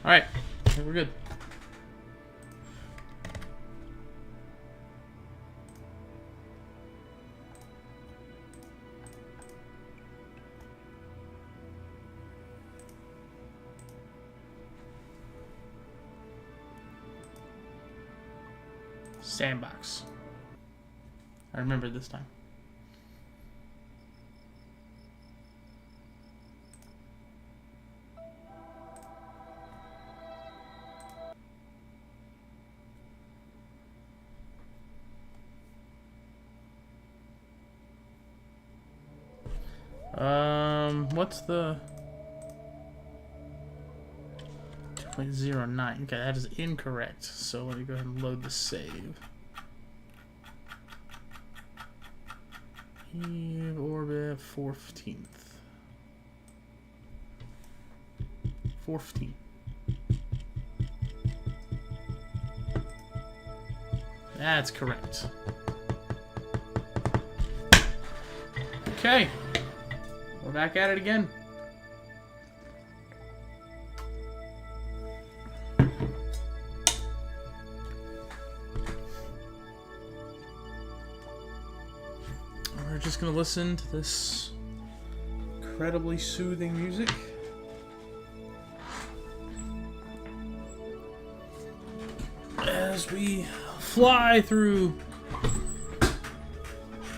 Alright, we're good. Sandbox. I remember this time. What's the 2.09? Okay, that is incorrect. So let me go ahead and load the save. Eve orbit 14th. 14. That's correct. Okay. We're back at it again. We're just gonna listen to this incredibly soothing music. As we fly through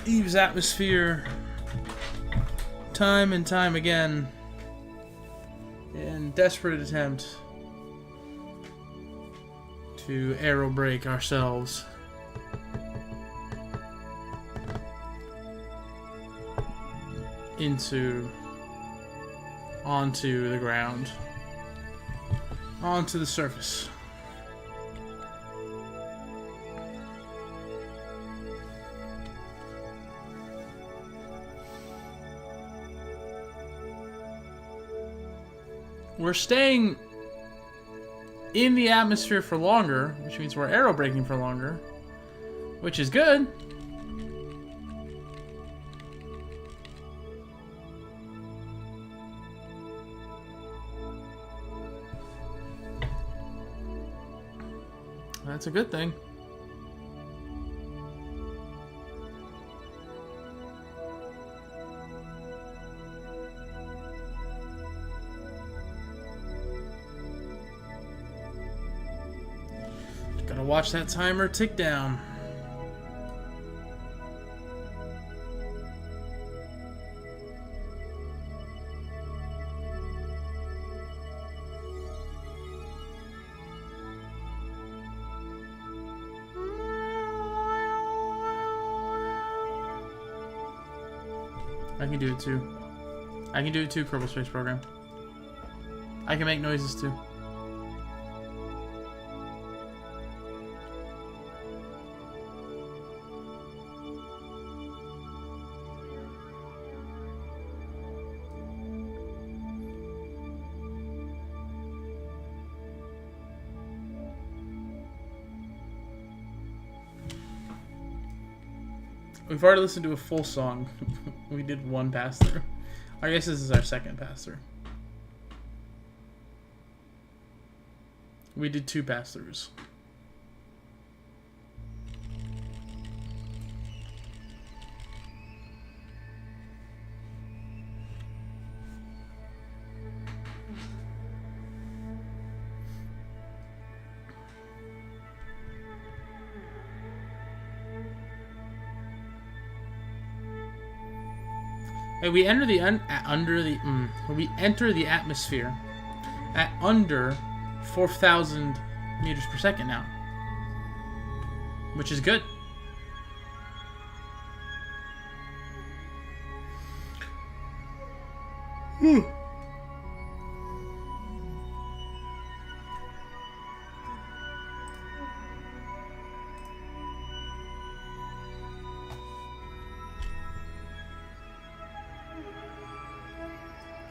Eve's atmosphere time and time again in desperate attempt to aero brake ourselves onto the ground, onto the surface. We're staying in the atmosphere for longer, which means we're aero braking for longer, which is good. That's a good thing. Gotta watch that timer tick down. I can do it too. I can do it too, Kerbal Space Program. I can make noises too. We've already listened to a full song. We did one pass through. I guess this is our second pass through. We did 2 pass throughs. We enter the we enter the atmosphere at under 4,000 meters per second now, which is good.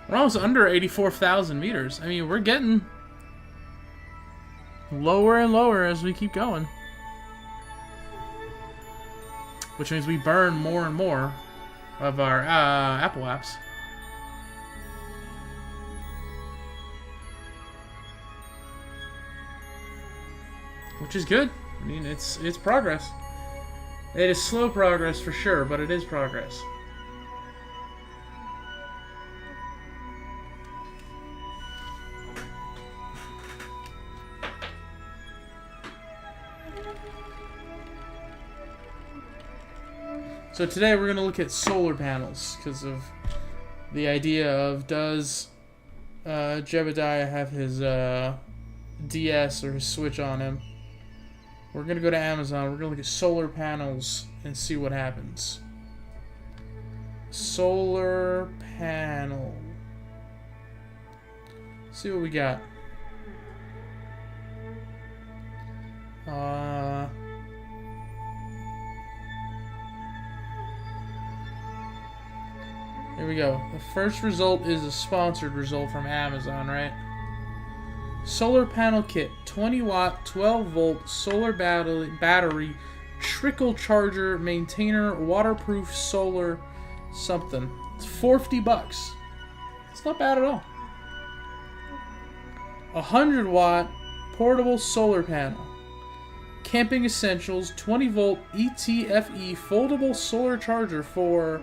We're almost under 84,000 meters. I mean, we're getting lower and lower as we keep going. Which means we burn more and more of our Apple apps. which is good. I mean, it's progress. It is slow progress for sure, but it is progress. So today we're going to look at solar panels because of the idea of does Jebediah have his DS or his Switch on him. We're going to go to Amazon. We're going to look at solar panels and see what happens. Solar panel. Let's see what we got. Here we go. The first result is a sponsored result from Amazon, right? Solar panel kit, 20 watt, 12 volt, solar battery, trickle charger, maintainer, waterproof solar something. It's $40. It's not bad at all. 100 watt portable solar panel. Camping essentials, 20 volt ETFE foldable solar charger for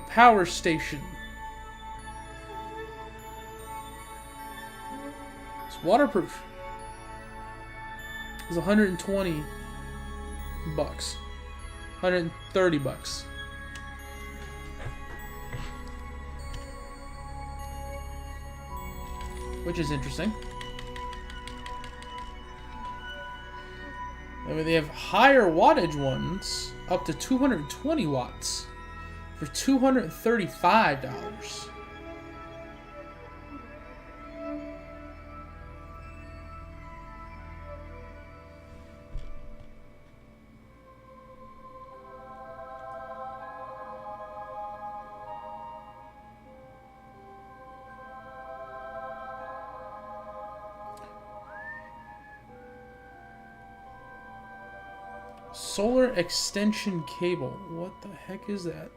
power station. It's waterproof. It's $120. $130. Which is interesting. And they have higher wattage ones up to 220 watts for $235. Solar extension cable. What the heck is that?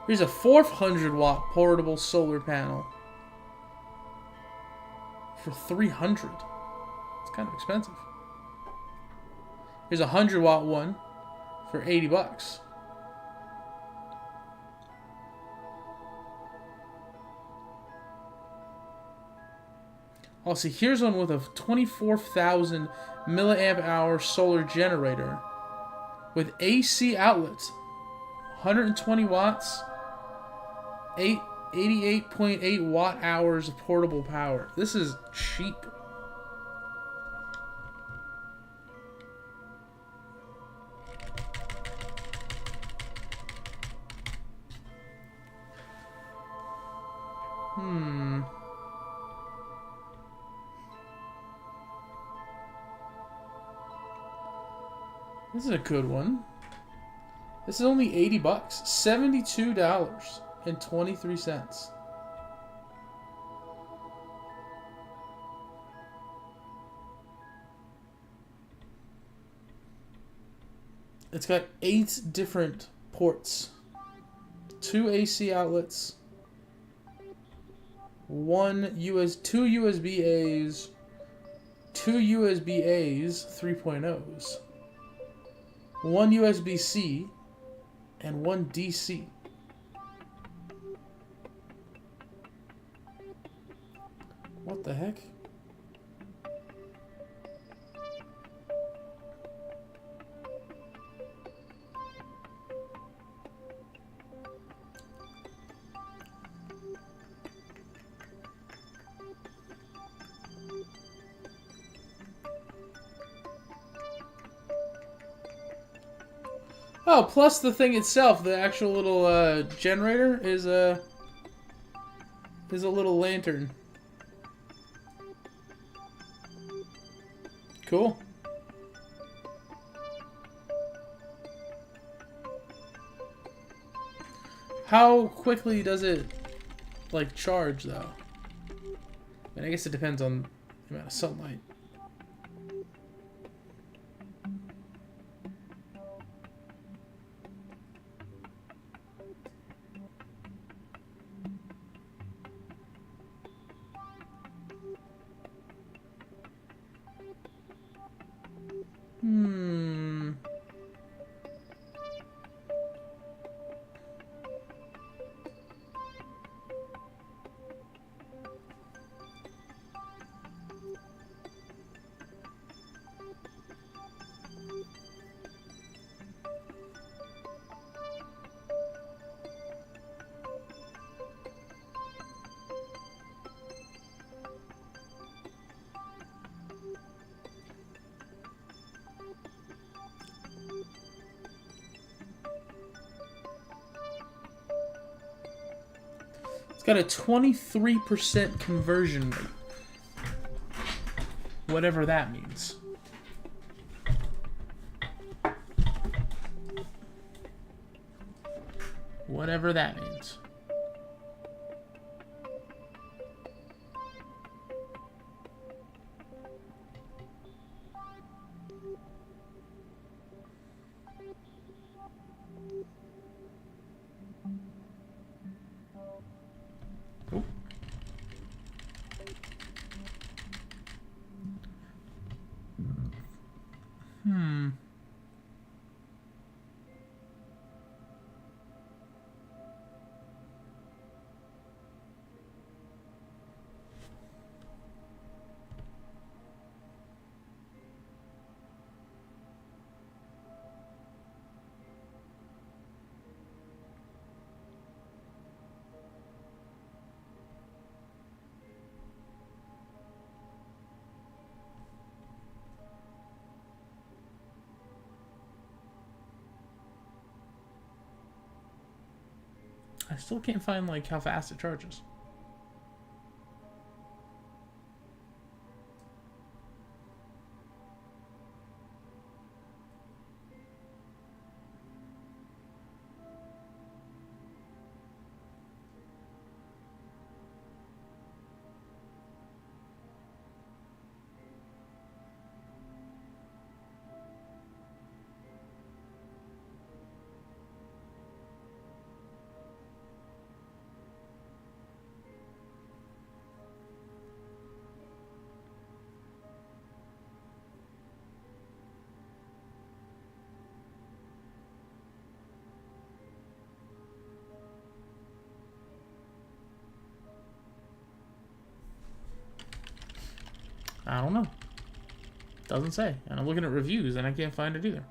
Here's a 400 watt portable solar panel for $300. It's kind of expensive. Here's a 100 watt one for $80. Oh, see, here's one with a 24,000 milliamp hour solar generator with AC outlets, 120 watts, 88.8 watt hours of portable power. This is cheap. This is a good one. This is only $80. $72.23. It's got 8 different ports. 2 AC outlets. 2 USB A's. 2 USB A's 3.0s. 1 USB-C, and 1 DC. What the heck? Oh, plus the thing itself, the actual little generator is a little lantern. Cool. How quickly does it like charge though? I mean, I guess it depends on the amount of sunlight. got a 23% conversion rate. Whatever that means. Whatever that means. Oh. I still can't find, like, how fast it charges. I don't know. Doesn't say. And I'm looking at reviews and I can't find it either.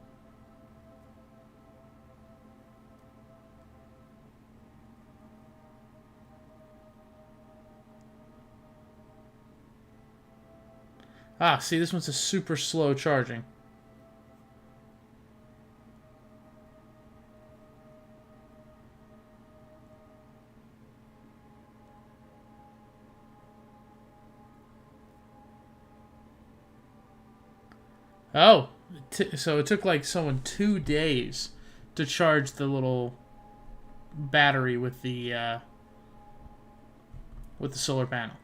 Ah, see, this one's a super slow charging. Oh, so it took like someone 2 days to charge the little battery with the solar panel.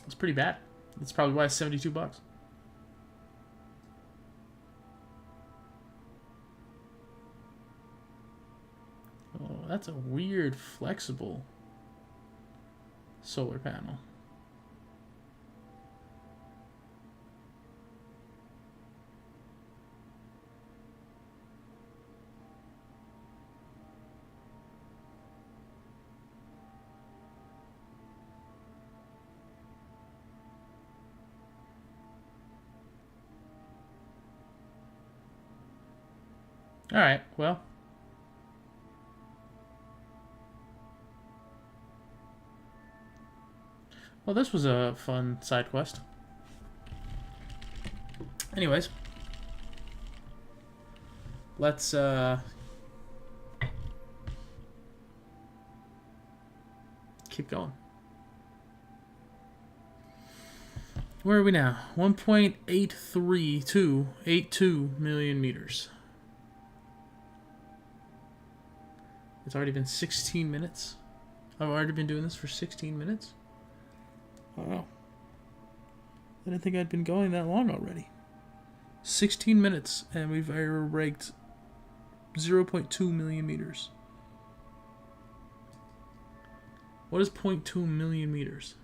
It's pretty bad. That's probably why it's $72. Oh, that's a weird flexible solar panel. Alright, well. Well, this was a fun side quest. Anyways. Let's, keep going. Where are we now? 1.83282 million meters. It's already been 16 minutes. I've already been doing this for 16 minutes. Wow. I didn't think I'd been going that long already. 16 minutes, and we've raked 0.2 million meters. What is 0.2 million meters?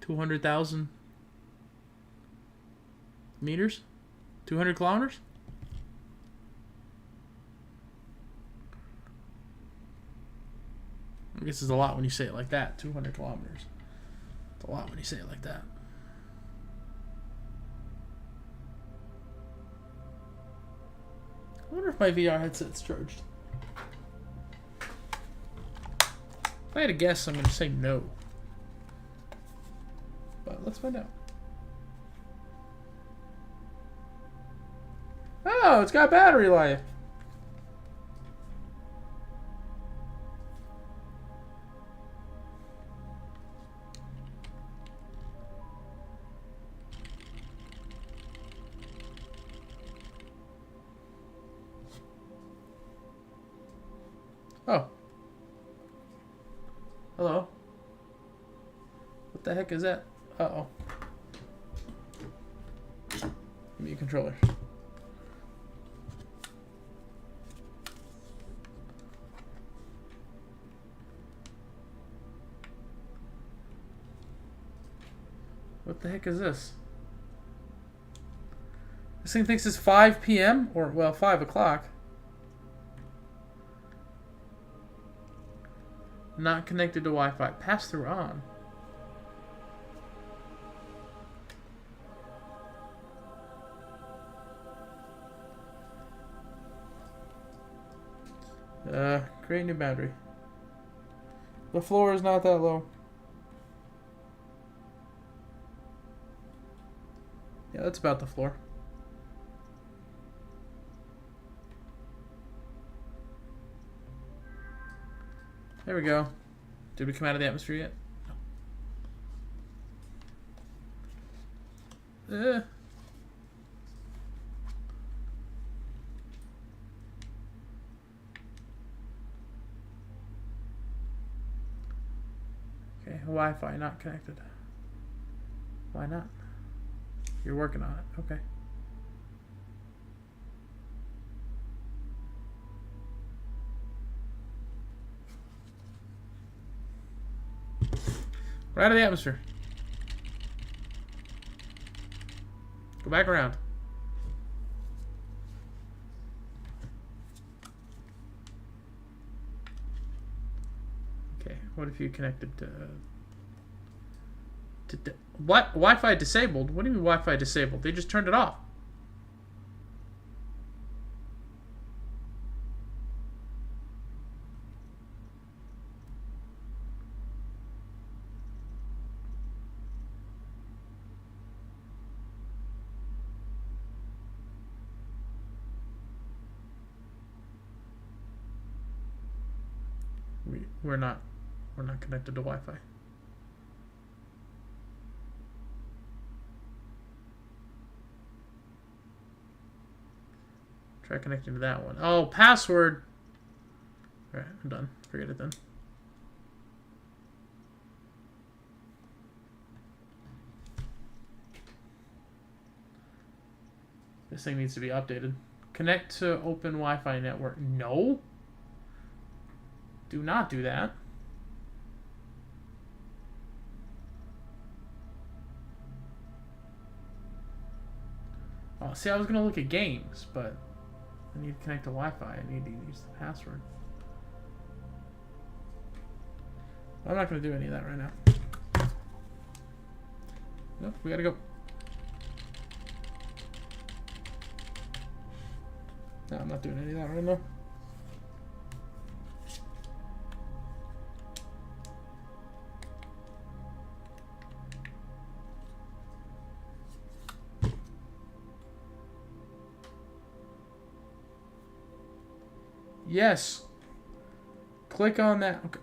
200,000 meters? 200 kilometers? I guess it's a lot when you say it like that. 200 kilometers. It's a lot when you say it like that. I wonder if my VR headset's charged. If I had to guess, I'm going to say no. But let's find out. Oh, it's got battery life. Oh. Hello. What the heck is that? Uh-oh. Give me a controller. What the heck is this? This thing thinks it's 5 p.m. or, well, 5 o'clock. Not connected to Wi-Fi. Pass-through on. Create new boundary. The floor is not that low. Yeah, that's about the floor. There we go. Did we come out of the atmosphere yet? No. Okay, Wi-Fi not connected. Why not? You're working on it. Okay. We're out of the atmosphere. Go back around. Okay, what if you connected to what? Wi-Fi disabled? What do you mean Wi-Fi disabled? They just turned it off. We're not connected to Wi-Fi. Try connecting to that one. Oh, password. All right, I'm done. Forget it then. This thing needs to be updated. Connect to open Wi-Fi network. No. Do not do that. Oh, see, I was gonna look at games, but I need to connect to Wi-Fi. I need to use the password. I'm not gonna do any of that right now. Nope, we gotta go. No, I'm not doing any of that right now. Yes. Click on that. Okay.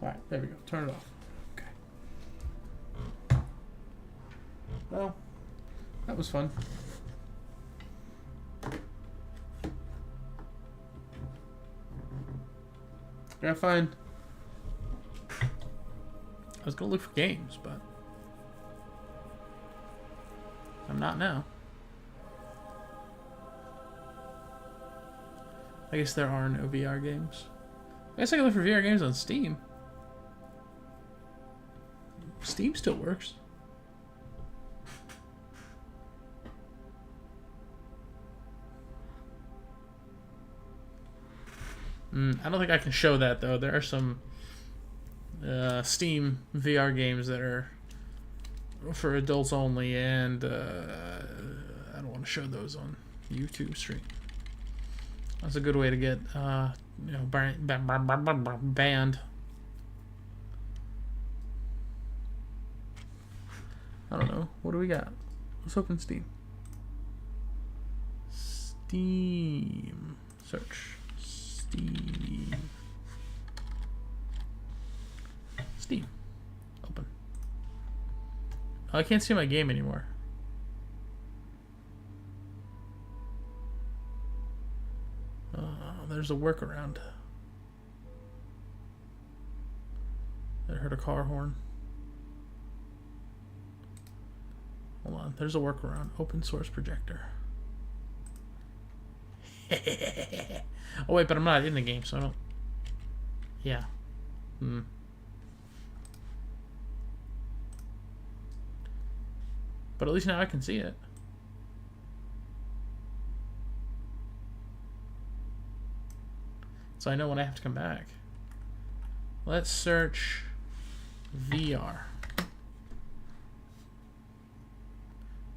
Alright, there we go. Turn it off. Okay. Well, that was fun. Gotta find. I was gonna look for games, but I'm not now. I guess there are no VR games. I guess I can look for VR games on Steam. Steam still works. I don't think I can show that, though. There are some Steam VR games that are for adults only, and I don't want to show those on YouTube stream. That's a good way to get you know, banned. I don't know. What do we got? Let's open Steam. Steam. Search. Steam. Steam. Open. Oh, I can't see my game anymore. There's a workaround. I heard a car horn. Hold on, there's a workaround. Open source projector. Oh wait, but I'm not in the game, so I don't... Yeah. But at least now I can see it. So I know when I have to come back. Let's search VR.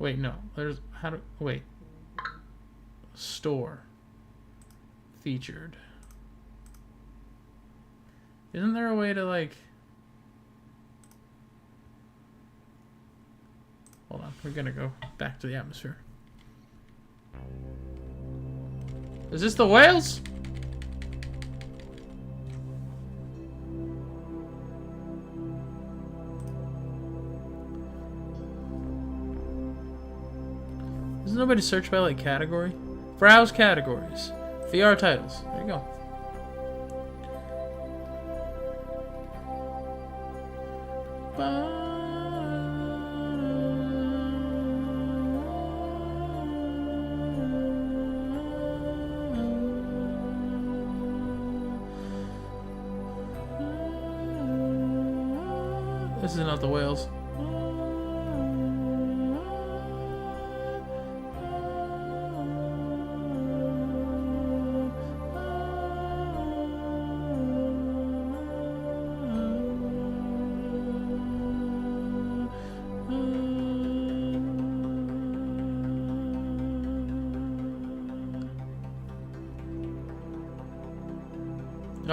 Wait, no. There's how to wait. Store. Featured. Isn't there a way to like... Hold on, we're gonna go back to the atmosphere. Is this the whales? Doesn't nobody search by like category? Browse categories. VR titles. There you go. This is not the whales.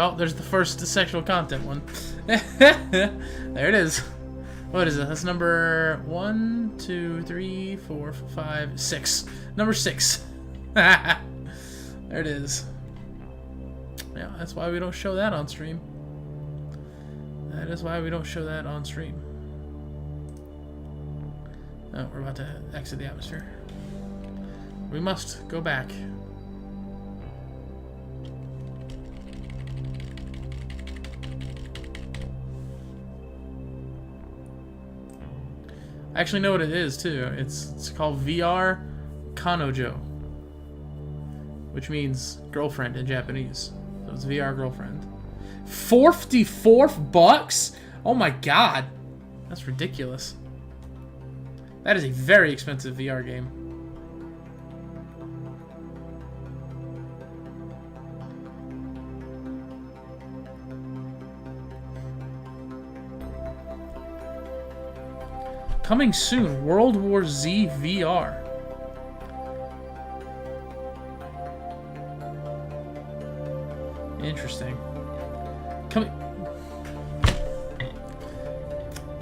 Oh, there's the first sexual content one. There it is. What is it? That's number 1, 2, 3, 4, 5, 6. Number 6. There it is. Yeah, that's why we don't show that on stream. That is why we don't show that on stream. Oh, we're about to exit the atmosphere. We must go back. I actually know what it is too. It's called VR Kanojo, which means girlfriend in Japanese. So it's VR girlfriend. $44? Oh my god, that's ridiculous. That is a very expensive VR game. Coming soon, World War Z VR. Interesting. Coming.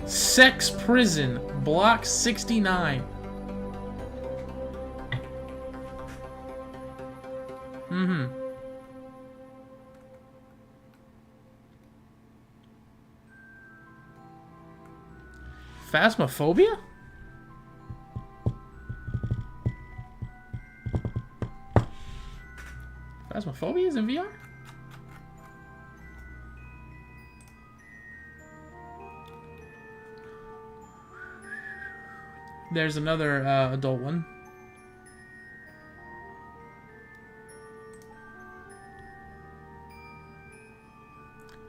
Sex Prison, Block 69. Phasmophobia? Phasmophobia is in VR? There's another adult one.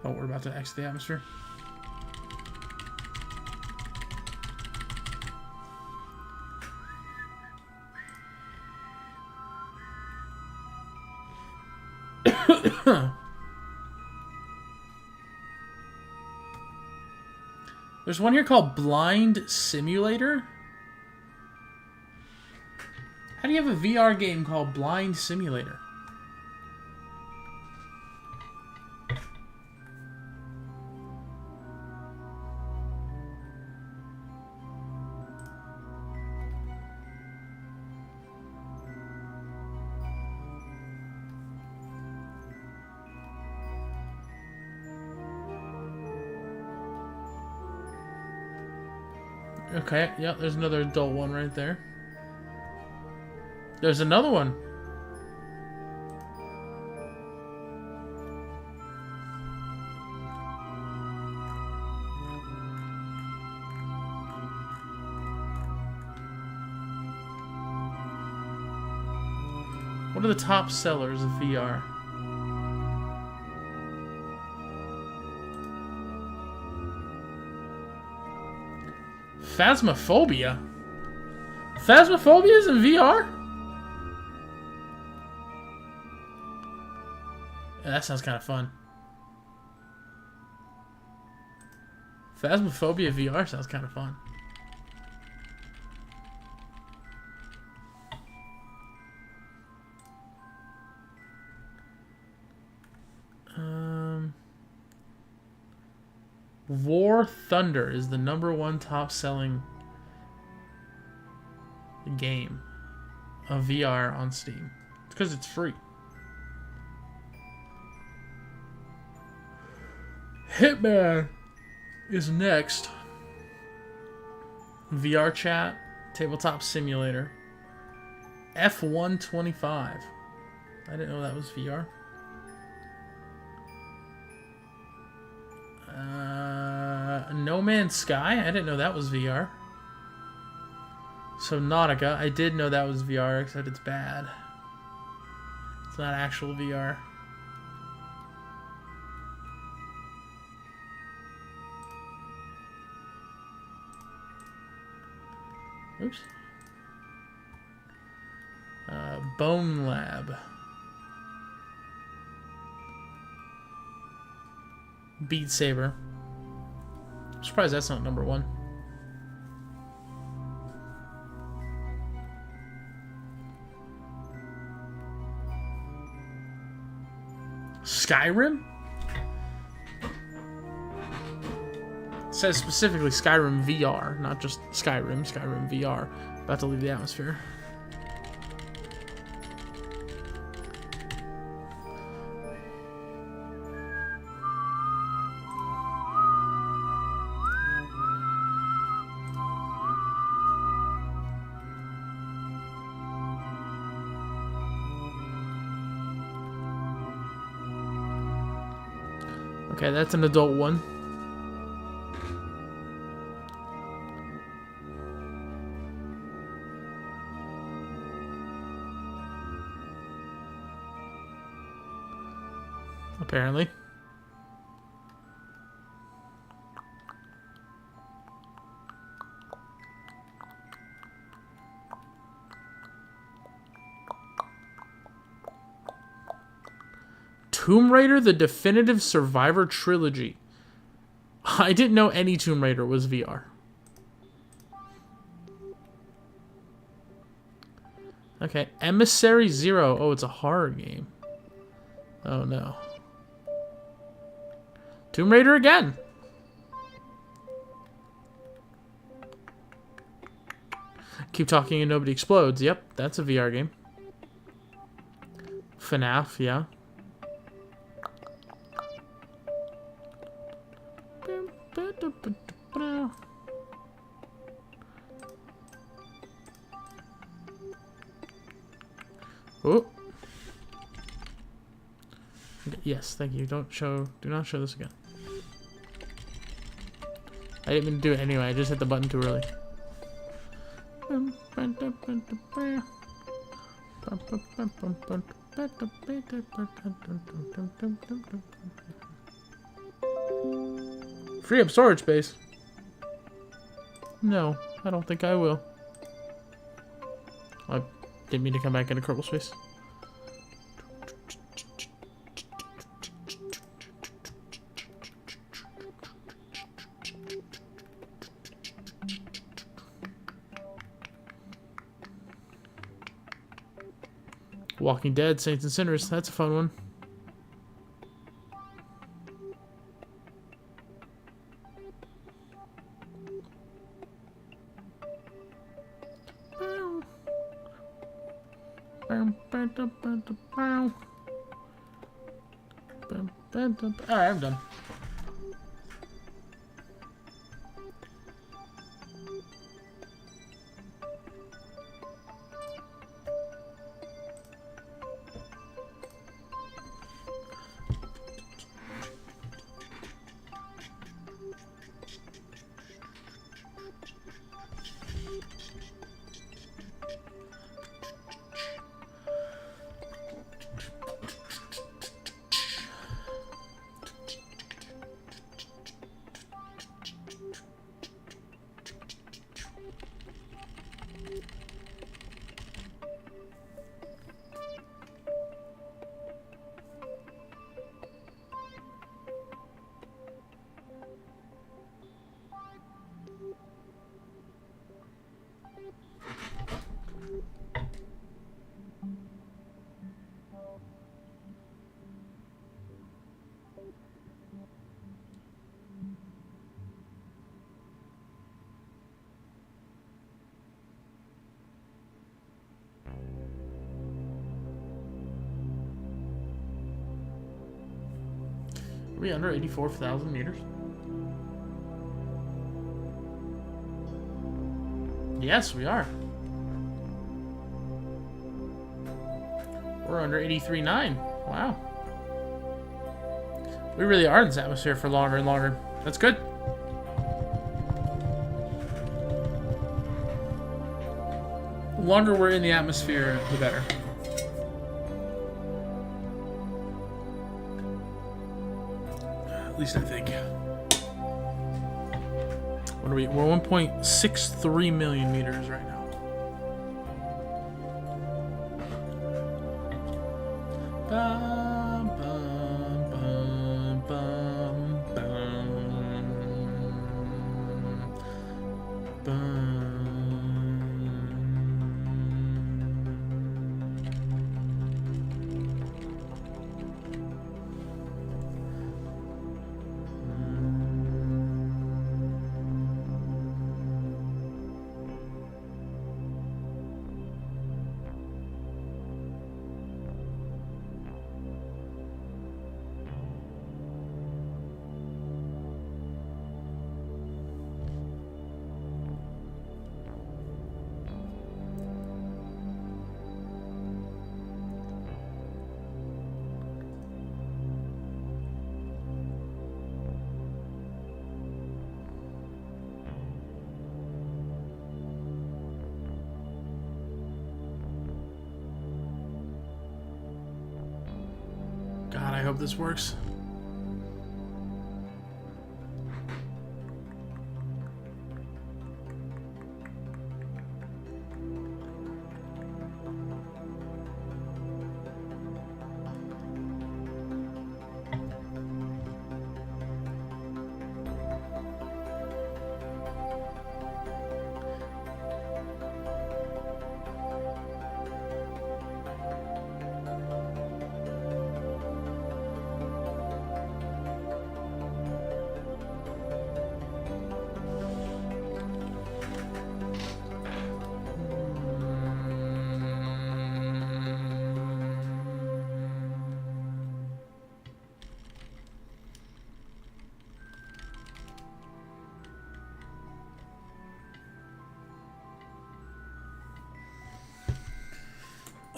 Oh, we're about to exit the atmosphere. There's one here called Blind Simulator. How do you have a VR game called Blind Simulator? Okay, yeah, there's another adult one right there. There's another one. What are the top sellers of VR? Phasmophobia? Phasmophobia is in VR? Yeah, that sounds kind of fun. Phasmophobia VR sounds kind of fun. War Thunder is the #1 top-selling game of VR on Steam. It's because it's free. Hitman is next. VR chat, tabletop simulator. F125. I didn't know that was VR. No Man's Sky? I didn't know that was VR. Subnautica. I did know that was VR, except it's bad. It's not actual VR. Oops. Bone Lab. Beat Saber. I'm surprised that's not #1. Skyrim? It says specifically Skyrim VR, not just Skyrim, Skyrim VR. About to leave the atmosphere. Okay, that's an adult one. Apparently. Tomb Raider: The Definitive Survivor Trilogy. I didn't know any Tomb Raider was VR. Okay, Emissary Zero. Oh, it's a horror game. Oh no. Tomb Raider again. Keep talking and nobody explodes. Yep, that's a VR game. FNAF, yeah. Oh. Yes, thank you. Do not show this again. I didn't mean to do it anyway. I just hit the button too early. Free up storage space. No, I don't think I will. I didn't mean to come back into Kerbal space. Walking Dead, Saints and Sinners. That's a fun one. Alright, I'm done. we under 84,000 meters? Yes, we are. We're under 83.9. Wow. We really are in this atmosphere for longer and longer. That's good. The longer we're in the atmosphere, the better. At least I think. What are we? We're 1.63 million meters right now. Bum, bum, bum, bum, bum, bum. God, I hope this works.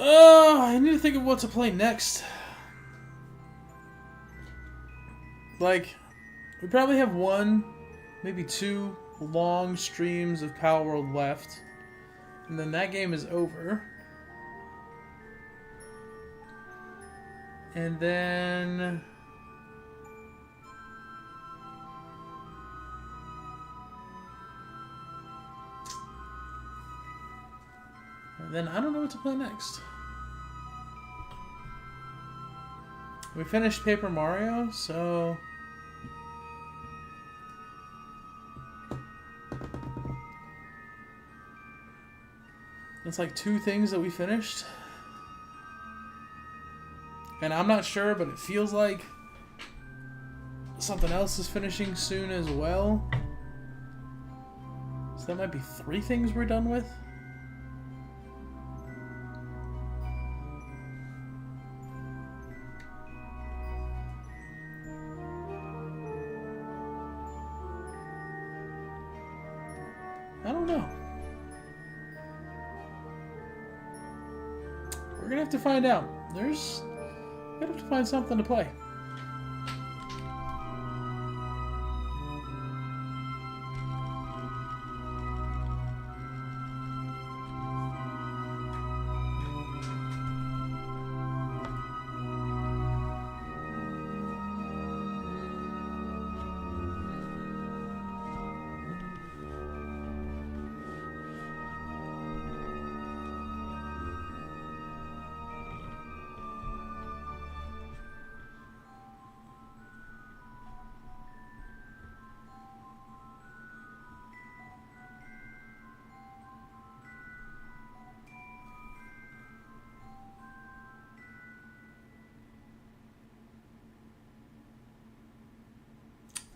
Oh, I need to think of what to play next. Like, we probably have one, maybe two long streams of Pal World left. And then that game is over. And then... I don't know what to play next. We finished Paper Mario, so... That's like two things that we finished. And I'm not sure, but it feels like something else is finishing soon as well. So that might be three things we're done with. I don't know. We're gonna have to find out. We're gonna have to find something to play.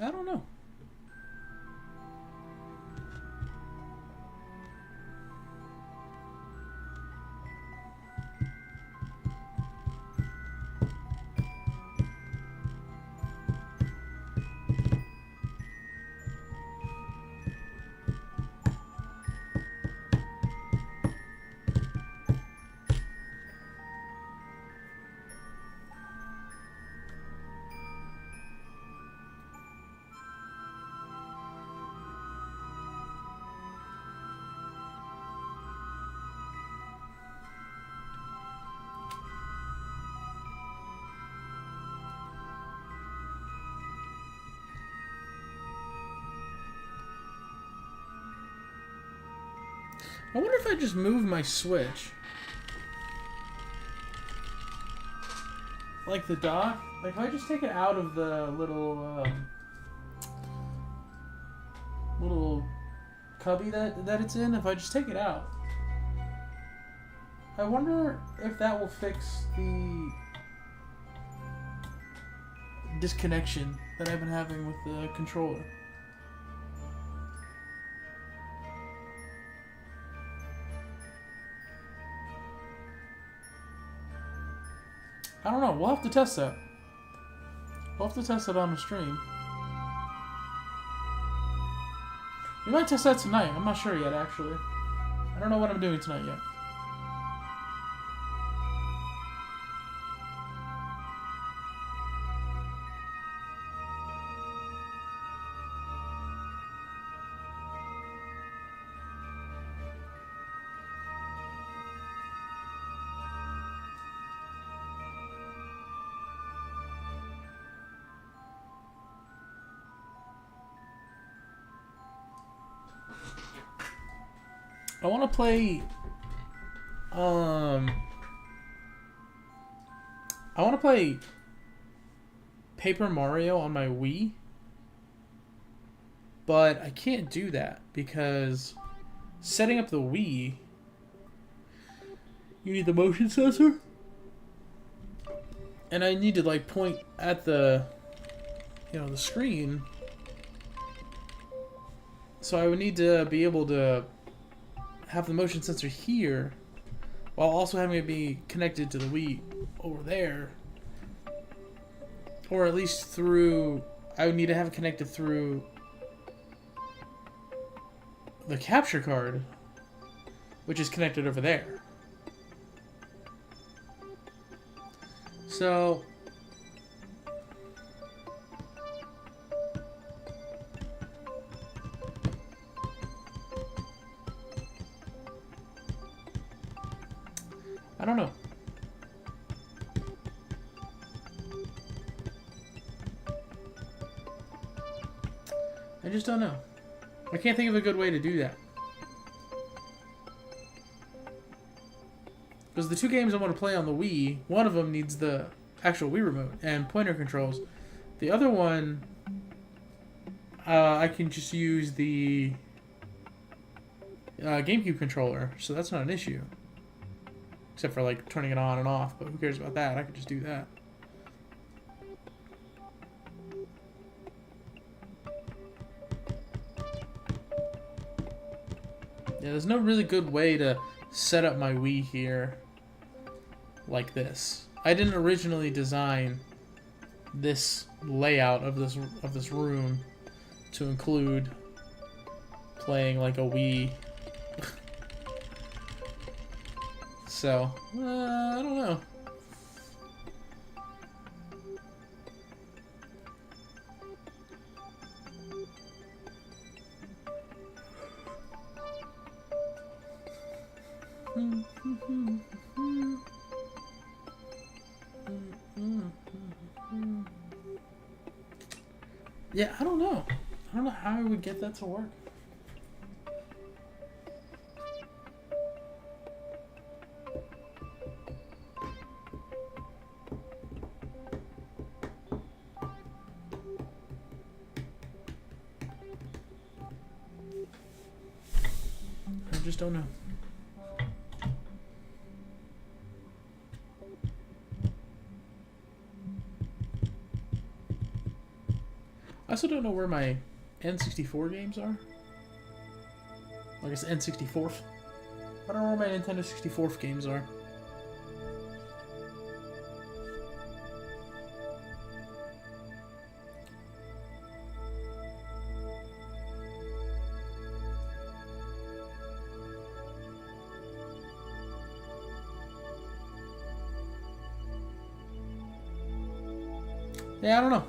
I don't know. I wonder if I just move my Switch. Like the dock? Like if I just take it out of the little little cubby that it's in, if I just take it out, I wonder if that will fix the disconnection that I've been having with the controller. I don't know. We'll have to test that. We'll have to test it on the stream. We might test that tonight. I'm not sure yet, actually. I don't know what I'm doing tonight yet. I want to play, Paper Mario on my Wii, but I can't do that because setting up the Wii, you need the motion sensor, and I need to like point at the, the screen, so I would need to be able to have the motion sensor here while also having it be connected to the Wii over there, or at least through, I would need to have it connected through the capture card, which is connected over there. So I don't know. I just don't know. I can't think of a good way to do that. Because the two games I want to play on the Wii, one of them needs the actual Wii remote and pointer controls. The other one, I can just use the GameCube controller, so that's not an issue. Except for like turning it on and off, but who cares about that? I could just do that. Yeah, there's no really good way to set up my Wii here like this. I didn't originally design this layout of this room to include playing like a Wii. So, I don't know. Yeah, I don't know. I don't know how I would get that to work. I just don't know. I also don't know where my N64 games are. I guess N64th. I don't know where my Nintendo 64th games are. Yeah, I don't know.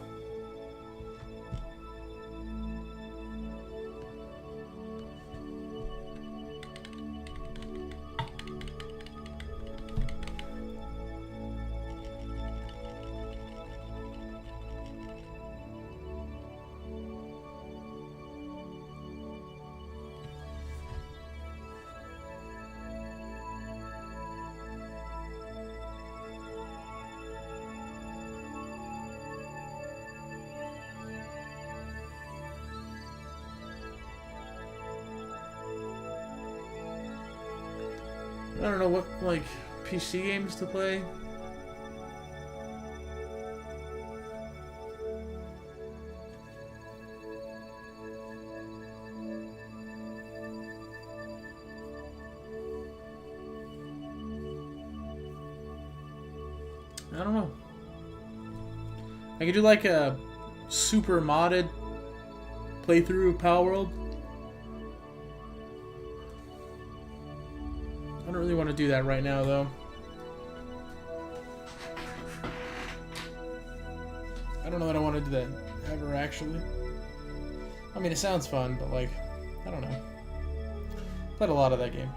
I don't know what, like, PC games to play. I don't know. I could do like a super modded playthrough of Pal World. I don't really want to do that right now, though. I don't know that I want to do that ever, actually. I mean, it sounds fun, but like, I don't know. Played a lot of that game.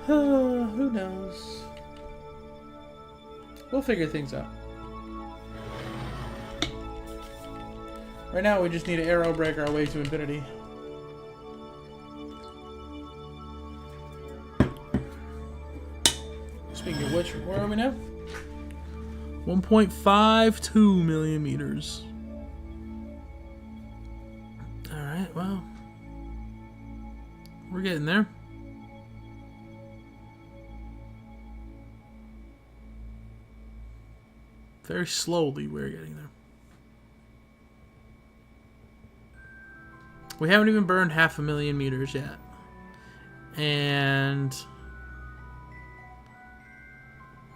Who knows? We'll figure things out. Right now, we just need to arrow break our way to infinity. Speaking of which, where are we now? 1.52 million meters. Alright, well. We're getting there. Very slowly, we're getting there. We haven't even burned 500,000 meters yet. And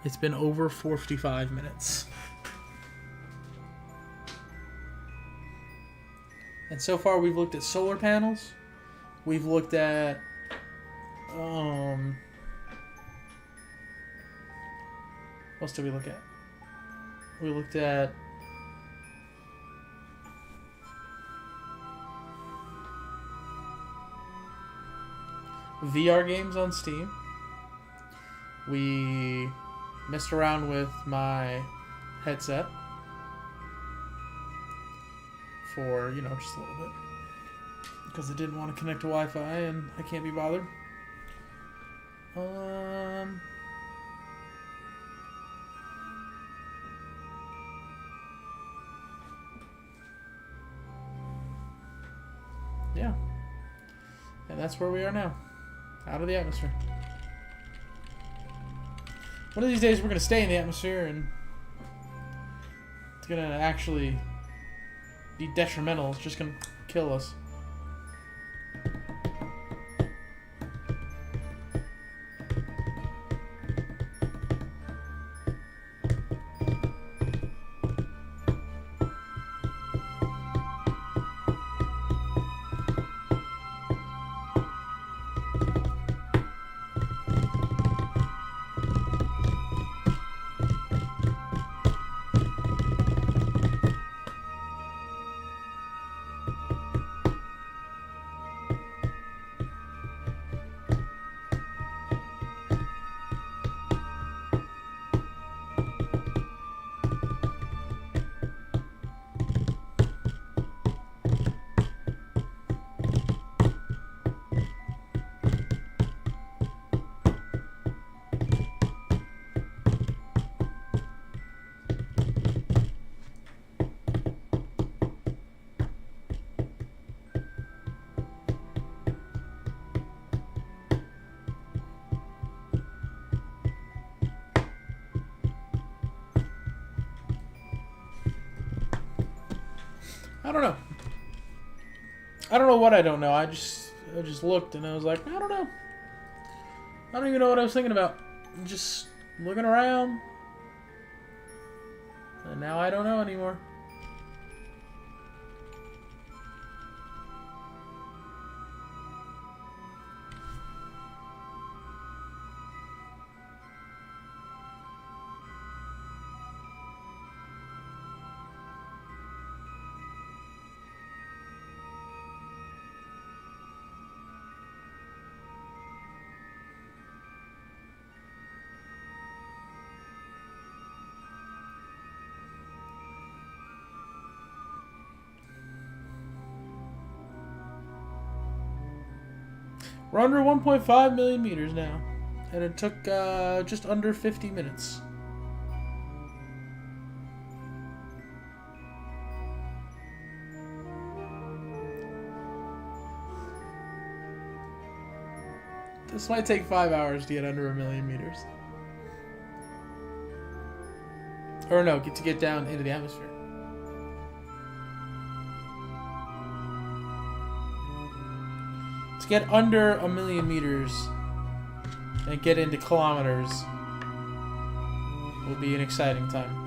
it's been over 45 minutes. And so far we've looked at solar panels. We've looked at what else did we look at? We looked at VR games on Steam. We messed around with my headset for, you know, just a little bit. Because I didn't want to connect to Wi-Fi and I can't be bothered. Yeah. And that's where we are now. Out of the atmosphere. One of these days we're going to stay in the atmosphere and it's going to actually be detrimental. It's just going to kill us. I don't know. I don't know what I don't know. I just looked and I was like, I don't know. I don't even know what I was thinking about. I'm just looking around. And now I don't know anymore. We're under 1.5 million meters now. And it took just under 50 minutes. This might take 5 hours to get under 1 million meters. Or no, to get down into the atmosphere. To get under 1 million meters and get into kilometers will be an exciting time.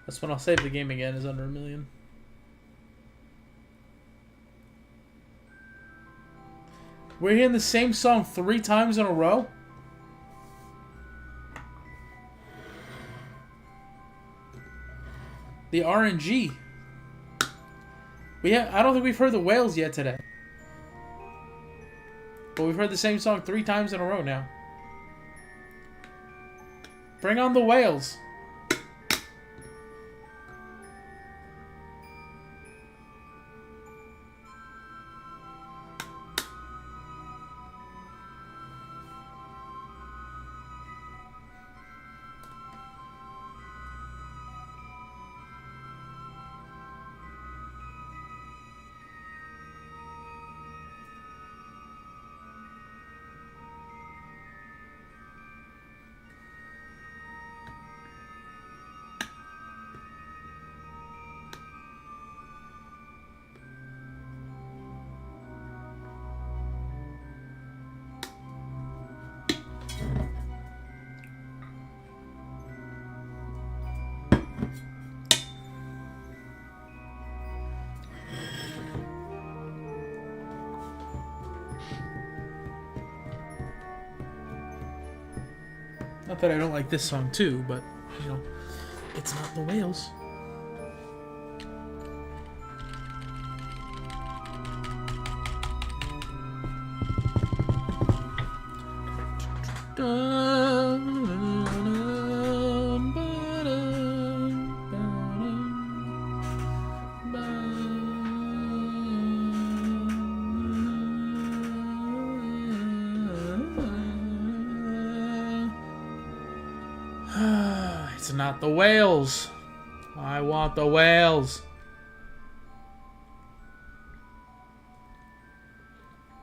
That's when I'll save the game again, is under 1 million. We're hearing the same song 3 times in a row? The RNG. I don't think we've heard the whales yet today. But we've heard the same song 3 times in a row now. Bring on the whales. Not that I don't like this song too, but, you know, it's not the whales. It's not the whales. I want the whales.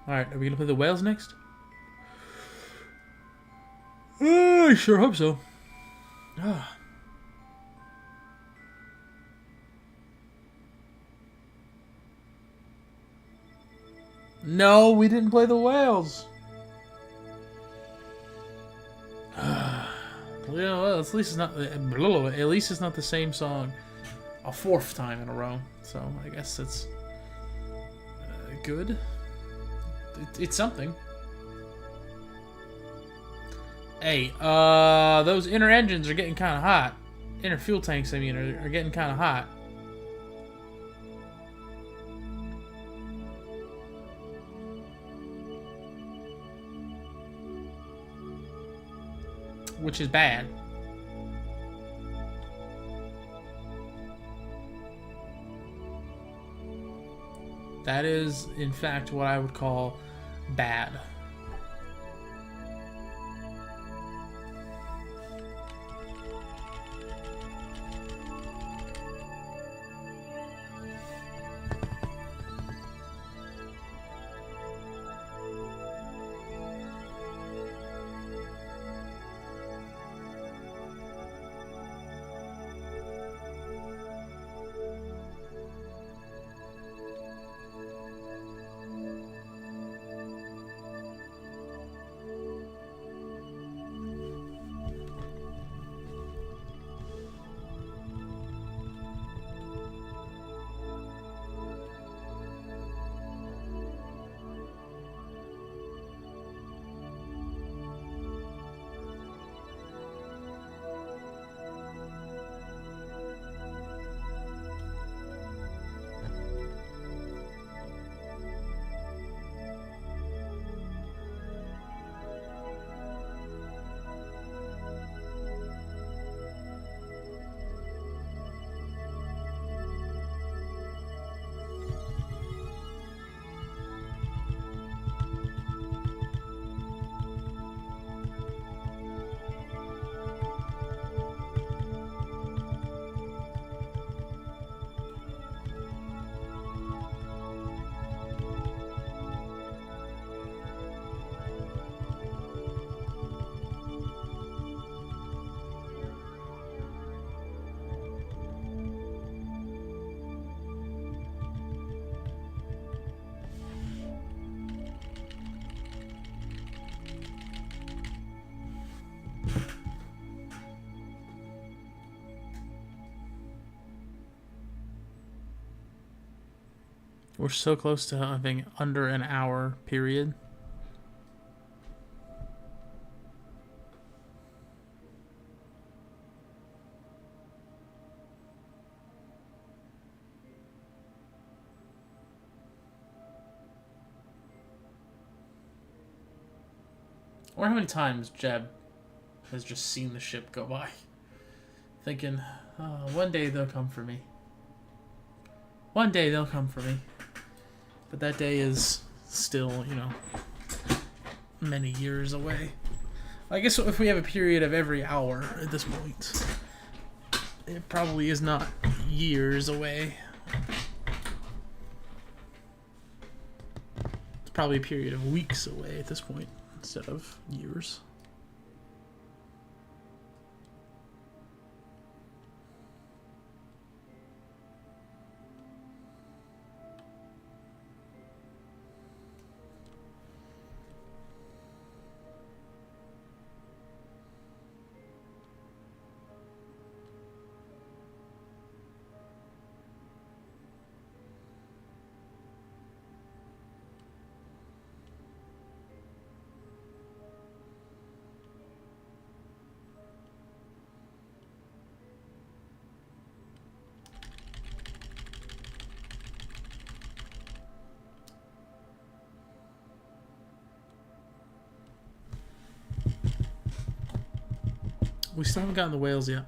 Alright, are we gonna play the whales next? I sure hope so. No, we didn't play the whales. Yeah, well, at least it's not the same song a 4th time in a row. So I guess that's good. It's something. Hey, those inner engines are getting kind of hot. Inner fuel tanks, I mean, are getting kind of hot. Which is bad. That is, in fact, what I would call bad. We're so close to having under an hour period. I wonder how many times Jeb has just seen the ship go by, thinking, oh, one day they'll come for me. One day they'll come for me. But that day is still, you know, many years away. I guess if we have a period of every hour at this point, it probably is not years away. It's probably a period of weeks away at this point instead of years. We still haven't gotten the whales yet.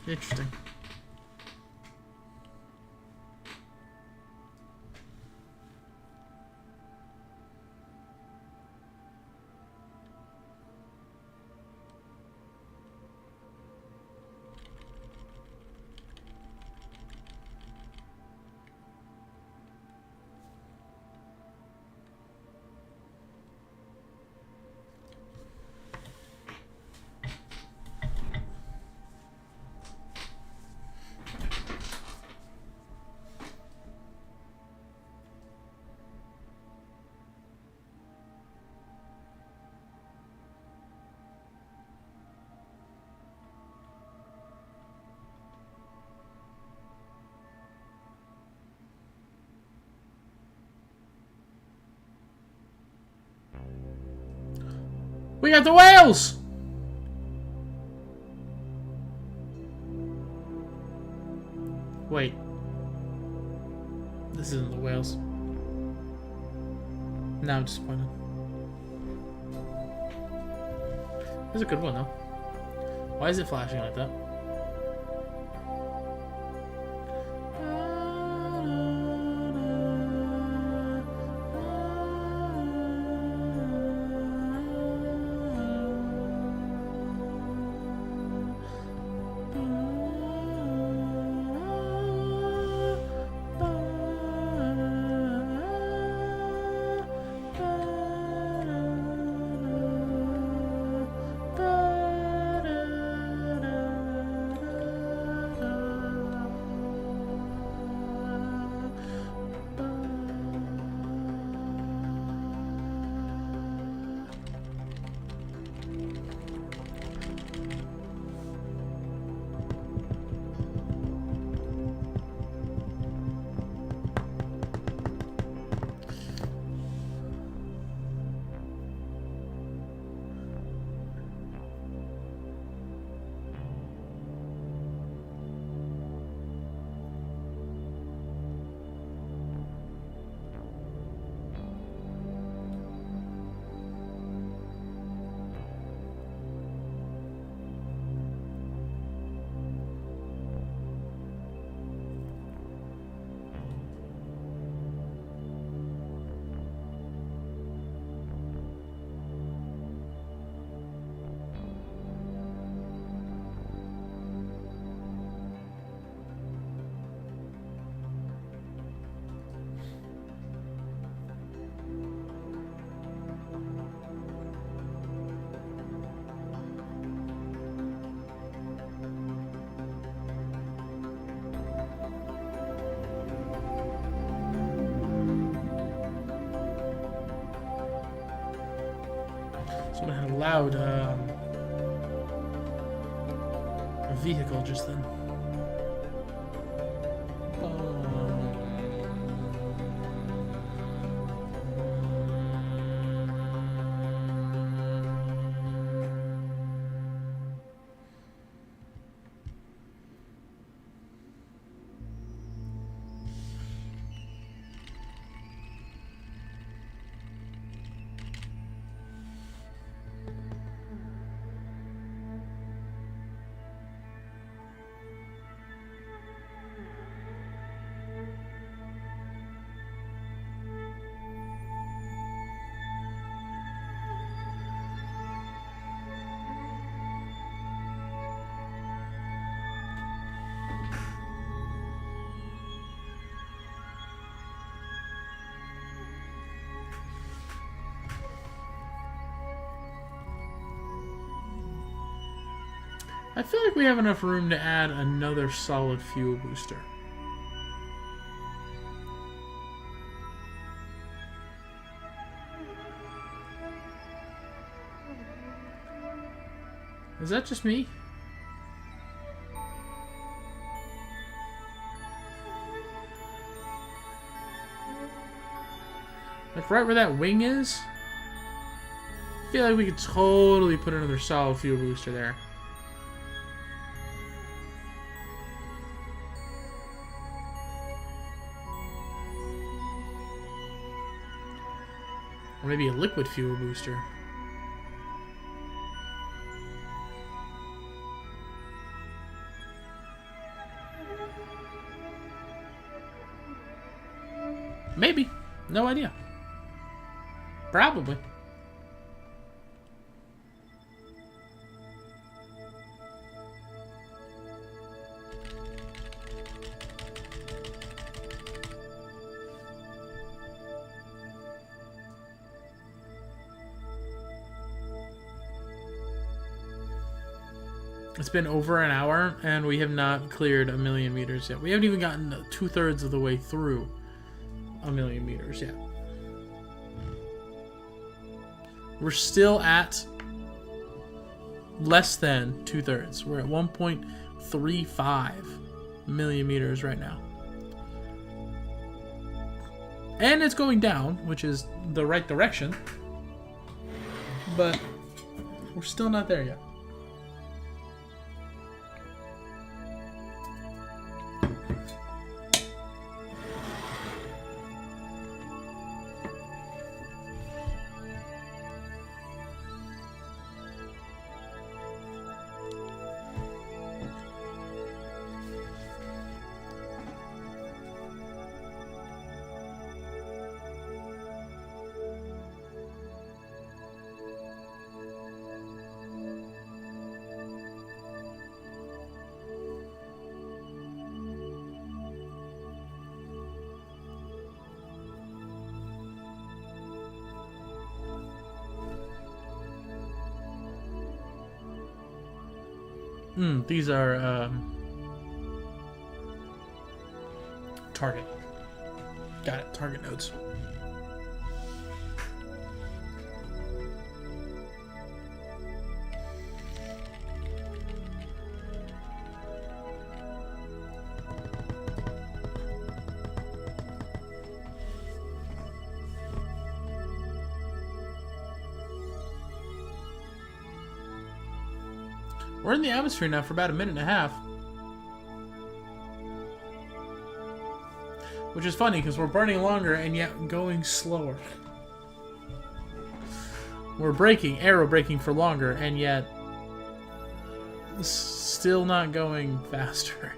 Interesting. We got the whales! Wait. This isn't the whales. Now I'm disappointed. This is a good one, though. Why is it flashing like that? loud vehicle just then. I feel like we have enough room to add another solid fuel booster. Is that just me? Like right where that wing is? I feel like we could totally put another solid fuel booster there. Or maybe a liquid fuel booster. Maybe. No idea. Probably. It's been over an hour, and we have not cleared 1,000,000 meters yet. We haven't even gotten 2/3 of the way through 1,000,000 meters yet. We're still at less than 2/3. We're at 1.35 million meters right now. And it's going down, which is the right direction. But we're still not there yet. These are target. Got it. Target nodes. We're in the atmosphere now for about 1.5 minutes. Which is funny because we're burning longer and yet going slower. We're braking, aero braking for longer, and yet still not going faster.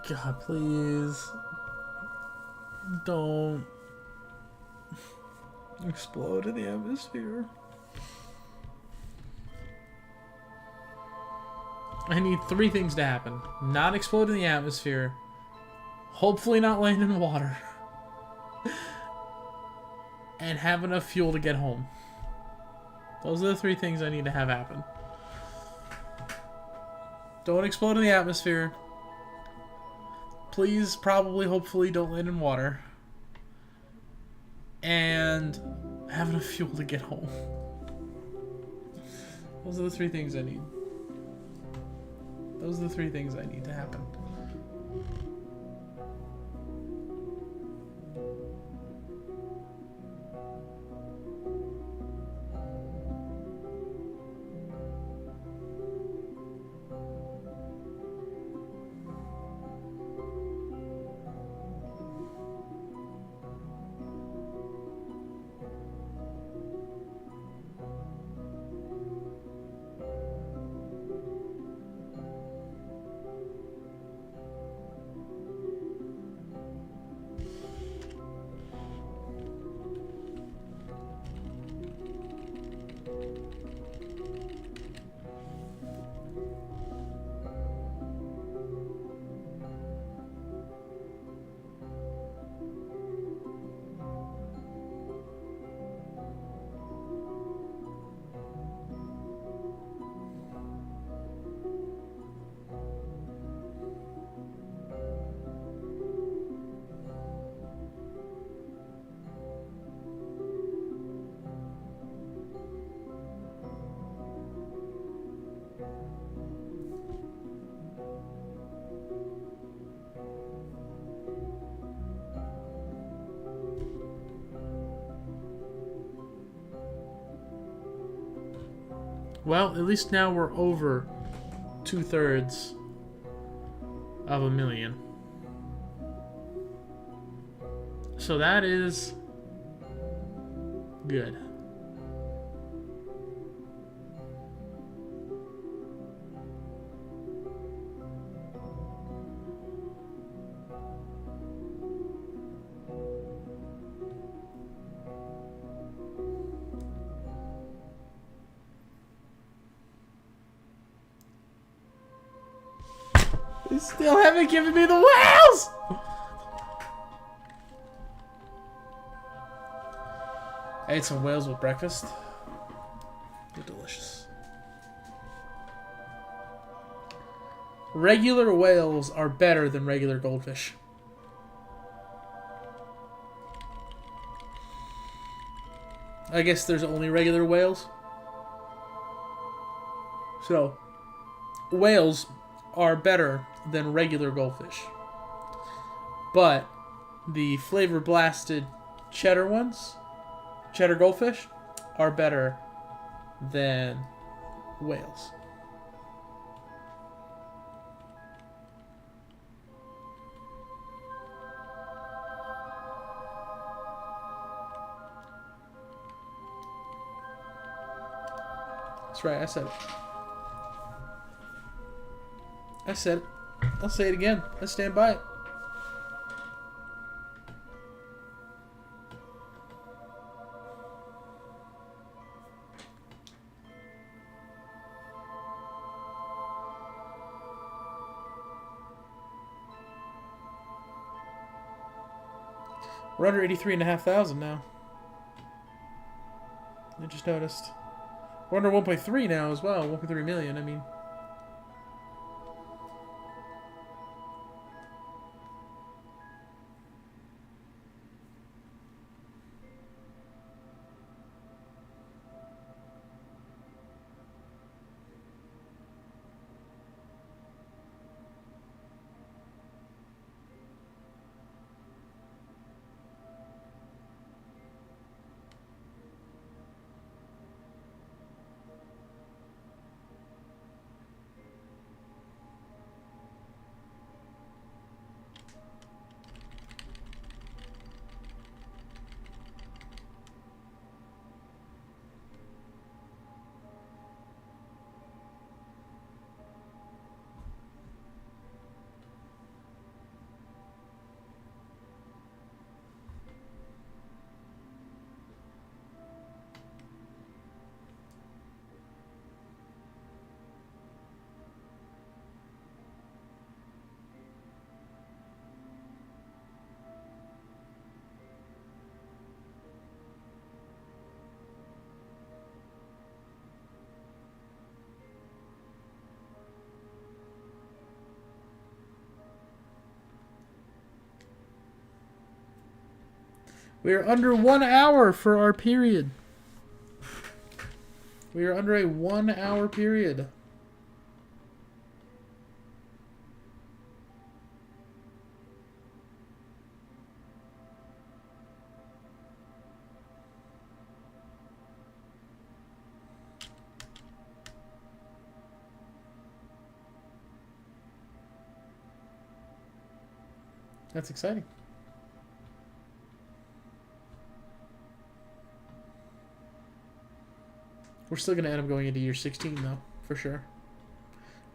God, please. Don't explode in the atmosphere. I need 3 things to happen. Not explode in the atmosphere. Hopefully not land in water. And have enough fuel to get home. Those are the 3 things I need to have happen. Don't explode in the atmosphere. Please, probably, hopefully, don't land in water. And have enough fuel to get home. Those are the 3 things I need. Those are the 3 things I need to happen. Well, at least now we're over 2/3 of a million. So that is good. They still haven't given me the whales! I ate some whales with breakfast. They're delicious. Regular whales are better than regular goldfish. I guess there's only regular whales. So, whales are better than regular goldfish. But the flavor blasted cheddar ones, cheddar goldfish, are better than whales. That's right, I said it. I said it. I'll say it again. I stand by it. We're under 83,500 now. I just noticed. We're under 1.3 now as well. 1.3 million, I mean. We are under 1 hour for our period. We are under a 1 hour period. That's exciting. We're still going to end up going into year 16, though, for sure.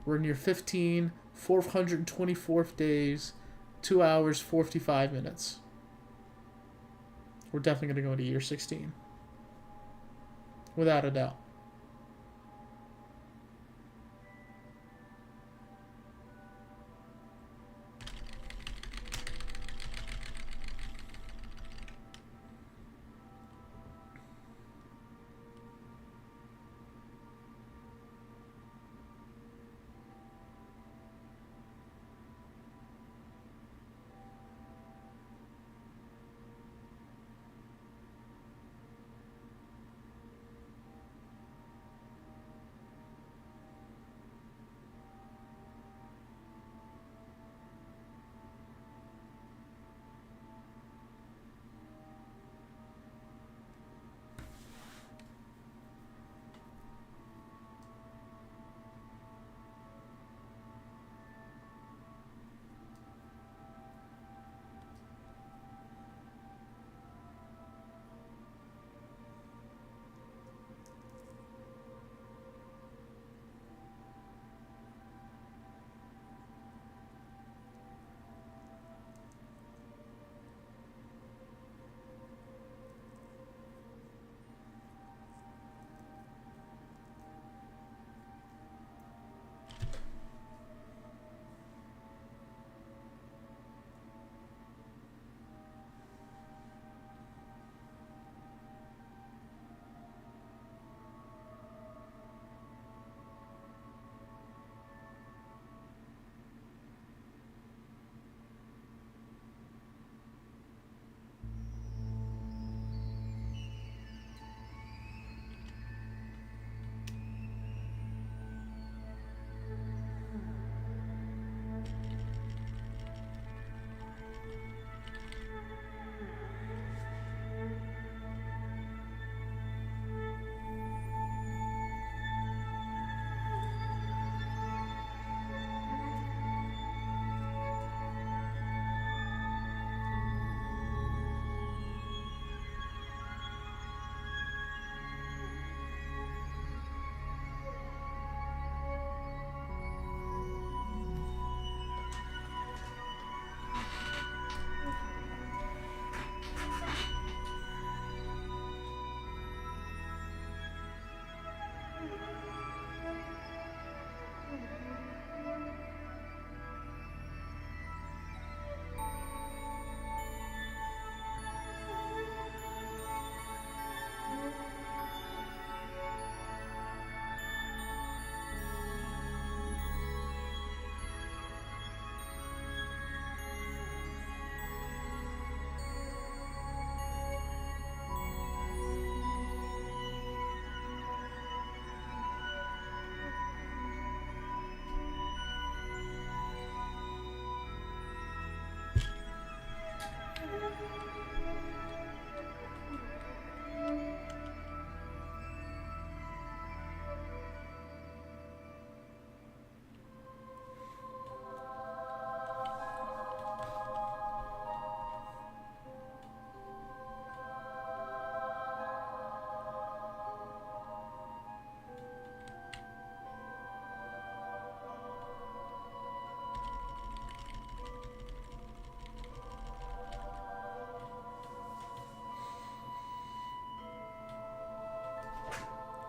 We're in year 15, 424th days, 2 hours, 45 minutes. We're definitely going to go into year 16. Without a doubt.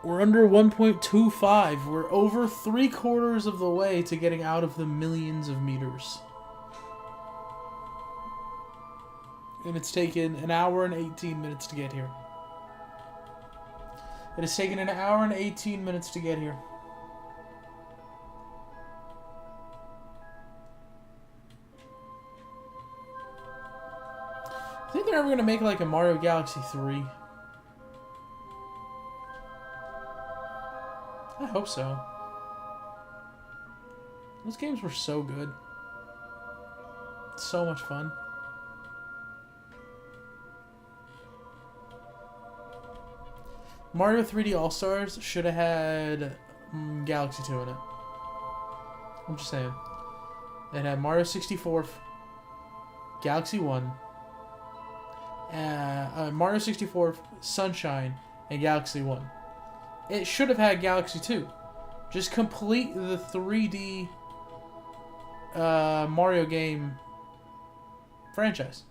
We're under 1.25. We're over 3/4 of the way to getting out of the millions of meters. And it's taken an hour and 18 minutes to get here. It has taken an hour and 18 minutes to get here. think they're ever gonna make like a Mario Galaxy 3. I hope so. Those games were so good. So much fun. Mario 3D All-Stars should have had Galaxy 2 in it. I'm just saying. It had Mario 64, Galaxy 1, Mario 64, Sunshine, and Galaxy 1. It should have had Galaxy 2. Just complete the 3D Mario game franchise.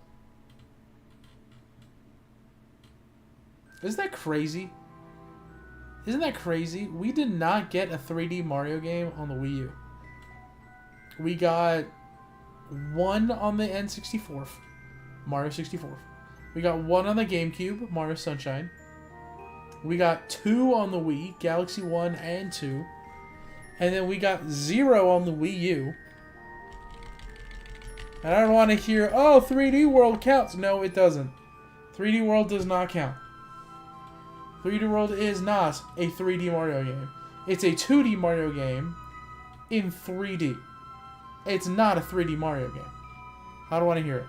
Isn't that crazy? Isn't that crazy? We did not get a 3D Mario game on the Wii U. We got one on the N64, Mario 64. We got one on the GameCube, Mario Sunshine. We got two on the Wii, Galaxy 1 and 2. And then we got 0 on the Wii U. And I don't want to hear, oh, 3D World counts. No, it doesn't. 3D World does not count. 3D World is not a 3D Mario game. It's a 2D Mario game in 3D. It's not a 3D Mario game. I don't want to hear it.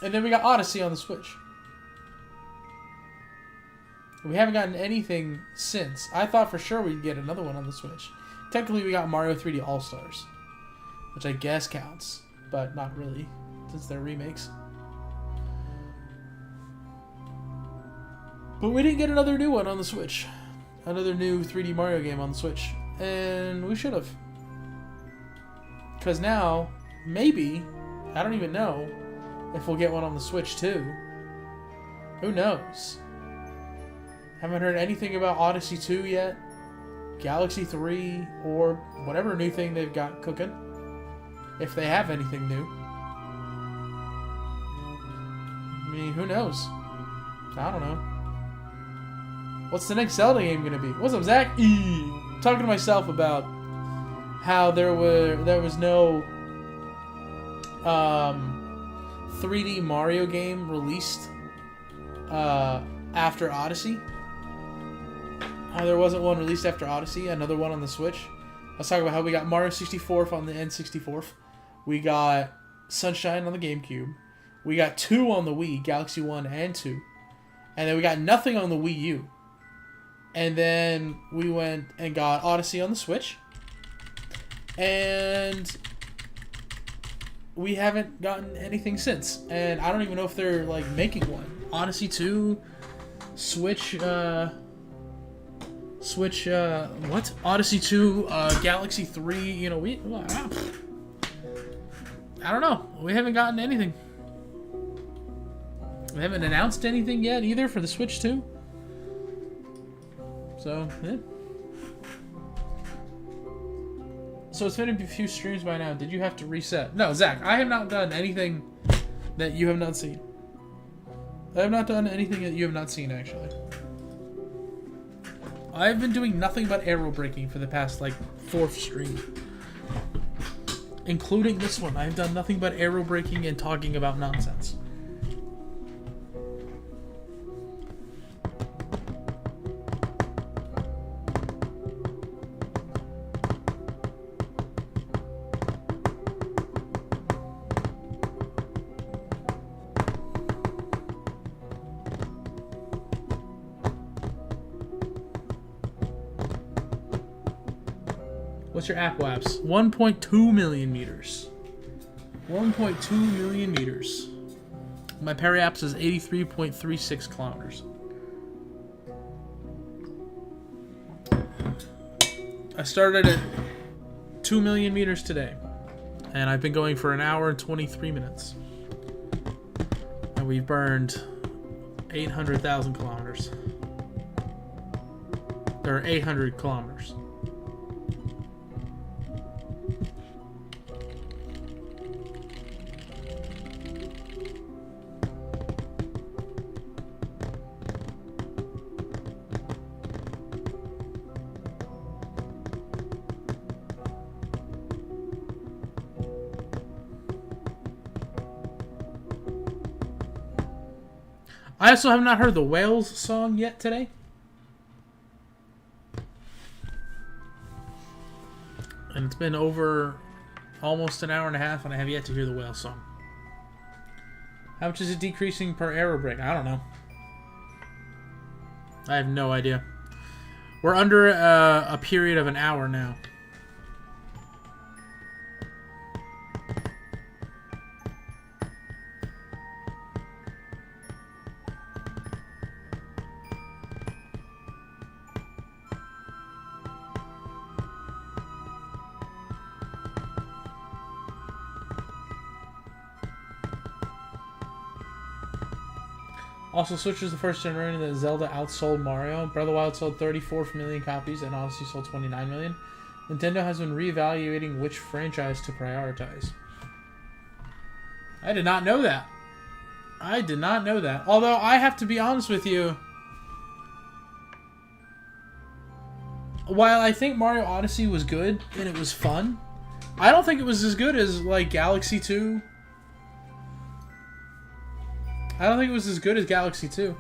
And then we got Odyssey on the Switch. We haven't gotten anything since. I thought for sure we'd get another one on the Switch. Technically, we got Mario 3D All-Stars, which I guess counts, but not really, since they're remakes. But we didn't get another new one on the Switch. Another new 3D Mario game on the Switch. And we should have. Because now, maybe, I don't even know if we'll get one on the Switch too. Who knows? Haven't heard anything about Odyssey 2 yet. Galaxy 3, or whatever new thing they've got cooking. If they have anything new. I mean, who knows? I don't know. What's the next Zelda game gonna be? What's up, Zach? Talking to myself about how there was no 3D Mario game released after Odyssey. How there wasn't one released after Odyssey, another one on the Switch. I was talking about how we got Mario 64 on the N64. We got Sunshine on the GameCube. We got 2 on the Wii, Galaxy 1 and 2. And then we got nothing on the Wii U. And then we went and got Odyssey on the Switch. And we haven't gotten anything since. And I don't even know if they're like making one. Odyssey 2, Switch, what? Odyssey 2, Galaxy 3, you know, I don't know. We haven't gotten anything. We haven't announced anything yet either for the Switch 2. So, yeah. So it's been a few streams by now. Did you have to reset? No, Zach, I have not done anything that you have not seen. I have not done anything that you have not seen, actually. I've been doing nothing but arrow breaking for the past, like, 4th stream. Including this one. I've done nothing but arrow breaking and talking about nonsense. What's your apoapse? 1.2 million meters. 1.2 million meters. My periapse is 83.36 kilometers. I started at 2 million meters today. And I've been going for an hour and 23 minutes. And we've burned 800,000 kilometers. There are 800 kilometers. I also have not heard the Whales song yet today. And it's been over almost an hour and a half, and I have yet to hear the Whales song. How much is it decreasing per arrow break? I don't know. I have no idea. We're under a period of an hour now. Also, Switch was the first generation that Zelda outsold Mario. Breath of the Wild sold 34 million copies, and Odyssey sold 29 million. Nintendo has been reevaluating which franchise to prioritize. I did not know that. I did not know that. Although, I have to be honest with you. While I think Mario Odyssey was good, and it was fun, I don't think it was as good as, like, Galaxy 2. I don't think it was as good as Galaxy 2.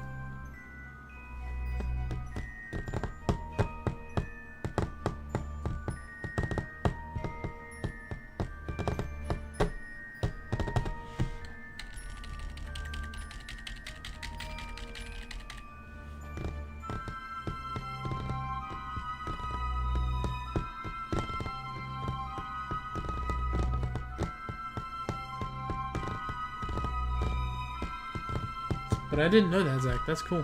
But I didn't know that, Zach. That's cool.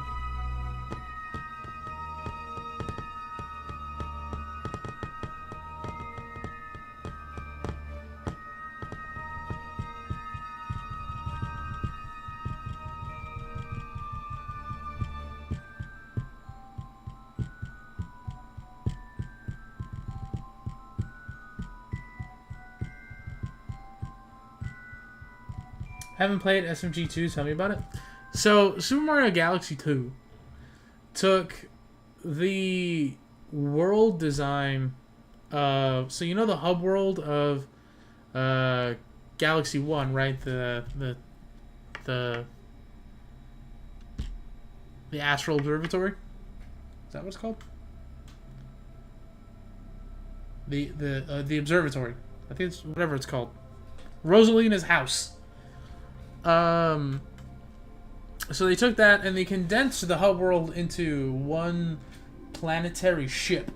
Haven't played SMG2, tell me about it. So, Super Mario Galaxy 2 took the world design so you know the hub world of Galaxy 1, right? The Astral Observatory? Is that what it's called? The observatory. I think it's whatever it's called. Rosalina's house. So they took that and they condensed the hub world into one planetary ship.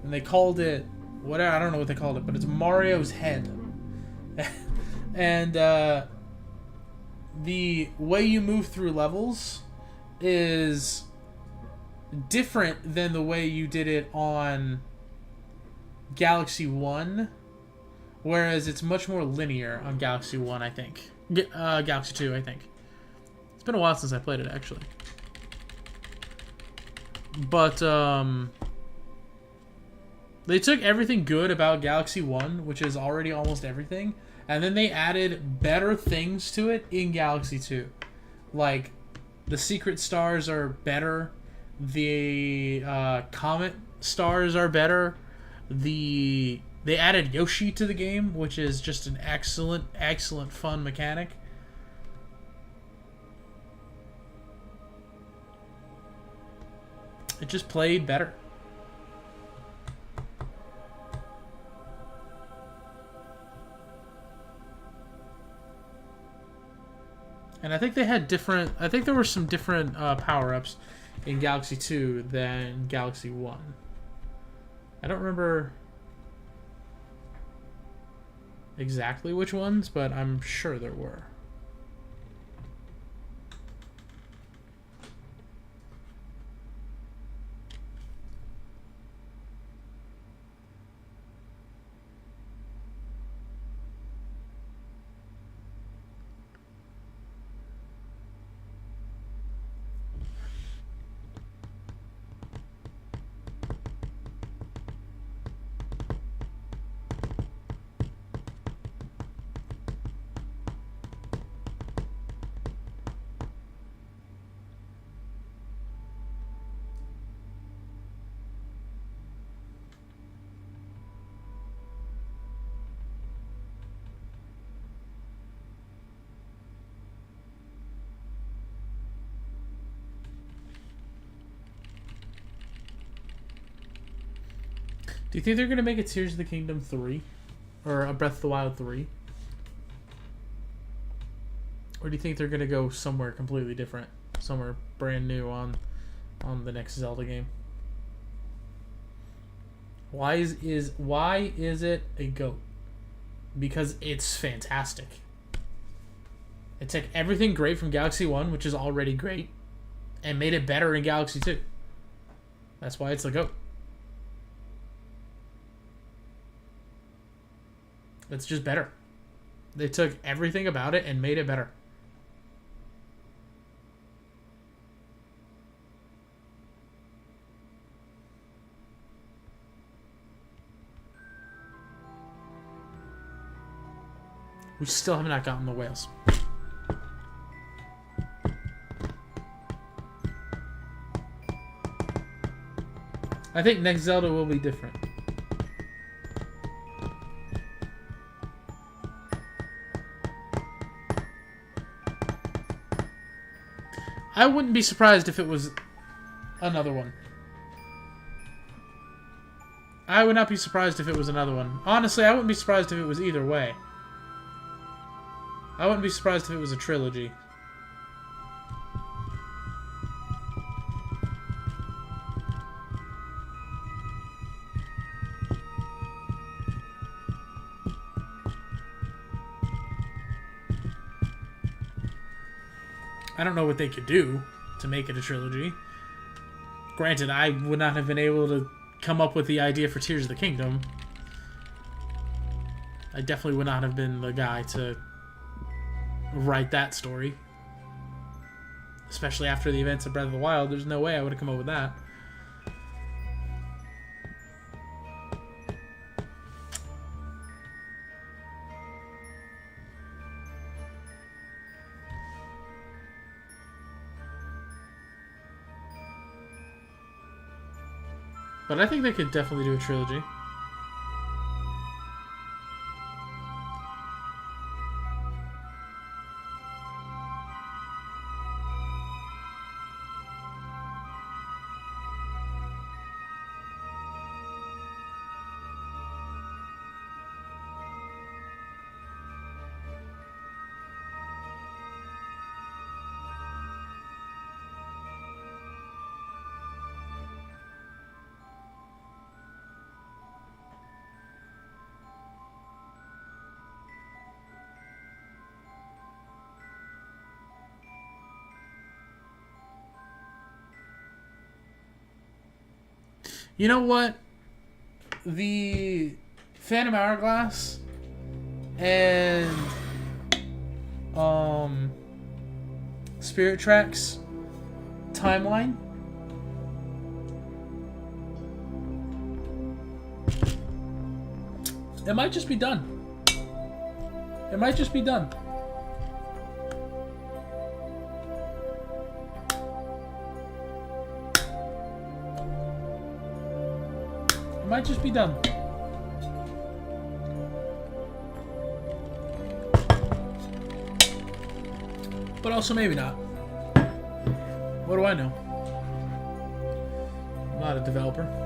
And they called it, whatever, I don't know what they called it, but it's Mario's head. And the way you move through levels is different than the way you did it on Galaxy 1. Whereas it's much more linear on Galaxy 1, I think. Galaxy 2, I think. It's been a while since I played it, actually. But, they took everything good about Galaxy 1, which is already almost everything, and then they added better things to it in Galaxy 2. Like, the secret stars are better. The, comet stars are better. They added Yoshi to the game, which is just an excellent, excellent fun mechanic. It just played better. And I think they had different... I think there were some different power-ups in Galaxy 2 than Galaxy 1. I don't remember exactly which ones, but I'm sure there were. Do you think they're gonna make a Tears of the Kingdom 3? Or a Breath of the Wild 3? Or do you think they're gonna go somewhere completely different? Somewhere brand new on the next Zelda game? Why is it a GOAT? Because it's fantastic. It took everything great from Galaxy 1, which is already great, and made it better in Galaxy 2. That's why it's the GOAT. It's just better. They took everything about it and made it better. We still have not gotten the whales. I think next Zelda will be different. I wouldn't be surprised if it was another one. I would not be surprised if it was another one. Honestly, I wouldn't be surprised if it was either way. I wouldn't be surprised if it was a trilogy. I don't know what they could do to make it a trilogy. Granted, I would not have been able to come up with the idea for Tears of the Kingdom. I definitely would not have been the guy to write that story. Especially after the events of Breath of the Wild, there's no way I would have come up with that. But I think they could definitely do a trilogy. You know what? The Phantom Hourglass and Spirit Tracks timeline. It might just be done. It might just be done. It might just be done. But also maybe not. What do I know? I'm not a developer.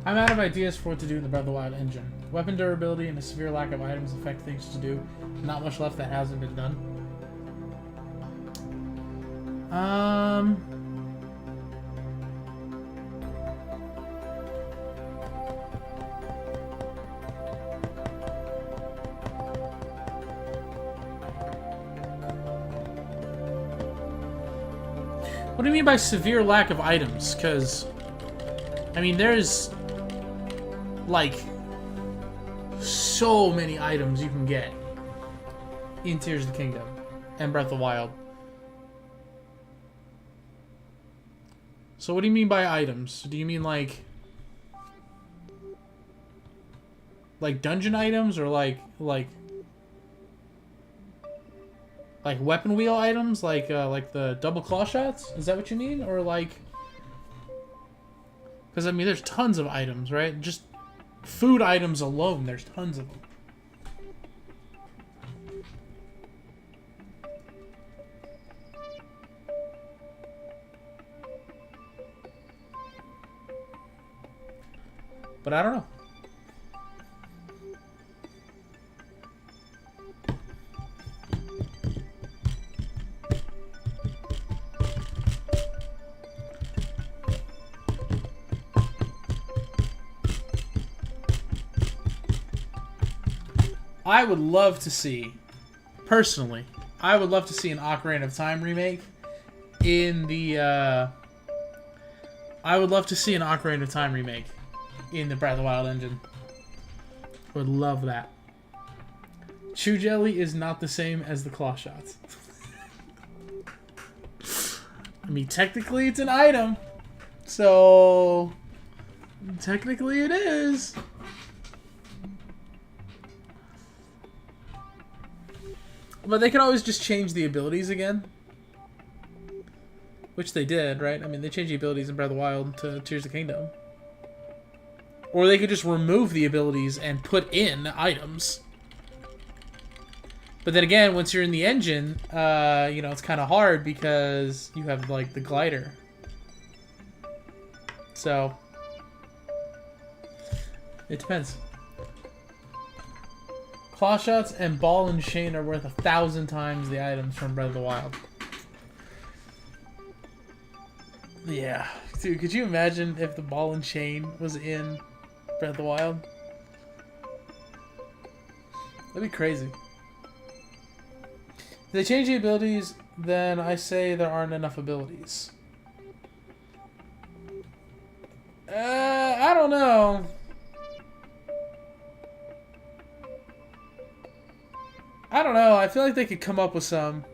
I'm out of ideas for what to do in the Breath of the Wild engine. Weapon durability and a severe lack of items affect things to do. Not much left that hasn't been done. What do you mean by severe lack of items? Because, I mean, there's, like, so many items you can get in Tears of the Kingdom and Breath of the Wild. So what do you mean by items? Do you mean, like dungeon items, or like weapon wheel items, like the double claw shots? Is that what you mean? Or like, because I mean, there's tons of items, right? Just food items alone, there's tons of them. But I don't know. I would love to see, personally, I would love to see an Ocarina of Time remake in the, I would love to see an Ocarina of Time remake in the Breath of the Wild engine. Would love that. Chew jelly is not the same as the claw shots. I mean, technically it's an item. So, technically it is. But they could always just change the abilities again. Which they did, right? I mean, they changed the abilities in Breath of the Wild to Tears of the Kingdom. Or they could just remove the abilities and put in items. But then again, once you're in the engine, you know, it's kind of hard because you have, like, the glider. So, it depends. Claw shots and ball and chain are worth 1,000 times the items from Breath of the Wild. Yeah. Dude, could you imagine if the ball and chain was in Breath of the Wild? That'd be crazy. If they change the abilities, then I say there aren't enough abilities. I don't know. I don't know. I feel like they could come up with some.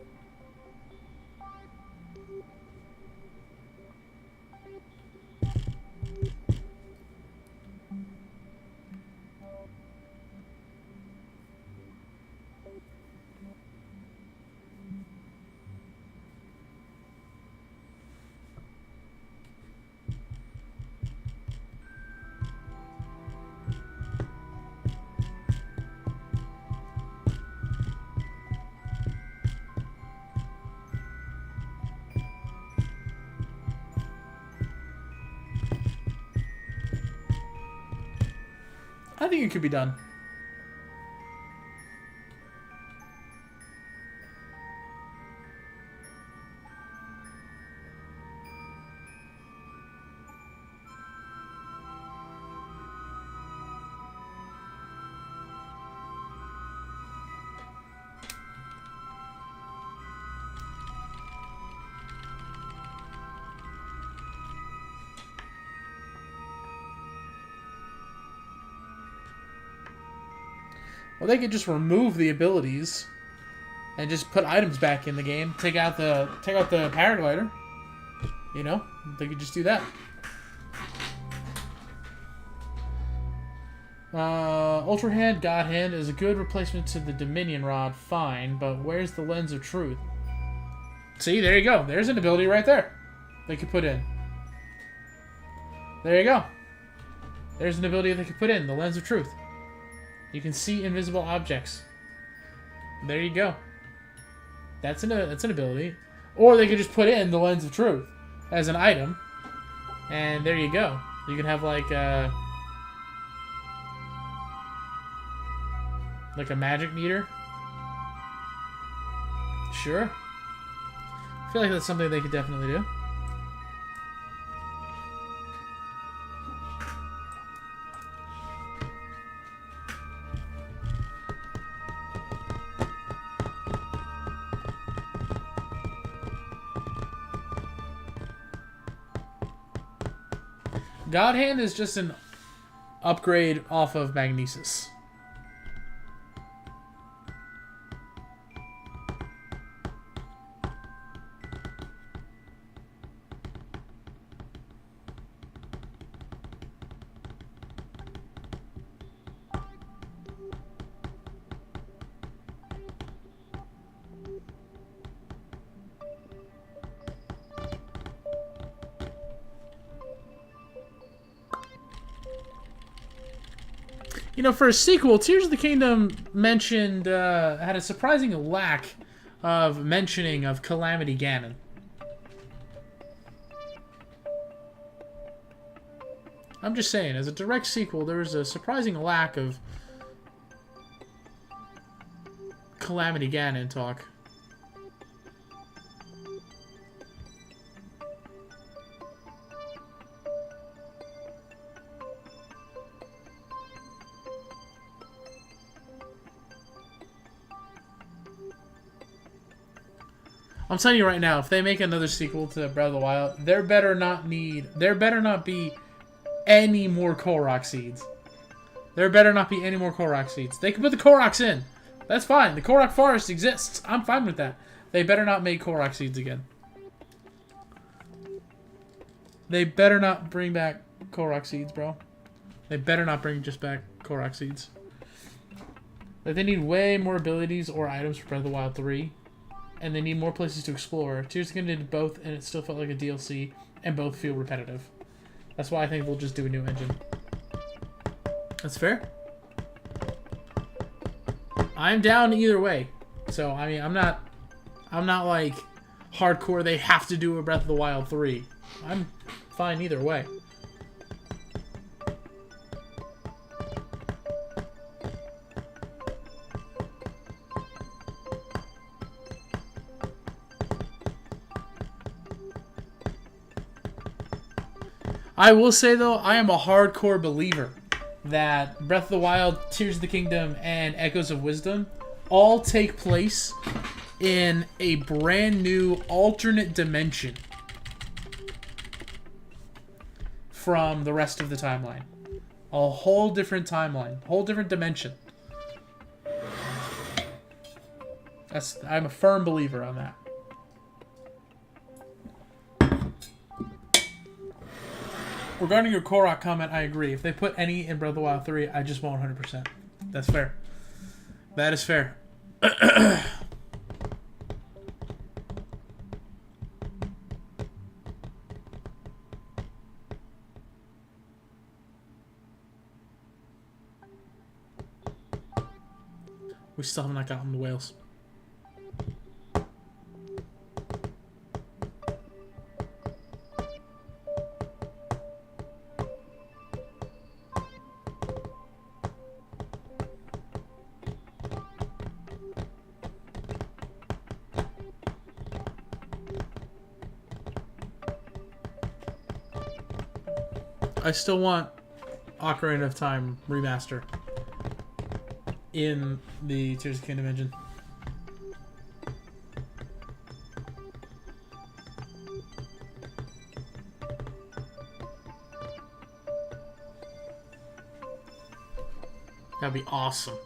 I think it could be done. Well, they could just remove the abilities and just put items back in the game. Take out the paraglider. You know, they could just do that. Ultra Hand, God Hand is a good replacement to the Dominion Rod. Fine, but where's the Lens of Truth? See, there you go. There's an ability right there they could put in. There you go. There's an ability they could put in, the Lens of Truth. You can see invisible objects. There you go. That's an ability. Or they could just put in the Lens of Truth as an item. And there you go. You can have like Like a magic meter? Sure. I feel like that's something they could definitely do. God Hand is just an upgrade off of Magnesis. You know, for a sequel, Tears of the Kingdom mentioned had a surprising lack of mentioning of Calamity Ganon. I'm just saying, as a direct sequel, there was a surprising lack of Calamity Ganon talk. I'm telling you right now, if they make another sequel to Breath of the Wild, there better not be any more Korok seeds. There better not be any more Korok seeds. They can put the Koroks in. That's fine. The Korok Forest exists. I'm fine with that. They better not make Korok seeds again. They better not bring back Korok seeds, bro. They better not bring just back Korok seeds. Like, they need way more abilities or items for Breath of the Wild 3. And they need more places to explore. Tears of the Kingdom did both, and it still felt like a DLC, and both feel repetitive. That's why I think they'll just do a new engine. That's fair. I'm down either way. So, I mean, I'm not like hardcore, they have to do a Breath of the Wild 3. I'm fine either way. I will say, though, I am a hardcore believer that Breath of the Wild, Tears of the Kingdom, and Echoes of Wisdom all take place in a brand new alternate dimension from the rest of the timeline. A whole different timeline. Whole different dimension. I'm a firm believer on that. Regarding your Korok comment, I agree. If they put any in Breath of the Wild 3, I just won't 100%. That's fair. That is fair. We still have not gotten the whales. I still want Ocarina of Time remaster in the Tears of the Kingdom engine. That'd be awesome.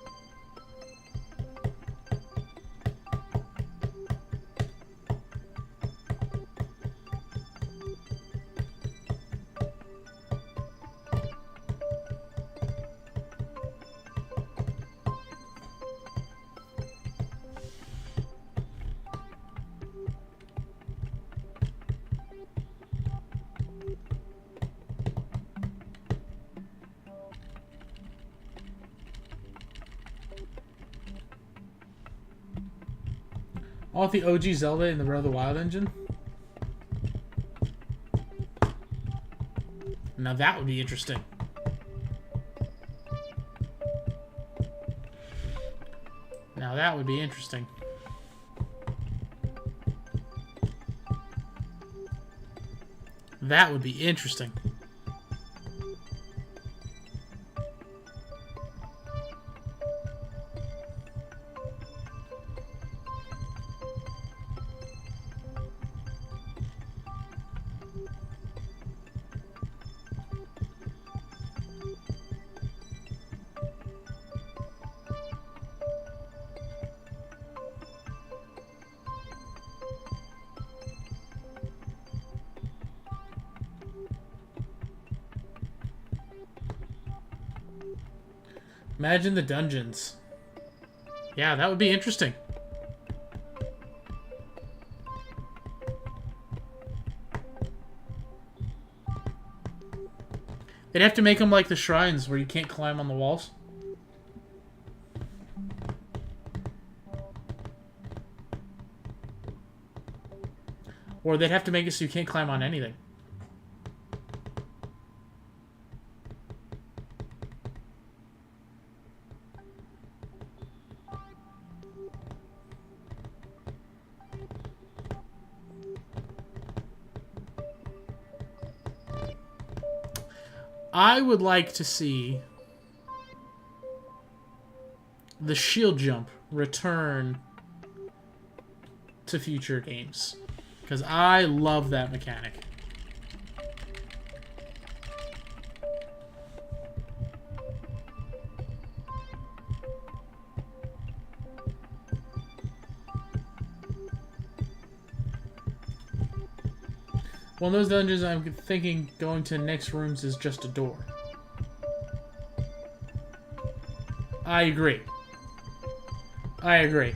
I want the OG Zelda in the Breath of the Wild engine. Now that would be interesting. Now that would be interesting. That would be interesting. Imagine the dungeons. Yeah, that would be interesting. They'd have to make them like the shrines where you can't climb on the walls. Or they'd have to make it so you can't climb on anything. I would like to see the shield jump return to future games, because I love that mechanic. One of those dungeons I'm thinking going to next rooms is just a door. I agree. I agree.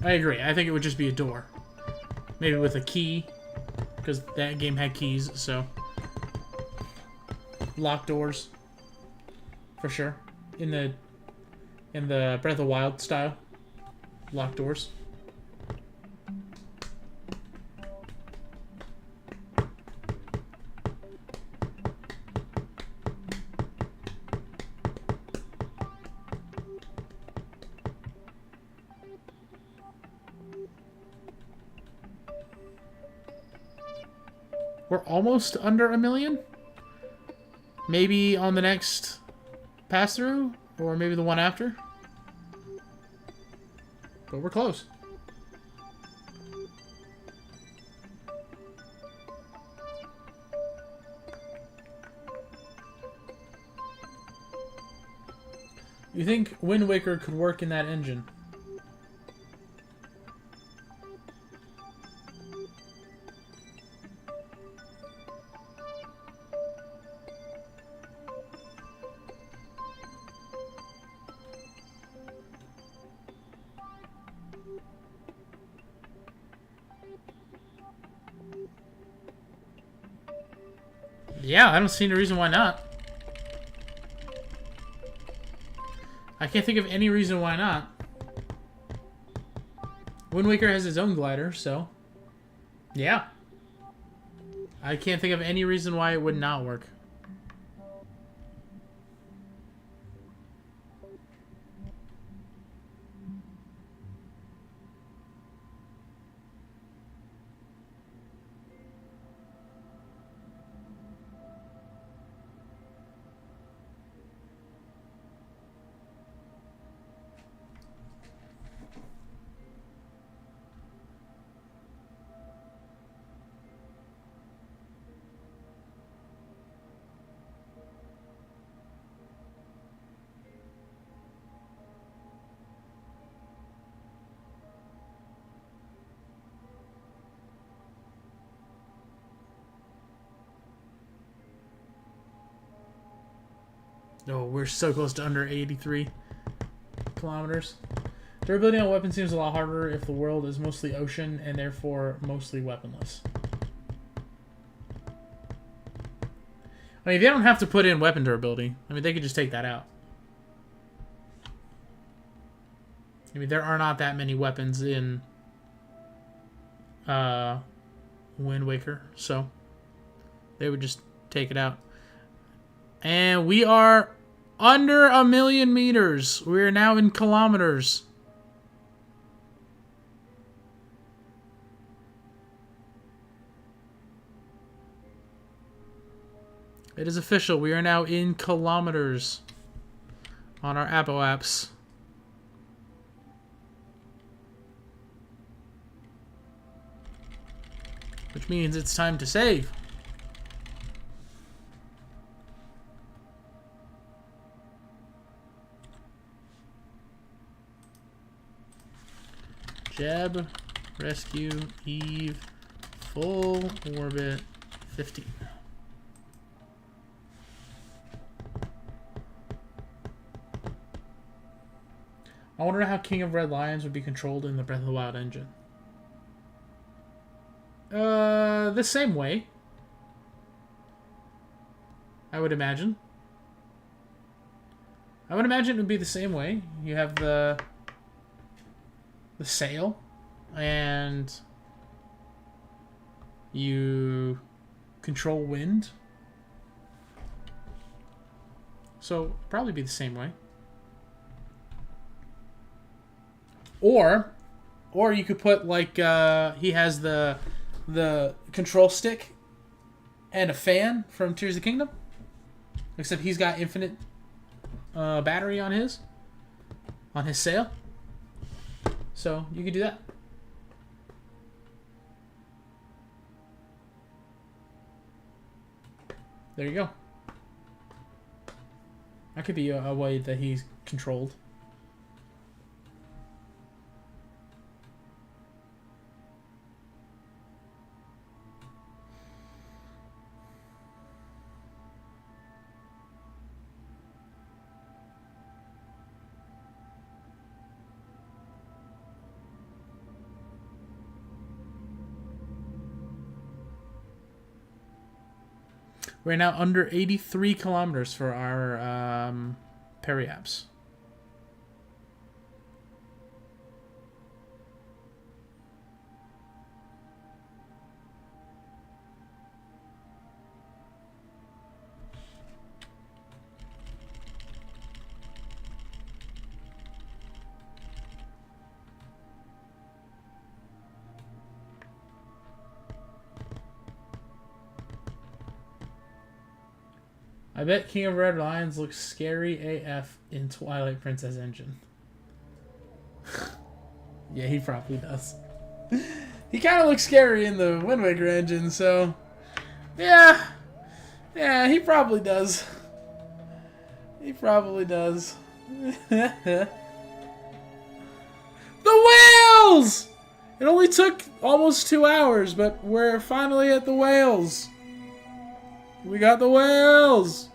I agree. I think it would just be a door. Maybe with a key, because that game had keys, so. Locked doors. For sure. In the Breath of the Wild style. Locked doors. We're almost under 1 million? Maybe on the next pass-through? Or maybe the one after? But we're close. You think Wind Waker could work in that engine? Yeah, I don't see any reason why not. I can't think of any reason why not. Wind Waker has its own glider, so... yeah. I can't think of any reason why it would not work. Oh, we're so close to under 83 kilometers. Durability on weapons seems a lot harder if the world is mostly ocean and therefore mostly weaponless. I mean, they don't have to put in weapon durability. I mean, they could just take that out. I mean, there are not that many weapons in Wind Waker, so they would just take it out. And we are under 1,000,000 meters. We are now in kilometers. It is official. We are now in kilometers on our Apple apps. Which means it's time to save. Jeb, rescue, Eve, full orbit, 15. I wonder how King of Red Lions would be controlled in the Breath of the Wild engine. The same way. I would imagine. I would imagine it would be the same way. You have the sail, and you control wind. So, probably be the same way. Or you could put, like, he has the control stick and a fan from Tears of the Kingdom. Except he's got infinite battery on his sail. So, you could do that. There you go. That could be a way that he's controlled. We're now under 83 kilometers for our peri-apps. I bet King of Red Lions looks scary AF in Twilight Princess engine. Yeah, he probably does. He kind of looks scary in the Wind Waker engine, so... Yeah, he probably does. He probably does. The whales! It only took almost 2 hours, but we're finally at the whales. We got the whales!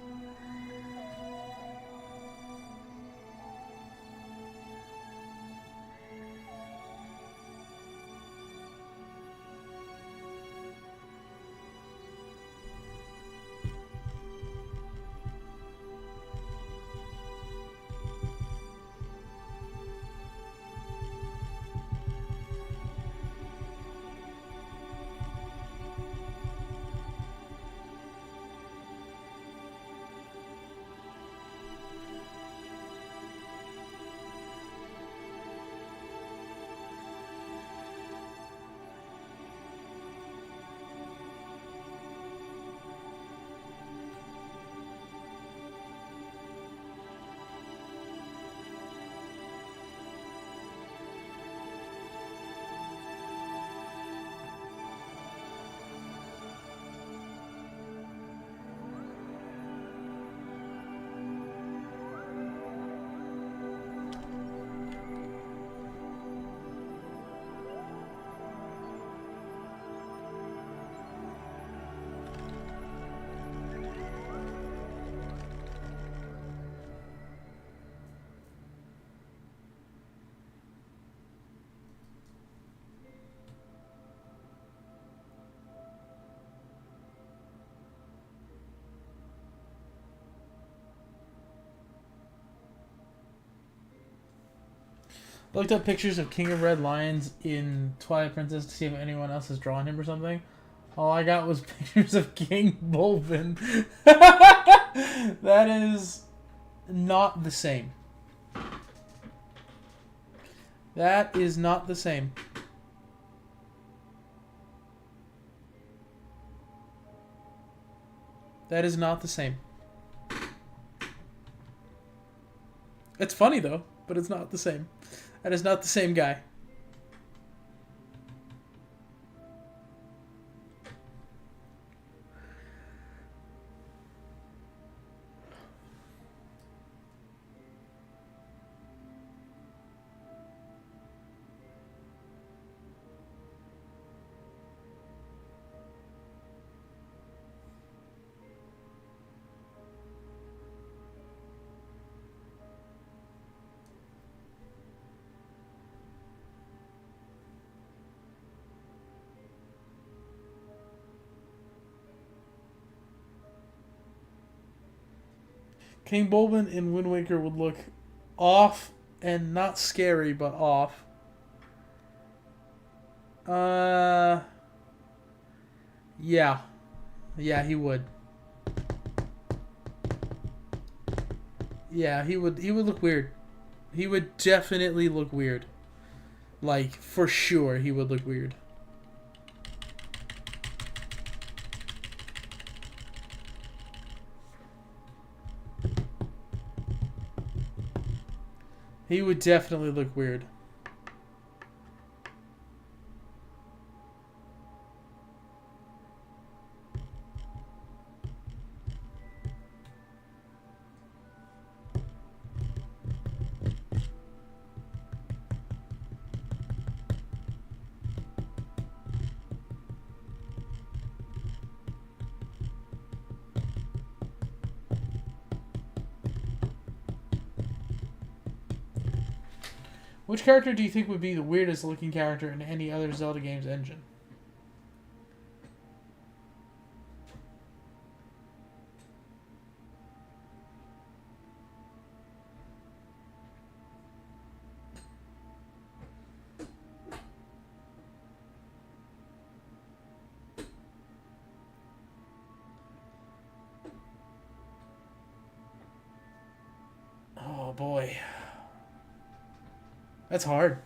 Looked up pictures of King of Red Lions in Twilight Princess to see if anyone else has drawn him or something. All I got was pictures of King Bulbin. That is not the same. That is not the same. That is not the same. It's funny though, but it's not the same. That is not the same guy. King Bulbin in Wind Waker would look off and not scary, but off. Yeah. Yeah, he would. Yeah, he would look weird. He would definitely look weird. Like, for sure, he would look weird. He would definitely look weird. Which character do you think would be the weirdest looking character in any other Zelda game's engine? Oh boy. That's hard.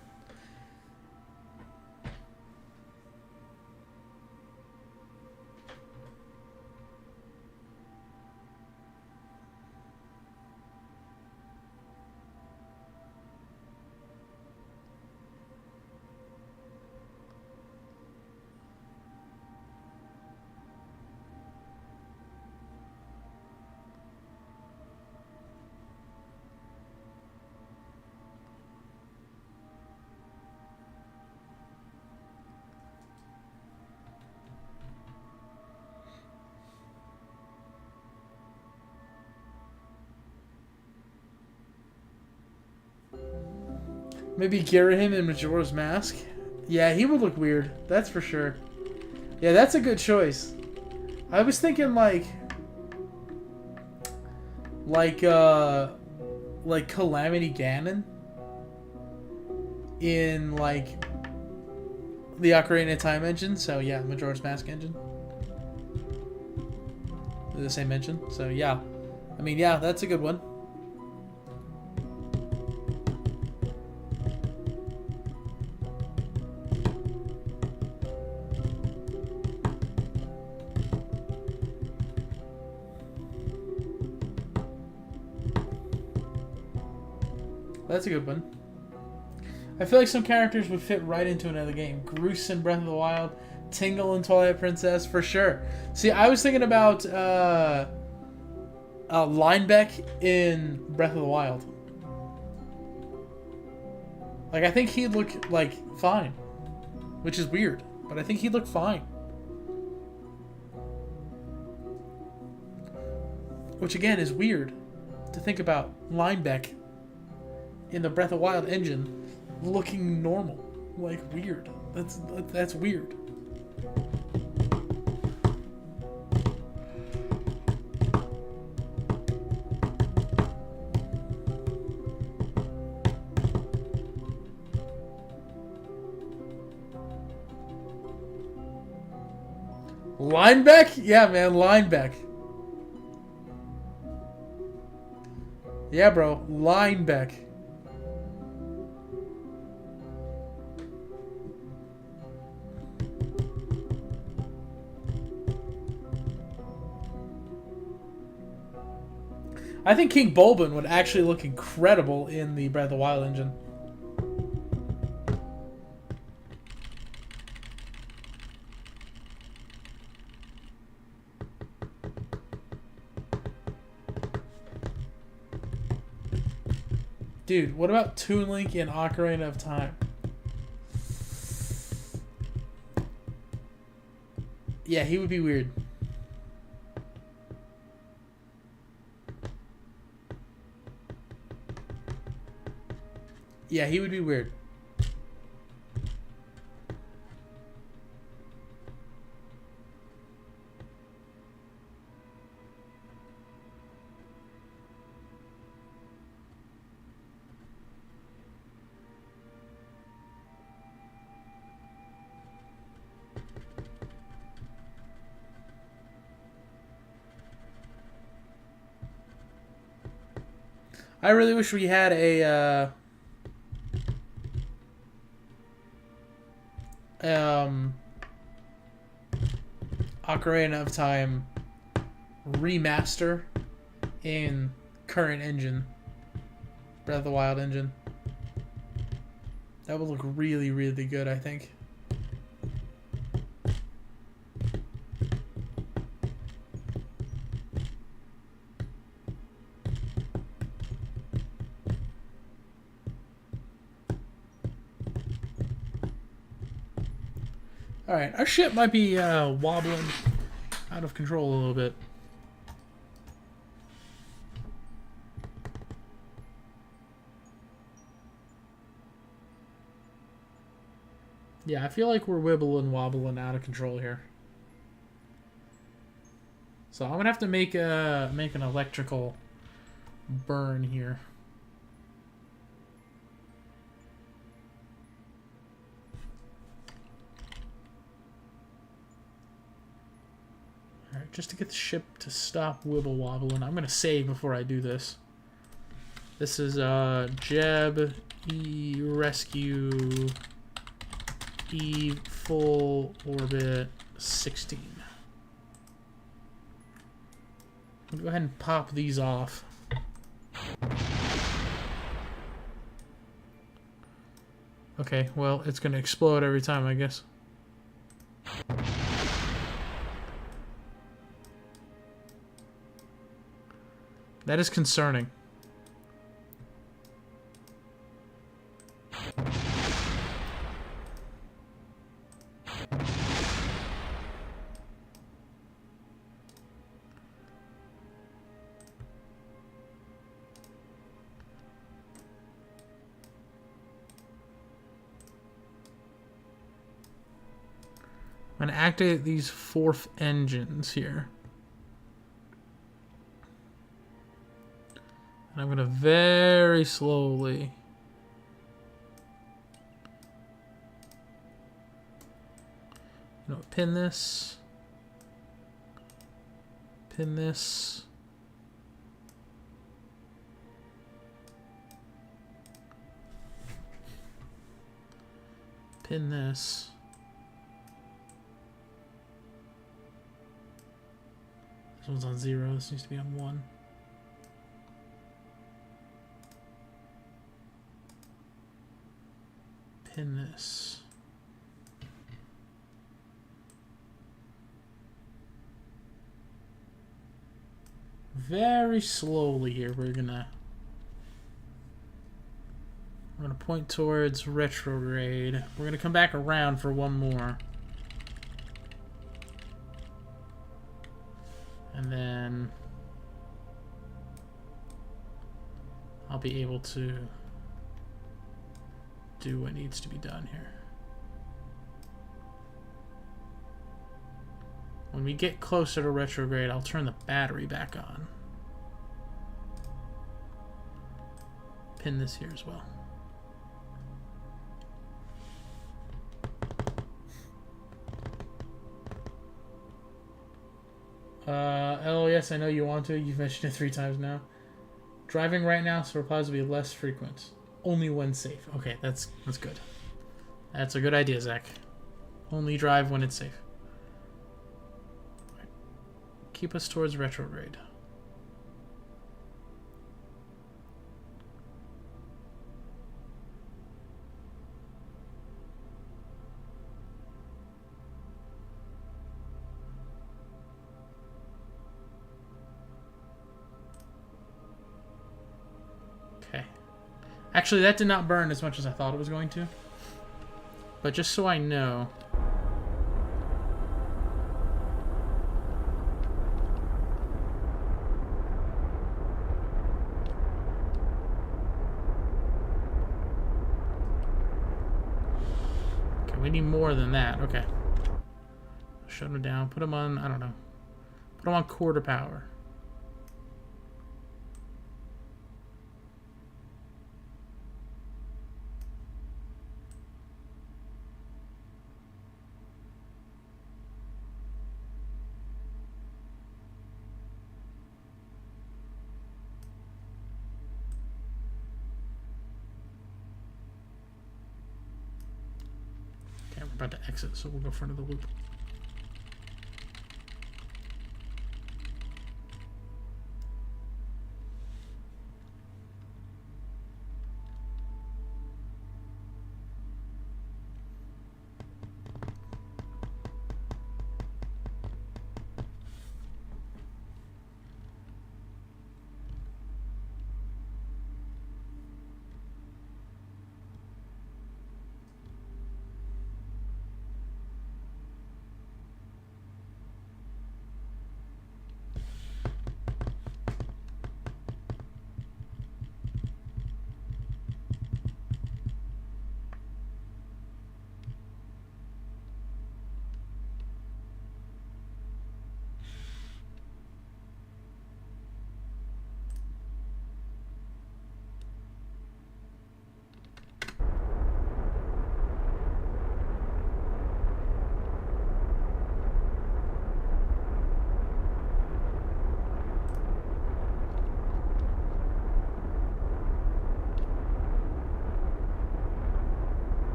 Maybe Girahim in Majora's Mask? Yeah, he would look weird. That's for sure. Yeah, that's a good choice. I was thinking like Calamity Ganon in like the Ocarina of Time engine. So yeah, Majora's Mask engine. They're the same engine. So yeah. I mean, yeah, that's a good one. That's a good one. I feel like some characters would fit right into another game. Groose in Breath of the Wild, Tingle in Twilight Princess, for sure. See, I was thinking about Linebeck in Breath of the Wild. Like, I think he'd look, like, fine. Which is weird, but I think he'd look fine. Which, again, is weird to think about Linebeck in the Breath of the Wild engine looking normal. Like, weird. That's weird. Lineback? Yeah, man, lineback. Yeah, bro, lineback. I think King Bulbin would actually look incredible in the Breath of the Wild engine. Dude, what about Toon Link in Ocarina of Time? Yeah, he would be weird. Yeah, he would be weird. I really wish we had a Ocarina of Time remaster in current engine, Breath of the Wild engine. That would look really, really good, I think. Alright, our ship might be wobbling out of control a little bit. Yeah, I feel like we're wibbling wobbling out of control here. So I'm gonna have to make an electrical burn here. Alright, just to get the ship to stop wibble wobbling. I'm gonna save before I do this. This is Jeb E Rescue E full orbit 16. I'll go ahead and pop these off. Okay, well, it's gonna explode every time, I guess. That is concerning. I'm going to activate these fourth engines here. And I'm going to very slowly pin this. Pin this. Pin this. This one's on 0. This needs to be on 1. Pin this. Very slowly here, we're gonna point towards retrograde. We're gonna come back around for one more. And then I'll be able to do what needs to be done here. When we get closer to retrograde, I'll turn the battery back on. Pin this here as well. Oh, yes, I know you want to. You've mentioned it 3 times now. Driving right now, so replies will be less frequent. Only when safe. Okay, that's good. That's a good idea, Zach. Only drive when it's safe. Keep us towards retrograde. Okay. Actually, that did not burn as much as I thought it was going to. But just so I know... Okay, we need more than that. Okay. Shut them down. Put them on, I don't know. Put them on quarter power. Okay, we're about to exit, so we'll go front of the loop.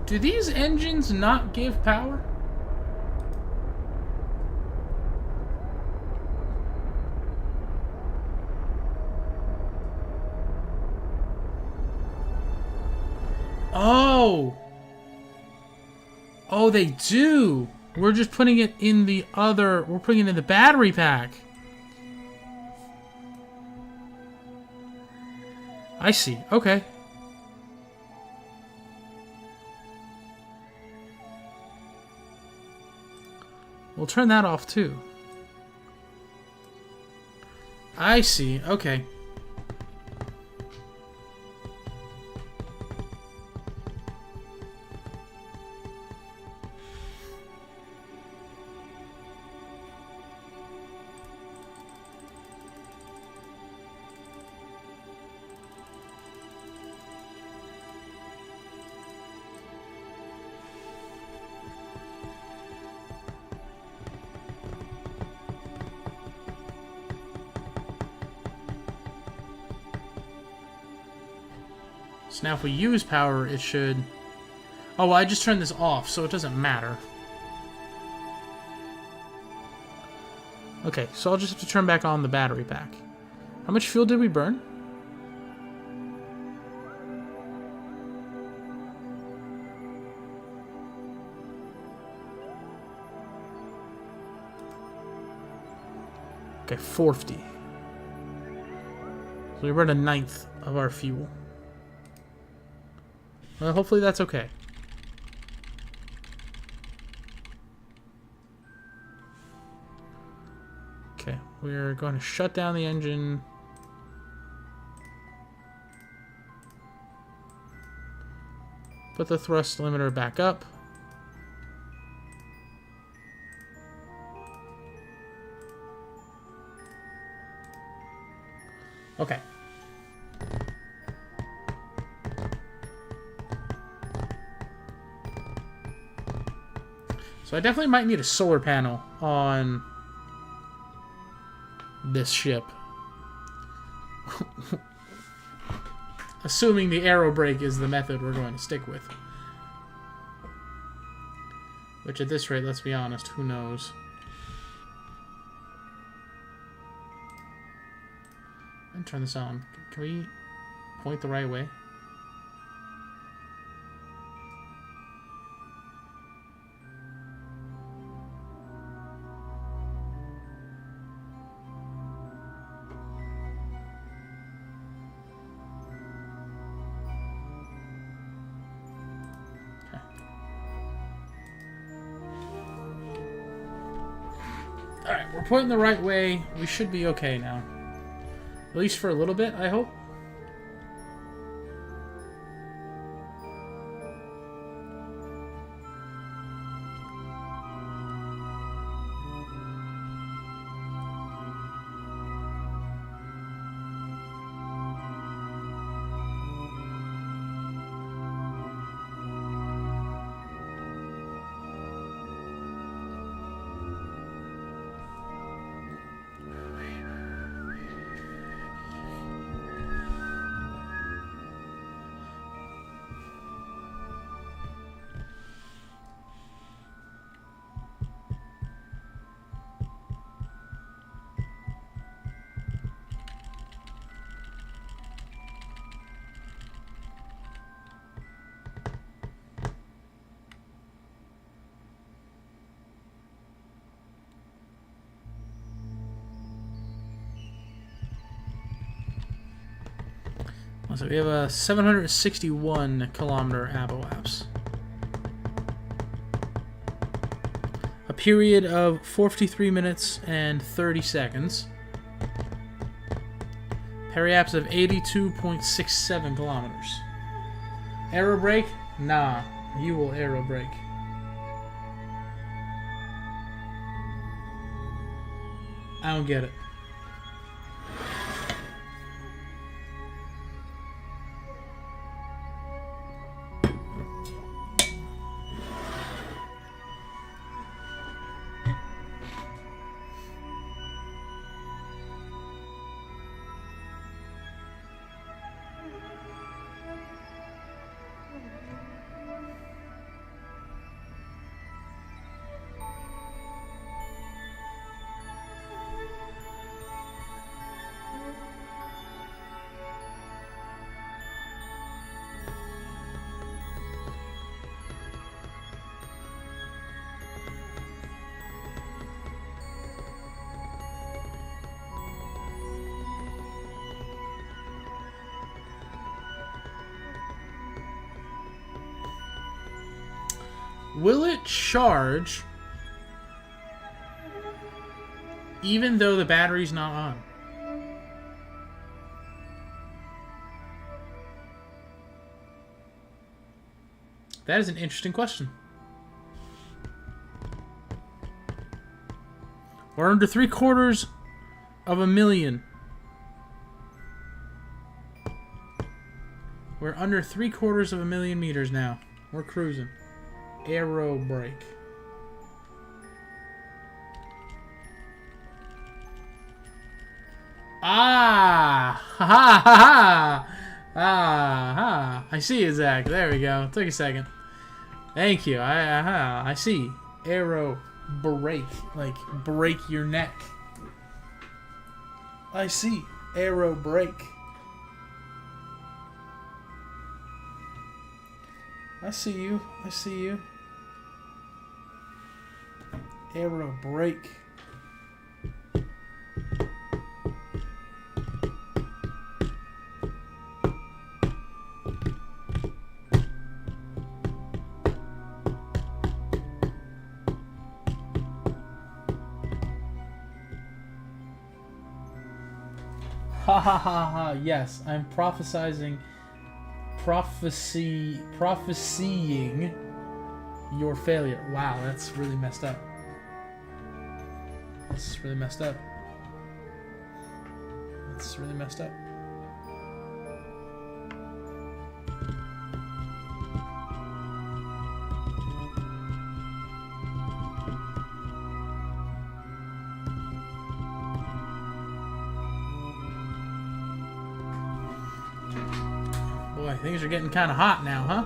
Do these engines not give power? Oh! Oh, they do! We're just putting it in the other... We're putting it in the battery pack. I see. Okay. We'll turn that off too. I see. Okay. So now if we use power, it should... Oh, well, I just turned this off, so it doesn't matter. Okay, so I'll just have to turn back on the battery pack. How much fuel did we burn? Okay, 450. So we burned 1/9 of our fuel. Well, hopefully that's okay. Okay, we're going to shut down the engine. Put the thrust limiter back up. Okay. So I definitely might need a solar panel on this ship. Assuming the aero brake is the method we're going to stick with. Which at this rate, let's be honest, who knows? And turn this on. Can we point the right way? Alright, we're pointing the right way. We should be okay now. At least for a little bit, I hope. So we have a 761 kilometer apoapse. A period of 43 minutes and 30 seconds. Periapse of 82.67 kilometers. Aero brake? Nah, you will aero brake. I don't get it. Will it charge even though the battery's not on? That is an interesting question. We're under 3/4 of a million. We're under 3/4 of a million meters now. We're cruising. Aero brake. Ah! Ha ha ha! Ah ha! I see it, Zach. There we go. Took a second. Thank you. I see. Aero brake. Like, break your neck. I see. Aero brake. I see you. I see you. Aero brake. Ha ha ha ha, yes, I'm prophesying your failure. Wow, that's really messed up. That's really messed up. That's really messed up. Boy, things are getting kind of hot now, huh?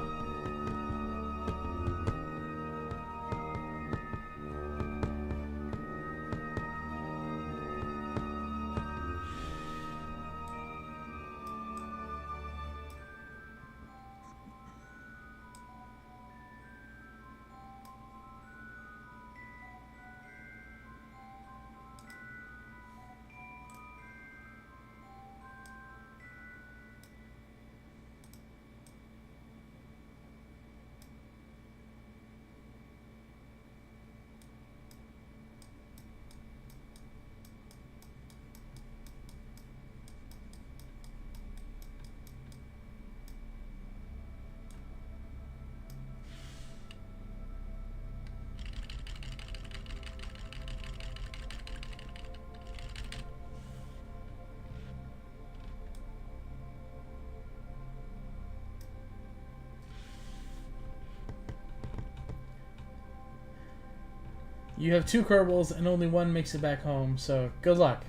You have 2 Kerbals and only one makes it back home, so good luck.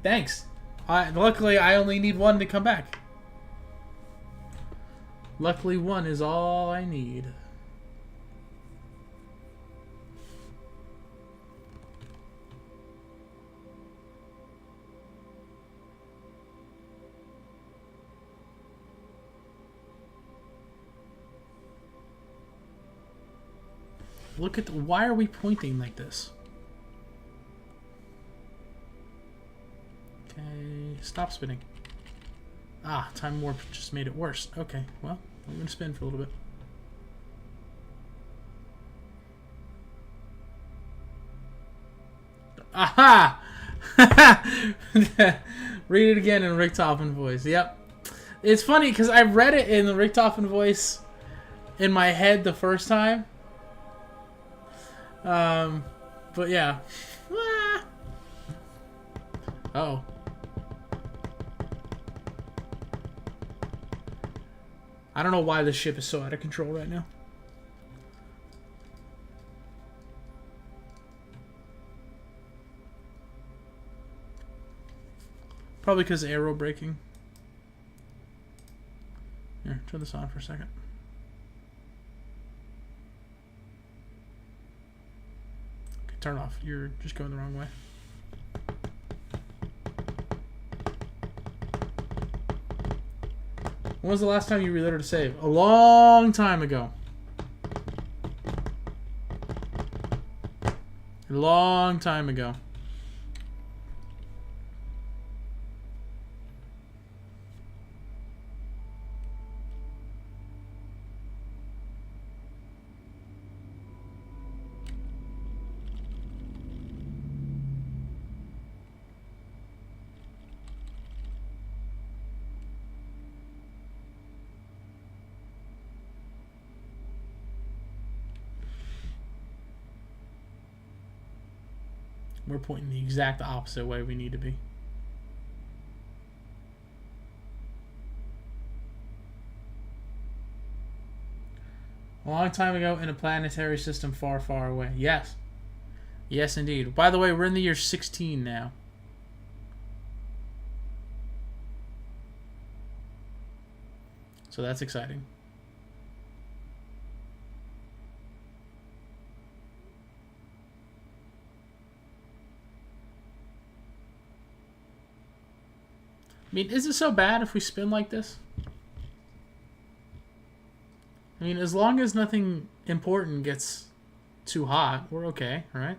Thanks. Luckily, I only need 1 to come back. Luckily, 1 is all I need. Look at why are we pointing like this? Okay, stop spinning. Ah, time warp just made it worse. Okay, well, I'm gonna spin for a little bit. Aha! Read it again in Richtofen voice. Yep. It's funny because I read it in the Richtofen voice in my head the first time. But yeah. Uh-oh. I don't know why this ship is so out of control right now. Probably because of aero braking. Here, turn this on for a second. Okay, turn off. You're just going the wrong way. When was the last time you reloaded a save? A long time ago. A long time ago. We're pointing the exact opposite way we need to be. A long time ago in a planetary system far, far away. Yes. Yes, indeed. By the way, we're in the year 16 now. So that's exciting. I mean, is it so bad if we spin like this? I mean, as long as nothing important gets too hot, we're okay, right?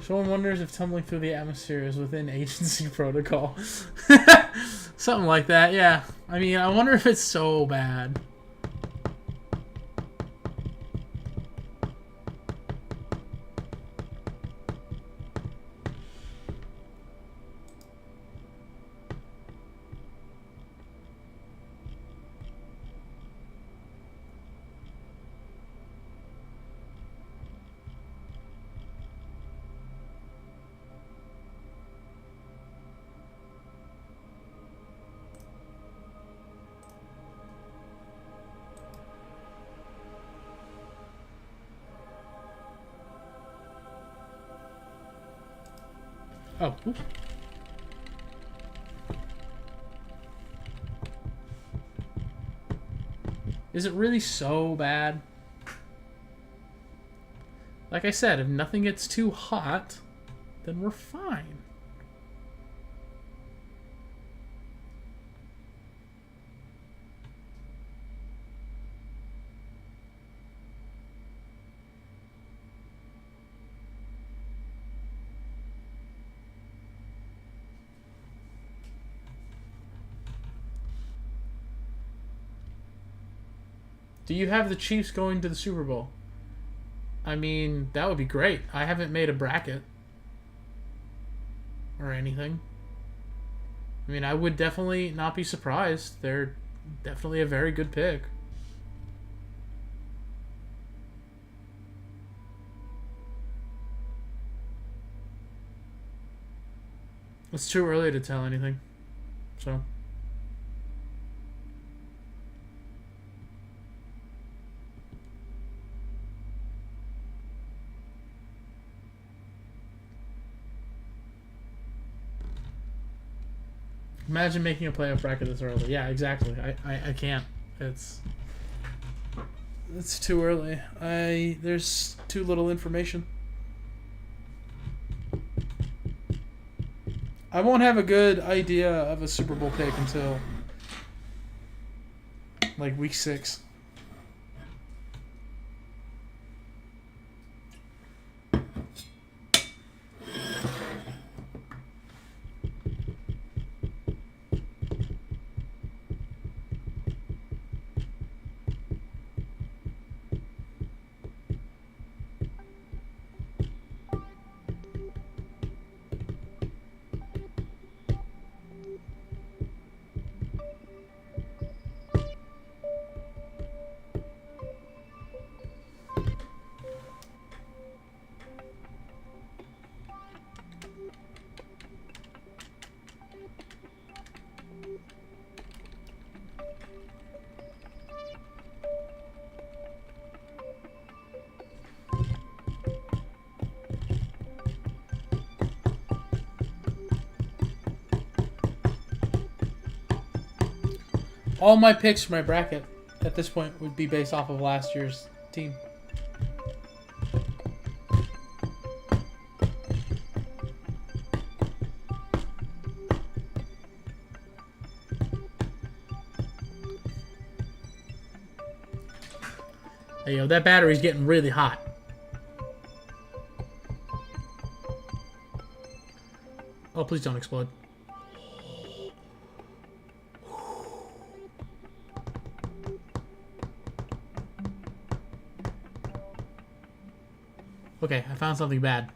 Someone wonders if tumbling through the atmosphere is within agency protocol. Something like that, yeah. I mean, I wonder if it's so bad. Oh, oops. Is it really so bad? Like I said, if nothing gets too hot, then we're fine. Do you have the Chiefs going to the Super Bowl? I mean, that would be great. I haven't made a bracket or anything. I mean, I would definitely not be surprised. They're definitely a very good pick. It's too early to tell anything. So... Imagine making a playoff bracket this early. Yeah, exactly. I can't. It's too early. There's too little information. I won't have a good idea of a Super Bowl pick until like week 6. All my picks for my bracket at this point would be based off of last year's team. Hey, yo, that battery's getting really hot. Oh, please don't explode. Okay, I found something bad.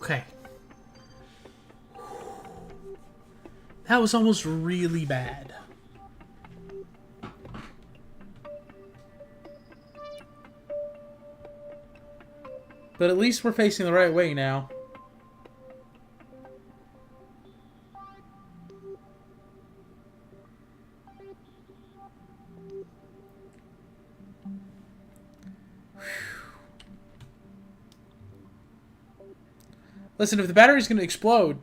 Okay. That was almost really bad. But at least we're facing the right way now. Listen, if the battery's going to explode,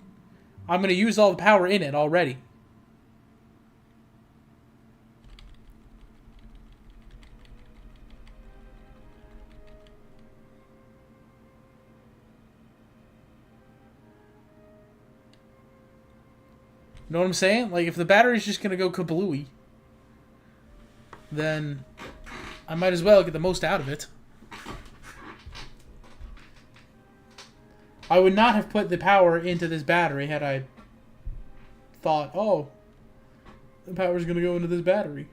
I'm going to use all the power in it already. You know what I'm saying? Like, if the battery's just going to go kablooey, then I might as well get the most out of it. I would not have put the power into this battery had I thought, oh, the power's going to go into this battery.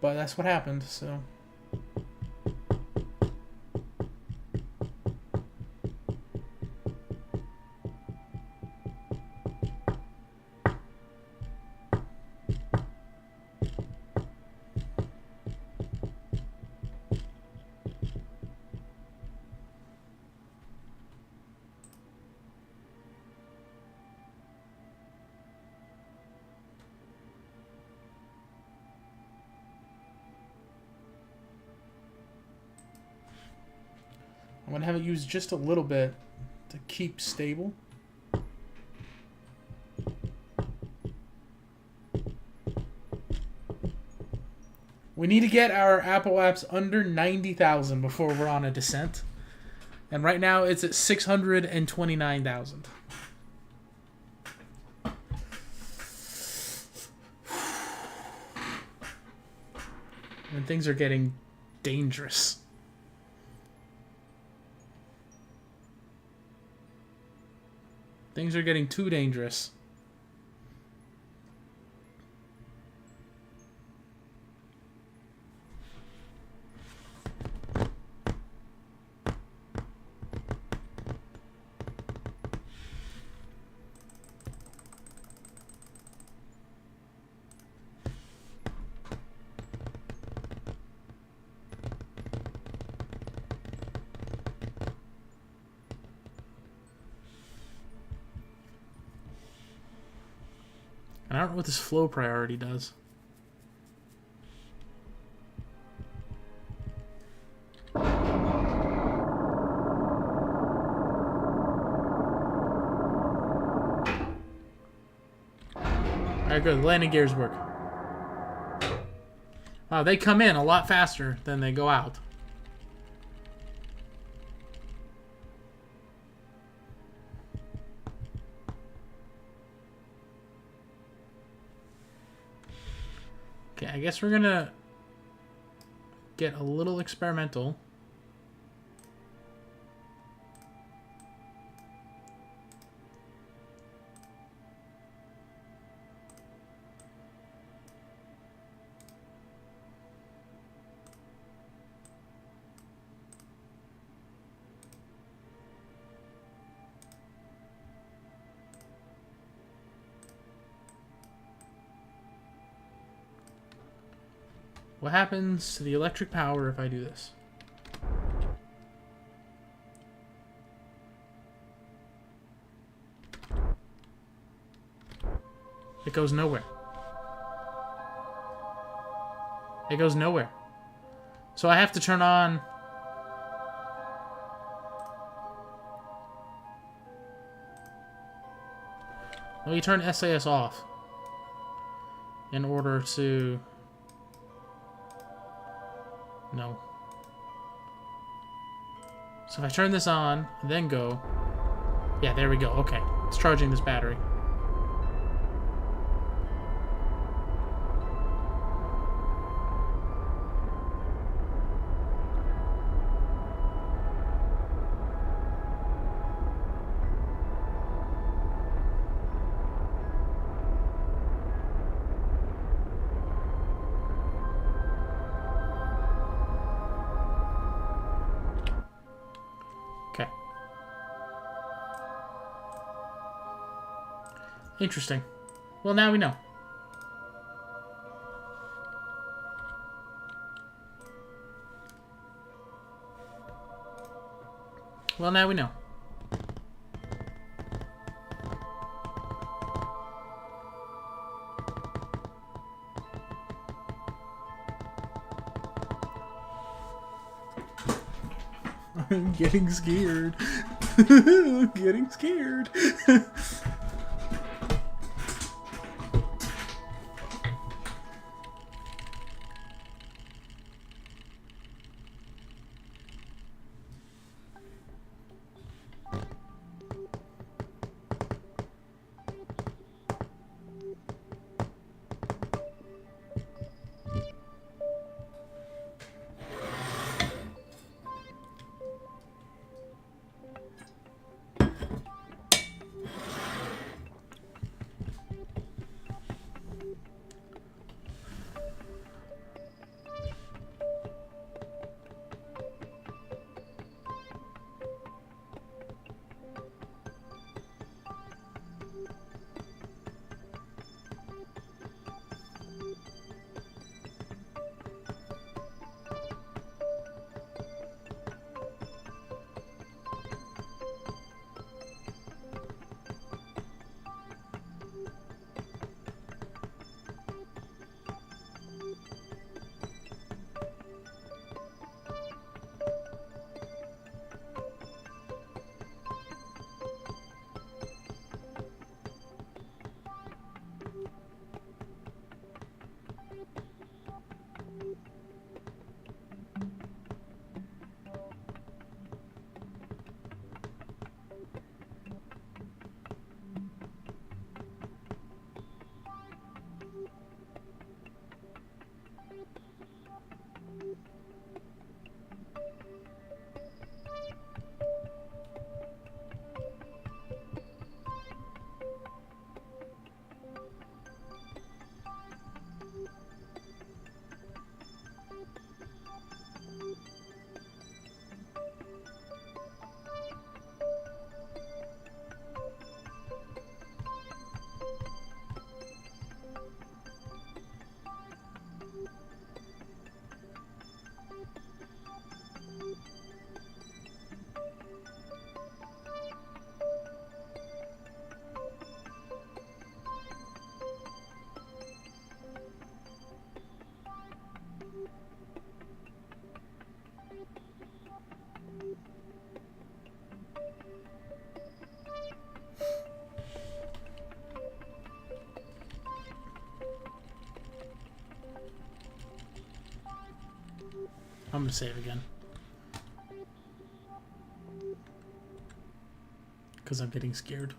But that's what happened, so... I'm going to have it use just a little bit to keep stable. We need to get our Apple apps under 90,000 before we're on a descent. And right now it's at 629,000. And things are getting dangerous. Things are getting too dangerous. And I don't know what this flow priority does. Alright, good. The landing gears work. Wow, they come in a lot faster than they go out. Okay, I guess we're gonna get a little experimental. What happens to the electric power if I do this? It goes nowhere. It goes nowhere. So I have to turn on... Well, you turn SAS off in order to... No. So if I turn this on, then go... Yeah, there we go. Okay. It's charging this battery. Okay. Interesting. Well, now we know. Well, now we know. I'm getting scared. I'm getting scared. I'm gonna save again. Because I'm getting scared.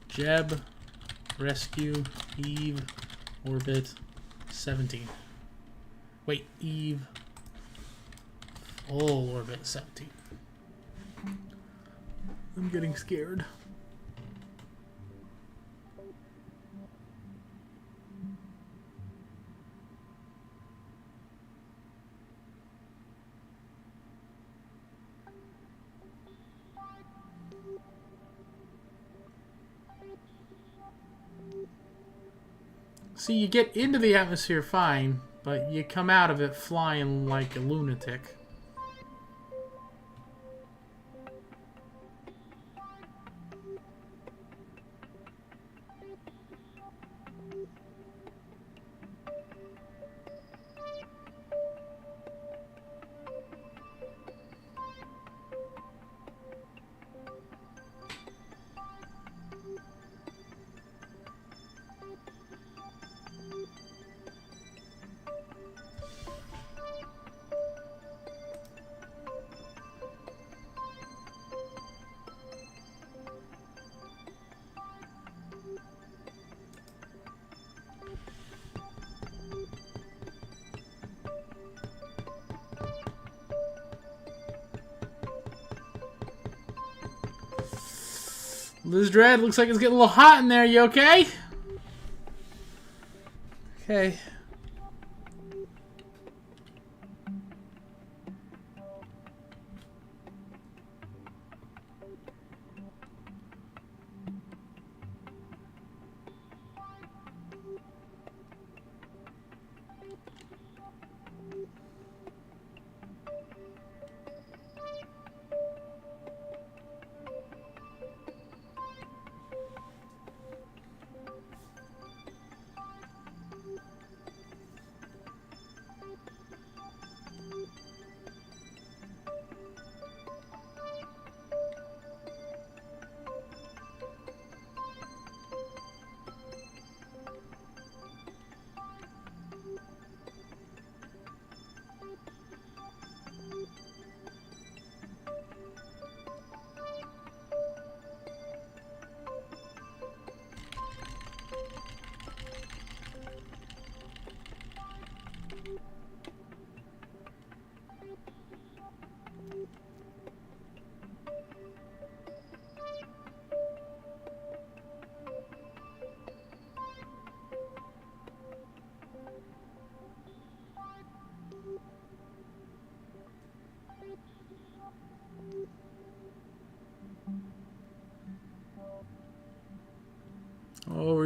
Jeb, Rescue, Eve, Orbit, 17. Wait, Eve, full Orbit, 17. I'm getting scared. See, you get into the atmosphere fine, but you come out of it flying like a lunatic. Liz Dread, looks like it's getting a little hot in there. You okay? Okay.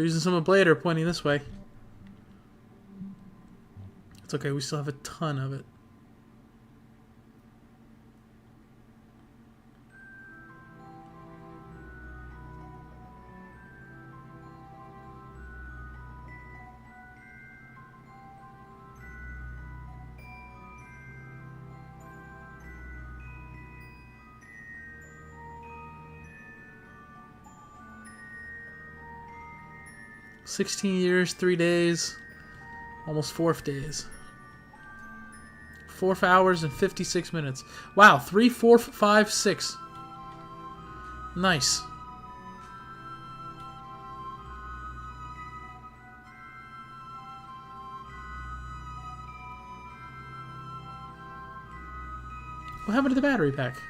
losing some ablator pointing this way. It's okay, we still have a ton of it. $16 years, 3 days, almost 4 days. 4 hours and 56 minutes. Wow, 3, 4, 5, 6. Nice. What happened to the battery pack?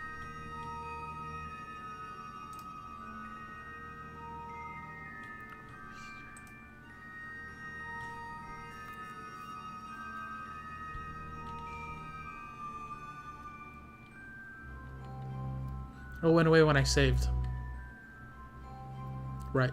Oh, it went away when I saved. Right.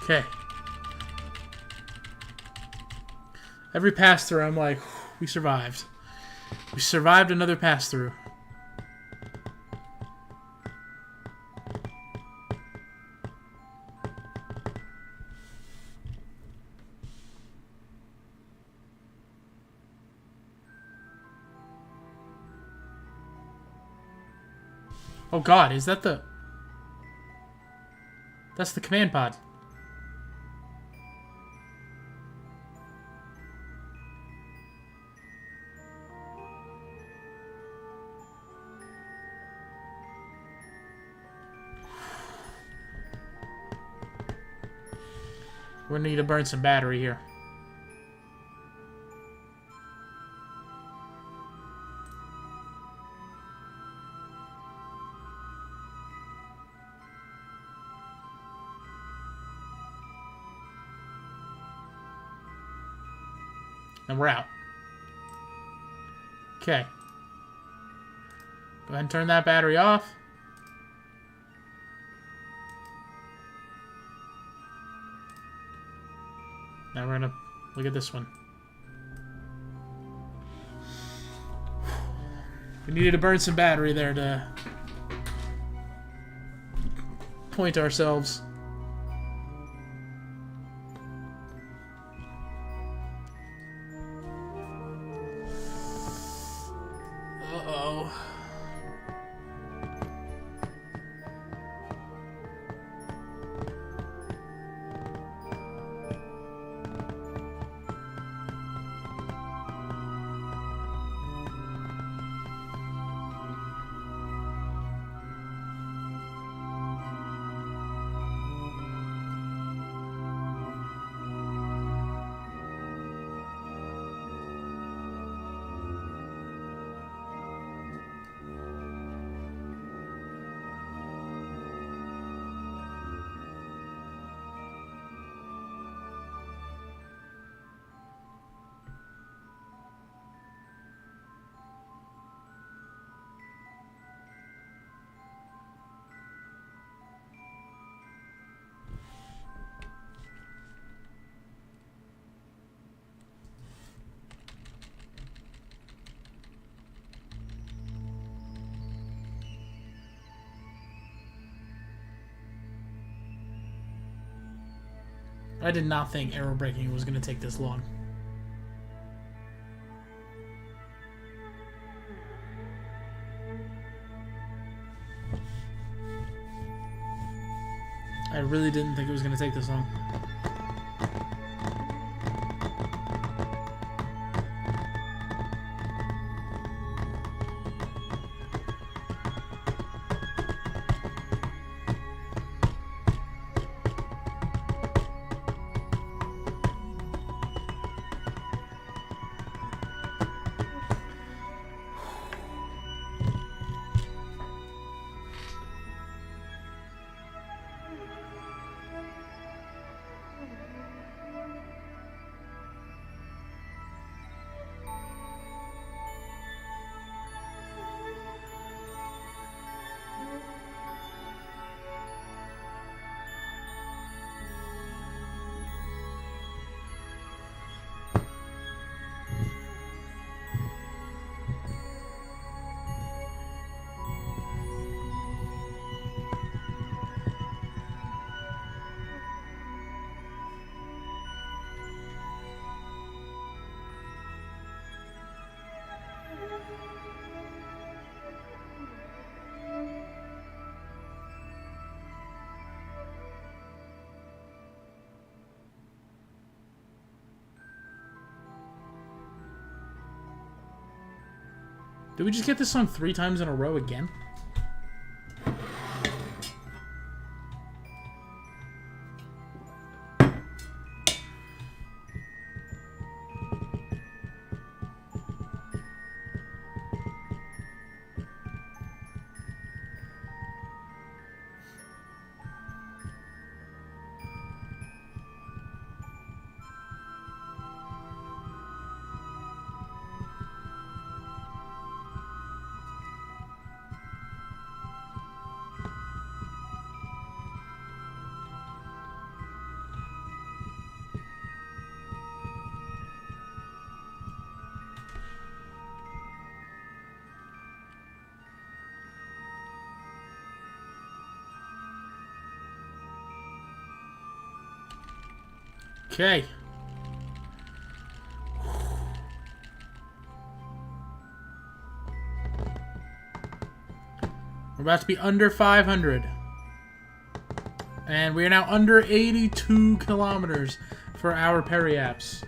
Okay. Every pass-through, I'm like, we survived. We survived another pass-through. Oh god, is that the... That's the command pod. We're gonna need to burn some battery here. And we're out. Okay. Go ahead and turn that battery off. Now we're gonna look at this one. We needed to burn some battery there to point ourselves. Uh-oh. I did not think arrow braking was going to take this long. I really didn't think it was going to take this long. Did we just get this song 3 times in a row again? Okay. We're about to be under 500. And we are now under 82 kilometers for our periapps.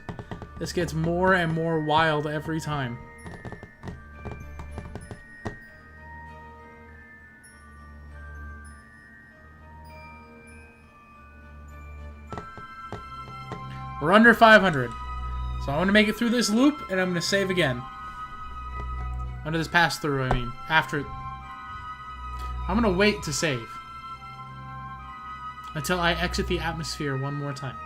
This gets more and more wild every time. We're under 500. So I want to make it through this loop, and I'm going to save again. Under this pass-through, I mean. After... I'm going to wait to save. Until I exit the atmosphere one more time.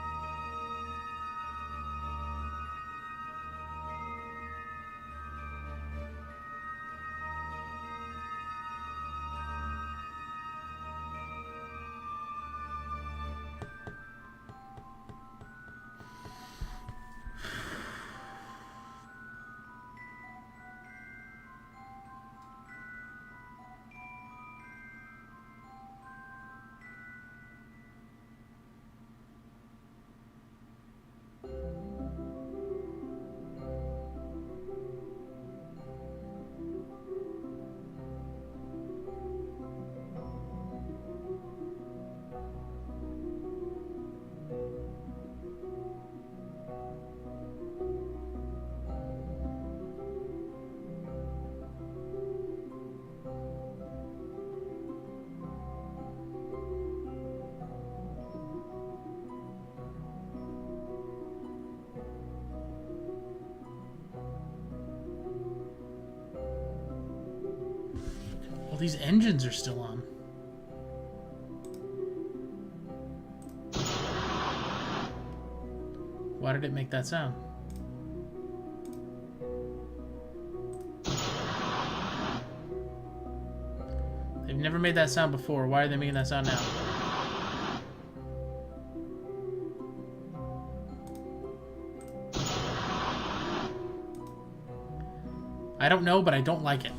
These engines are still on. Why did it make that sound? They've never made that sound before. Why are they making that sound now? I don't know, but I don't like it.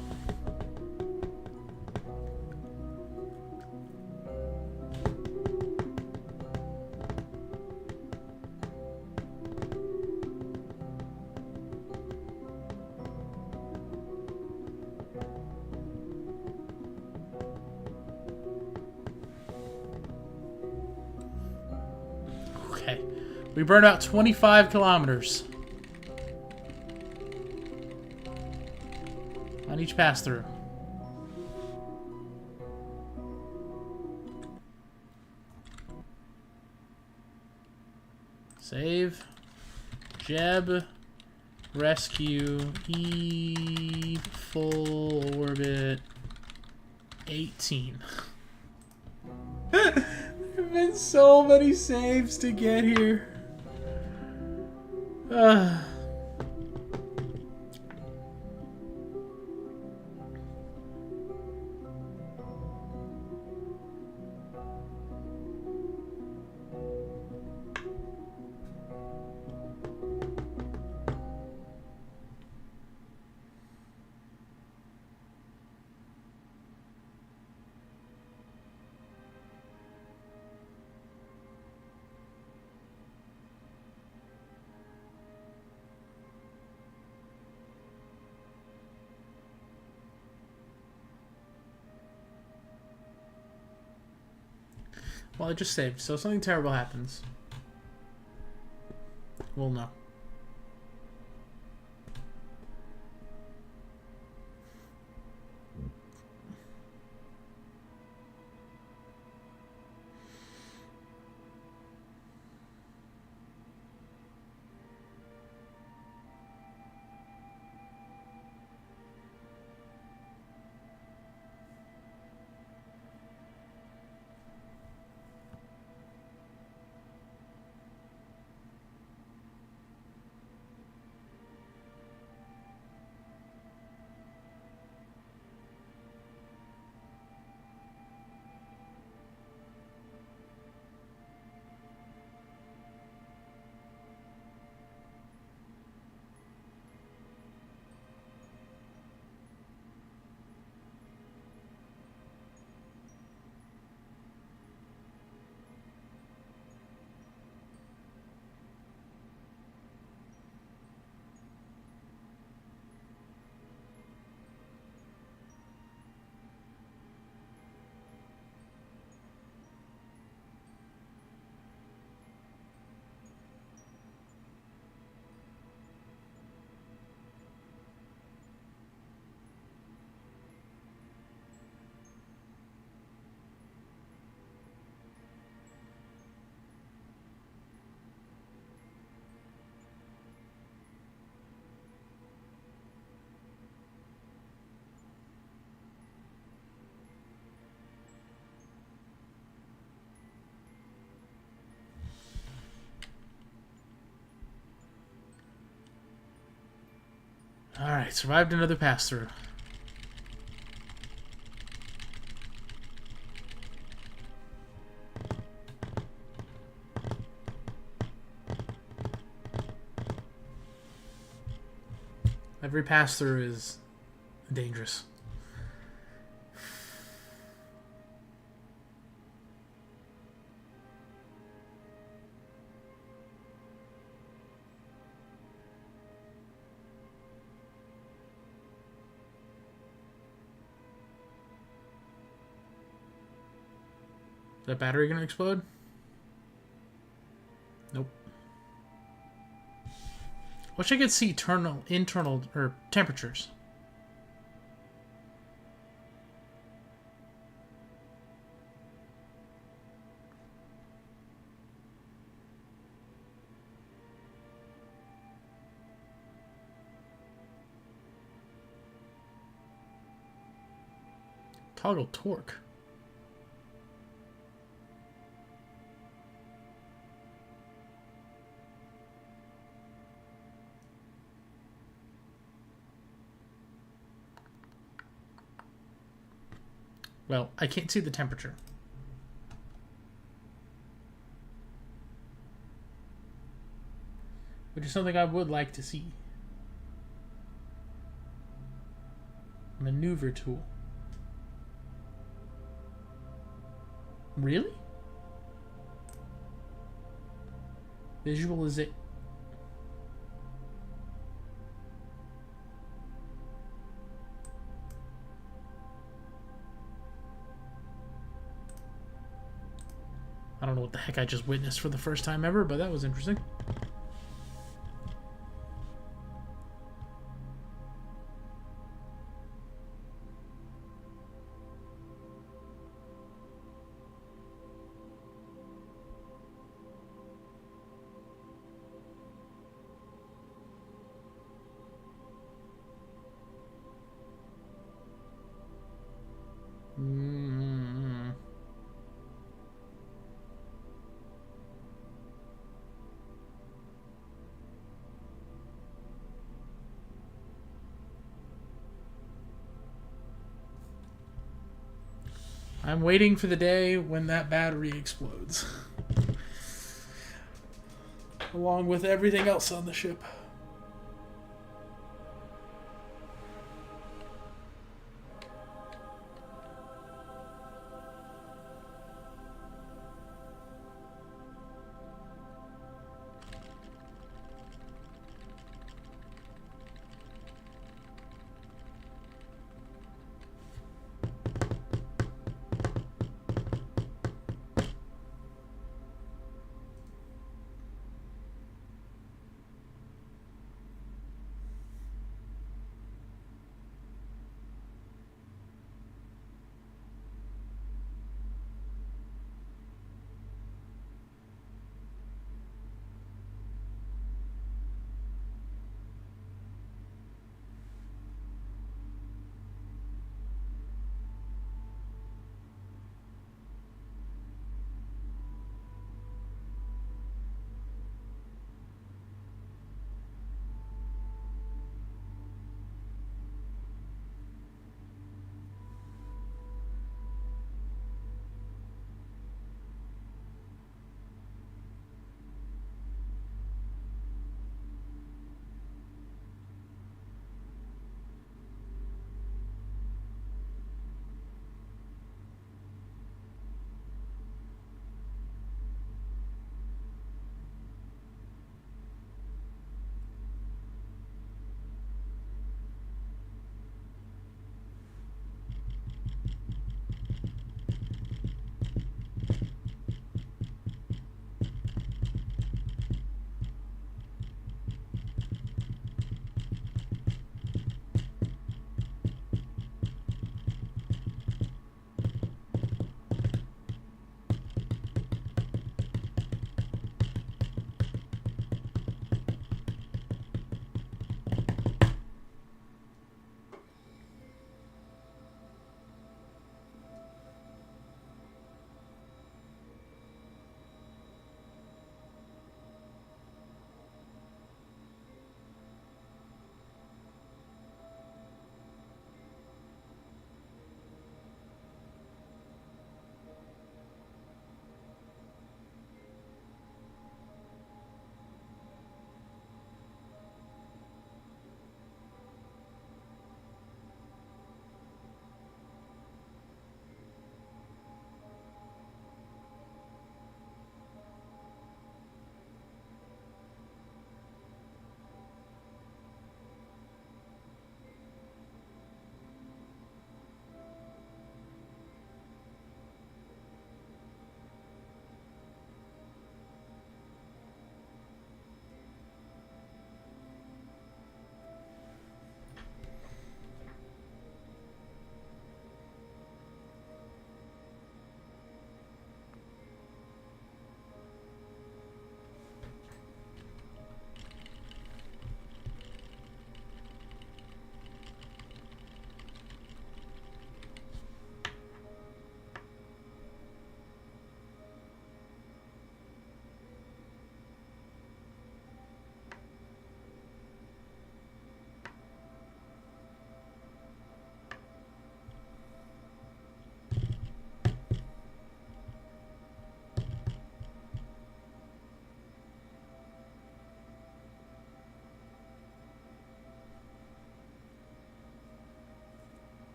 Okay. We burn about 25 kilometers on each pass through. Save. Jeb. Rescue. Eve. Full orbit. 18. There have been so many saves to get here. Well, I just saved, so if something terrible happens, we'll know. Alright, survived another pass-through. Every pass-through is dangerous. Is that battery gonna explode? Nope. Wish I could see internal or temperatures. Toggle torque. Well, I can't see the temperature. Which is something I would like to see. Maneuver tool. Really? Visualization. I don't know what the heck I just witnessed for the first time ever, but that was interesting. I'm waiting for the day when that battery explodes. Along with everything else on the ship.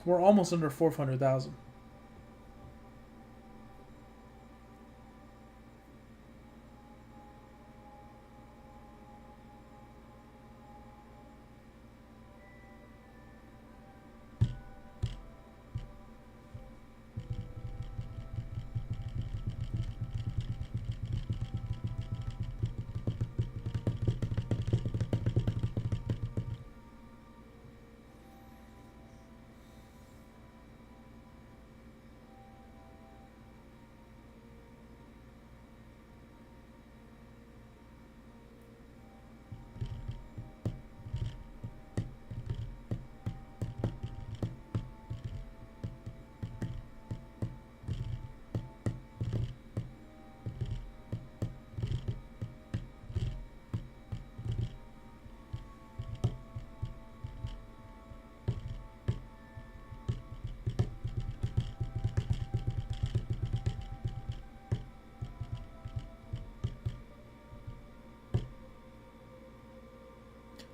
We're almost under 400,000.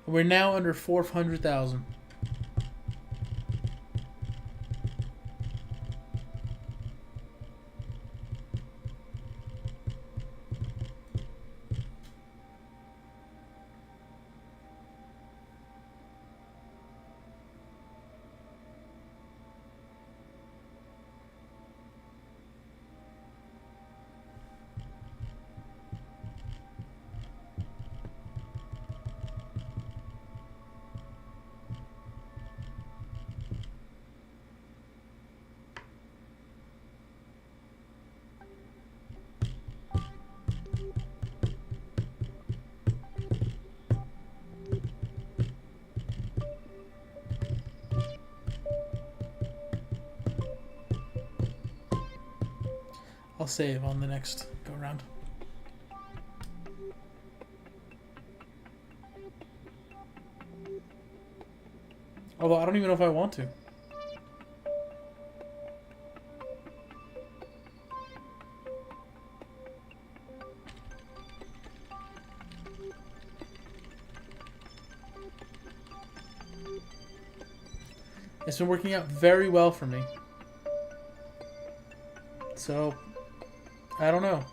We're now under 400,000. I'll save on the next go round. Although I don't even know if I want to. It's been working out very well for me. So, I don't know.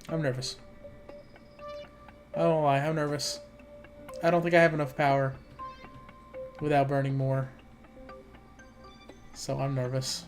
I'm nervous. I don't lie, I'm nervous. I don't think I have enough power without burning more. So I'm nervous.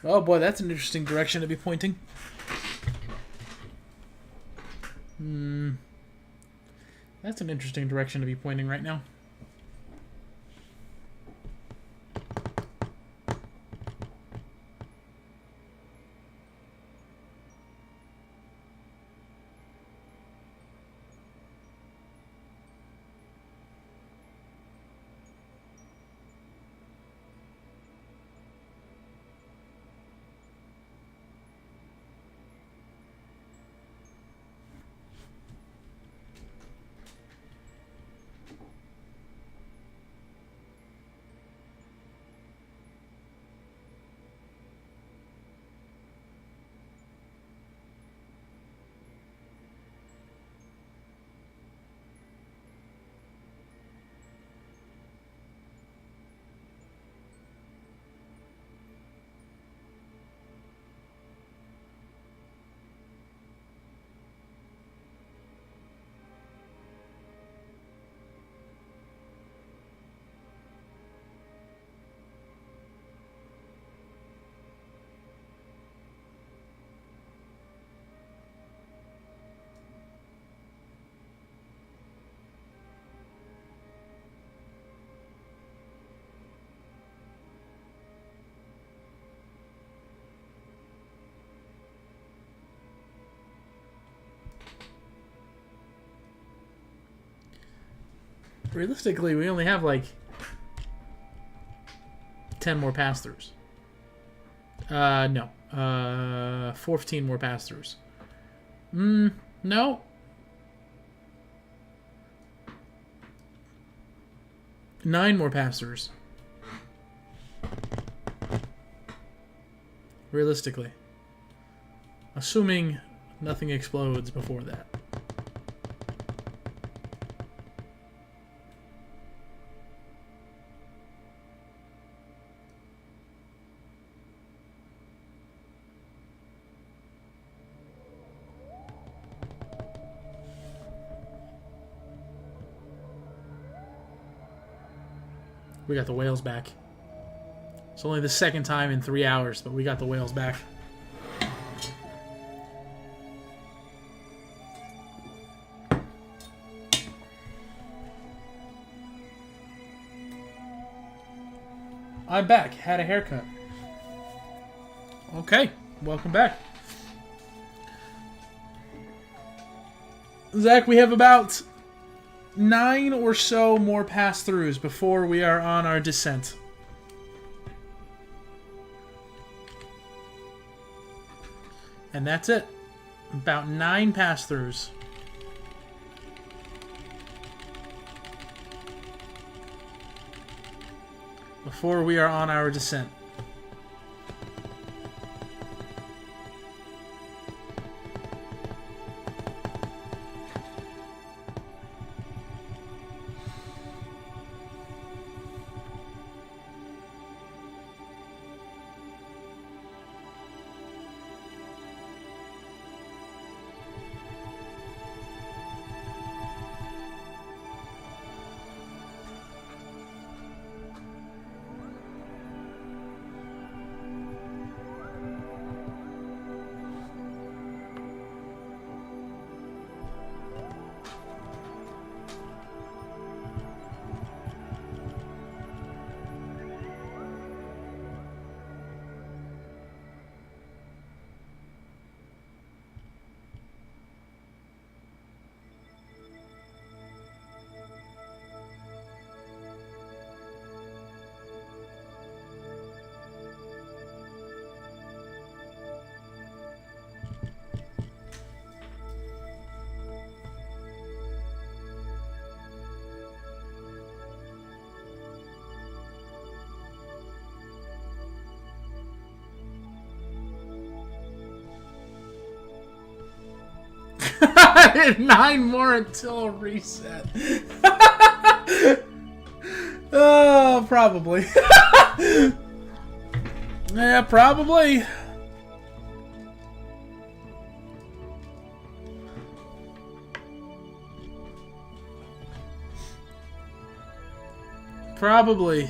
Oh boy, that's an interesting direction to be pointing. That's an interesting direction to be pointing right now. Realistically, we only have like 10 more pass-throughs. No. 14 more pass-throughs. No. 9 more pass-throughs. Realistically. Assuming nothing explodes before that. We got the whales back. It's only the second time in 3 hours, but we got the whales back. I'm back. Had a haircut. Okay, welcome back. Zach, we have about 9 or so more pass-throughs before we are on our descent. And that's it. About 9 pass-throughs. Before we are on our descent. Nine more until a reset. Oh, probably. Yeah, probably. Probably.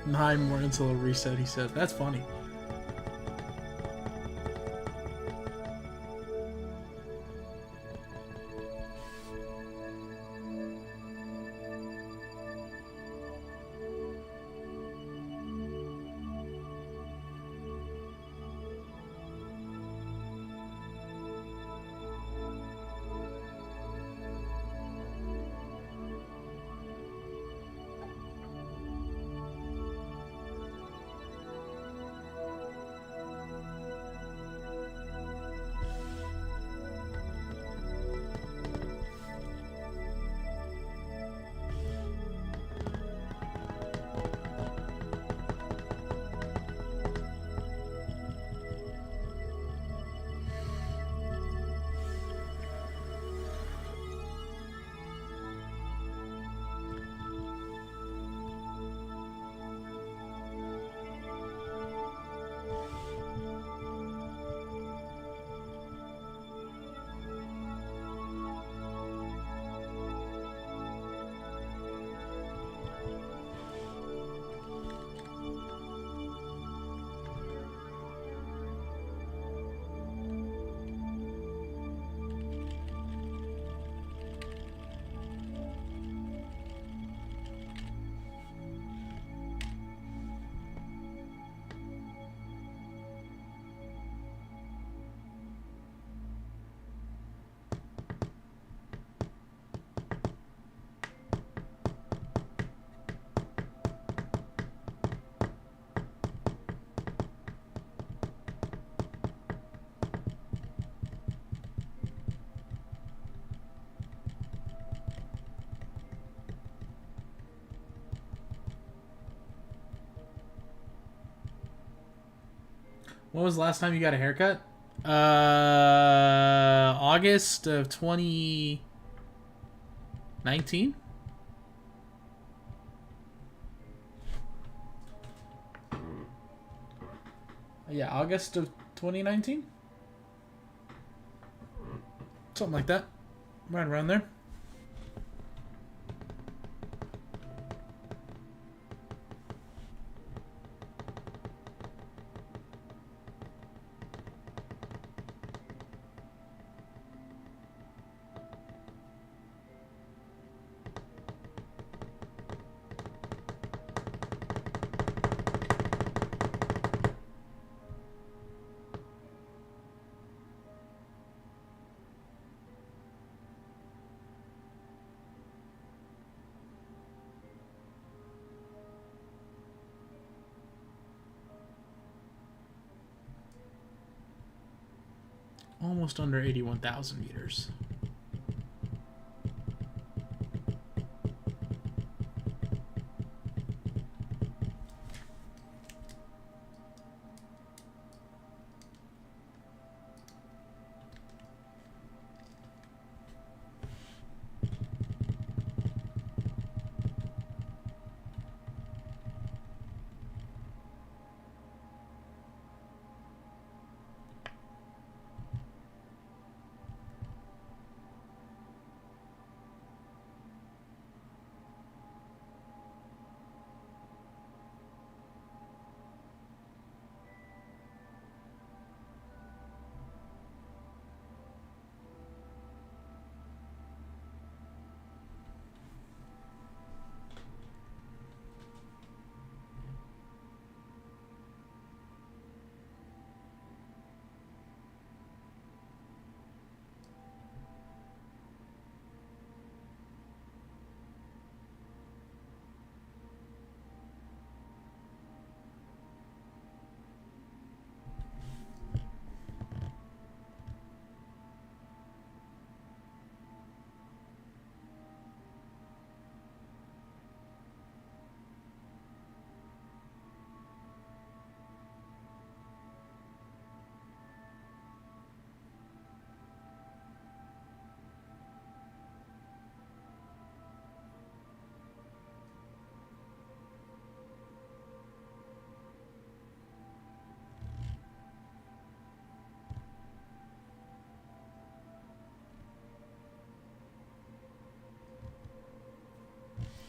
Nine more until a reset, he said. That's funny. When was the last time you got a haircut? August of 2019? Yeah, August of 2019? Something like that. Right around there. Almost under 81,000 meters.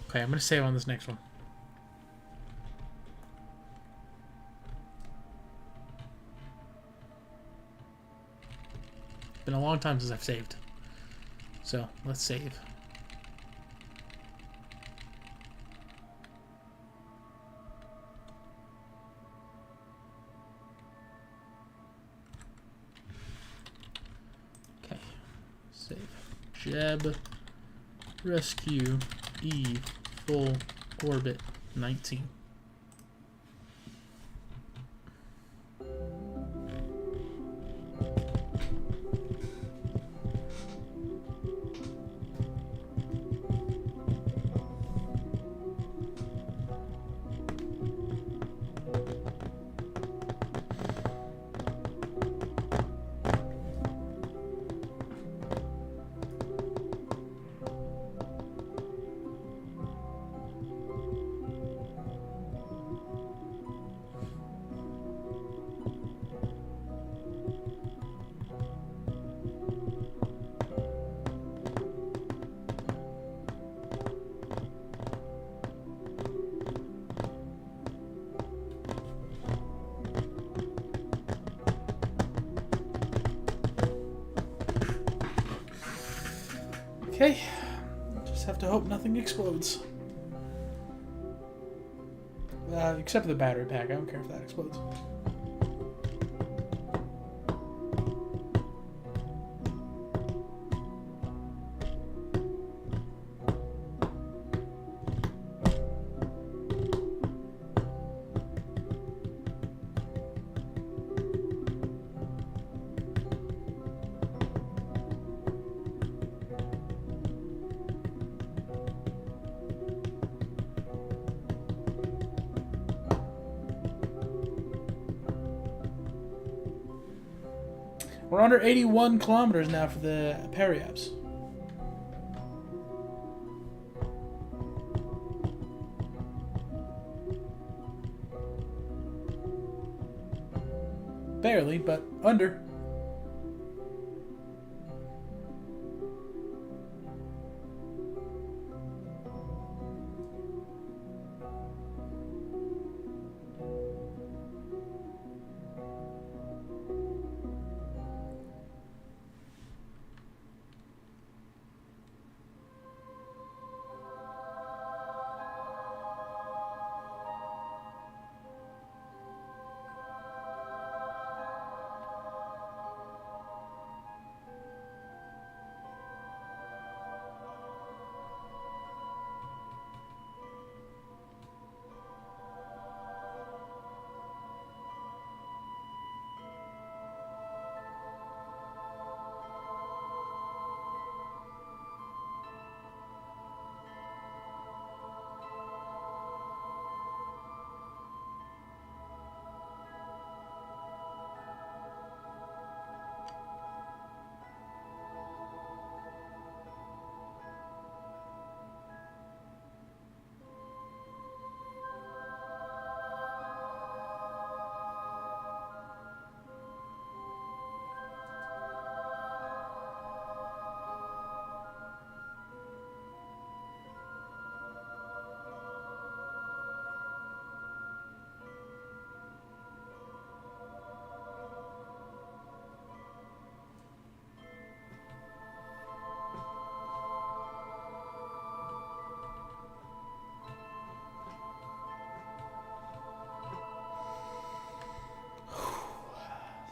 Okay, I'm going to save on this next one. It's been a long time since I've saved. So, let's save. Okay. Save. Jeb. Rescue. E. Full orbit 19. Okay, just have to hope nothing explodes. Except for the battery pack, I don't care if that explodes. We're under 81 kilometers now for the Periaps. Barely, but under.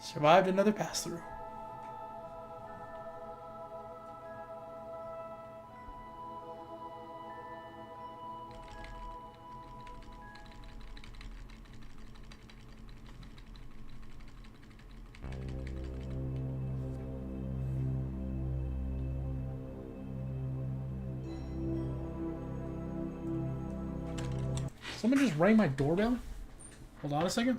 Survived another pass-through. Someone just rang my doorbell? Hold on a second.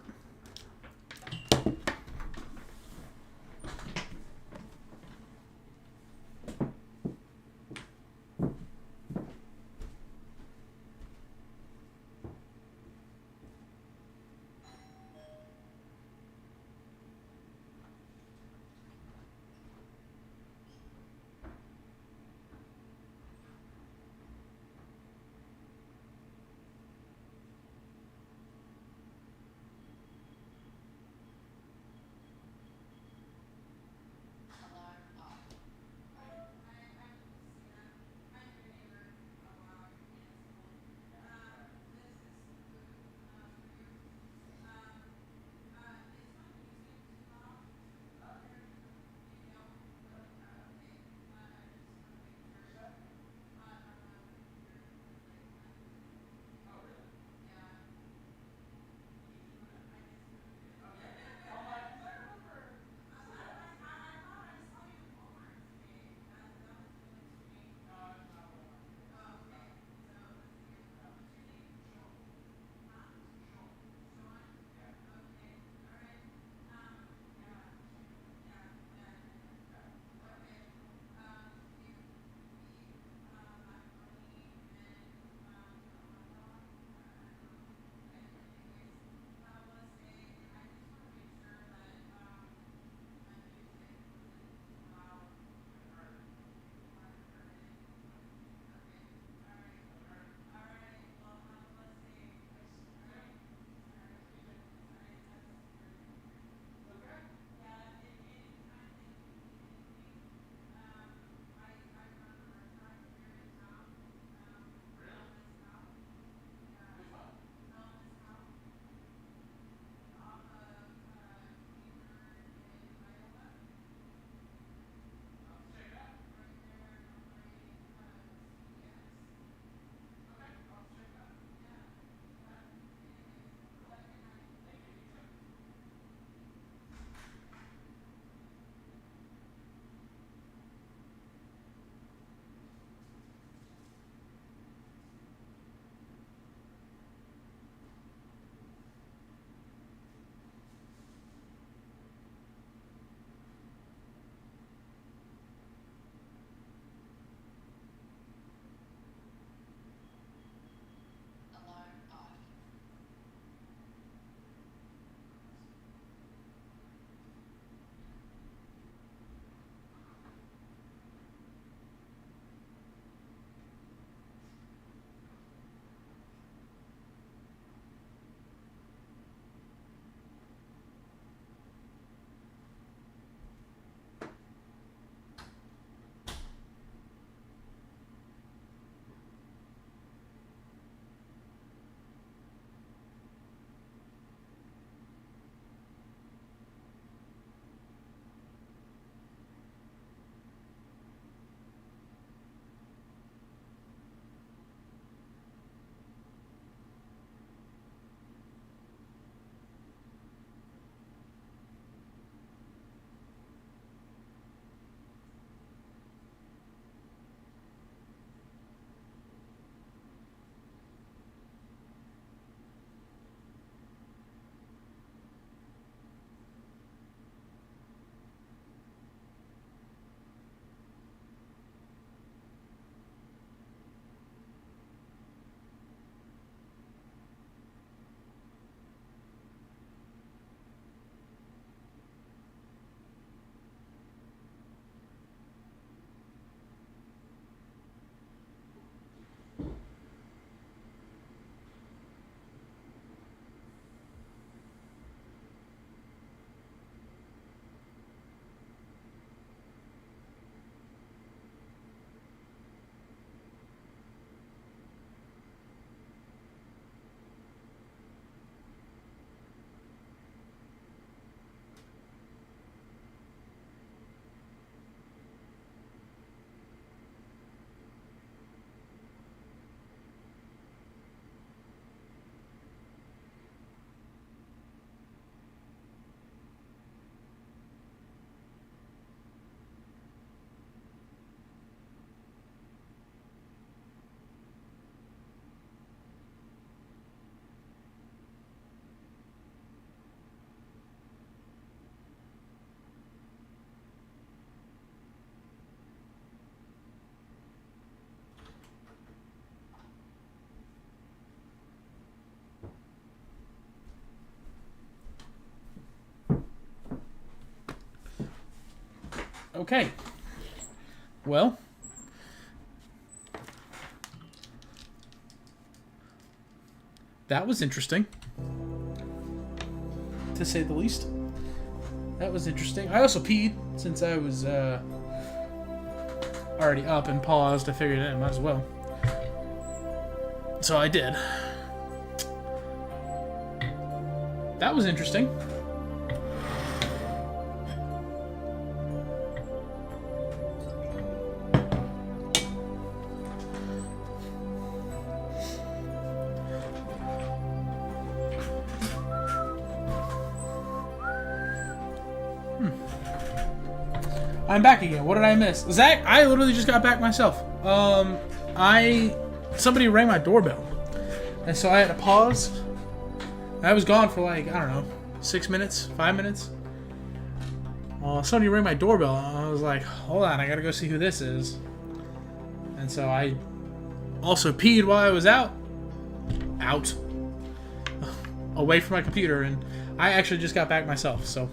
Okay. Well. That was interesting. To say the least. That was interesting. I also peed since I was already up and paused. I figured I might as well. So I did. That was interesting. I'm back again. What did I miss? Zach, I literally just got back myself. Somebody rang my doorbell. And so I had to pause. I was gone for like, I don't know, 6 minutes, 5 minutes. Somebody rang my doorbell. And I was like, hold on, I gotta go see who this is. And so I also peed while I was out. Away from my computer. And I actually just got back myself, so...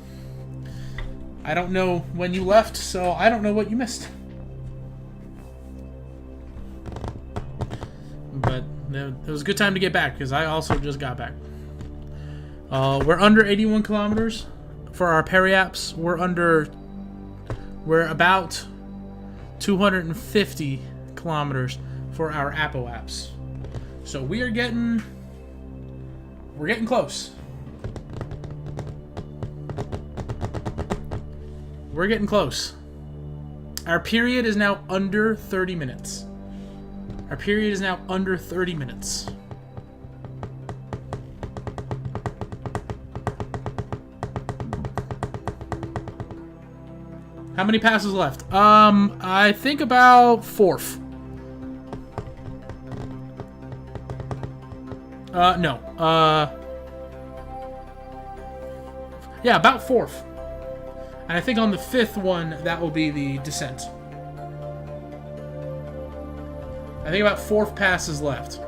I don't know when you left, so I don't know what you missed. But it was a good time to get back, because I also just got back. We're under 81 kilometers for our peri-apps. We're about 250 kilometers for our apo-apps. So we're getting close. We're getting close. Our period is now under 30 minutes. Our period is now under 30 minutes. How many passes left? I think about fourth. No. Yeah, about fourth. And I think on the fifth one, that will be the descent. I think about fourth passes left.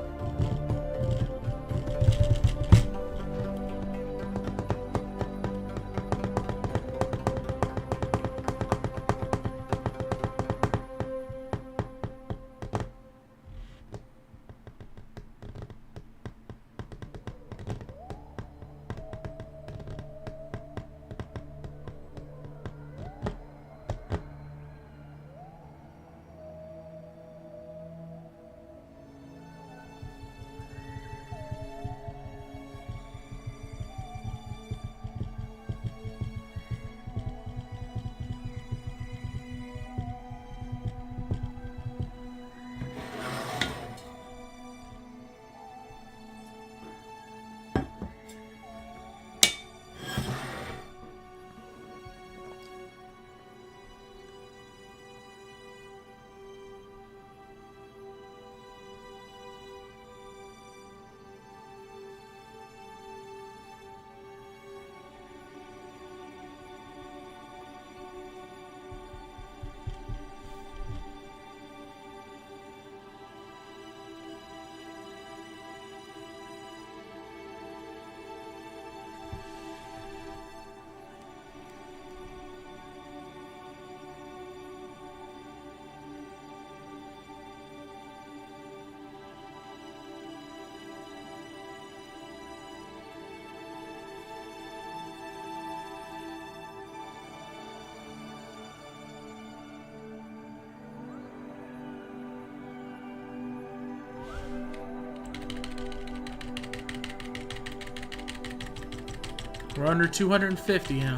We're under 250 now.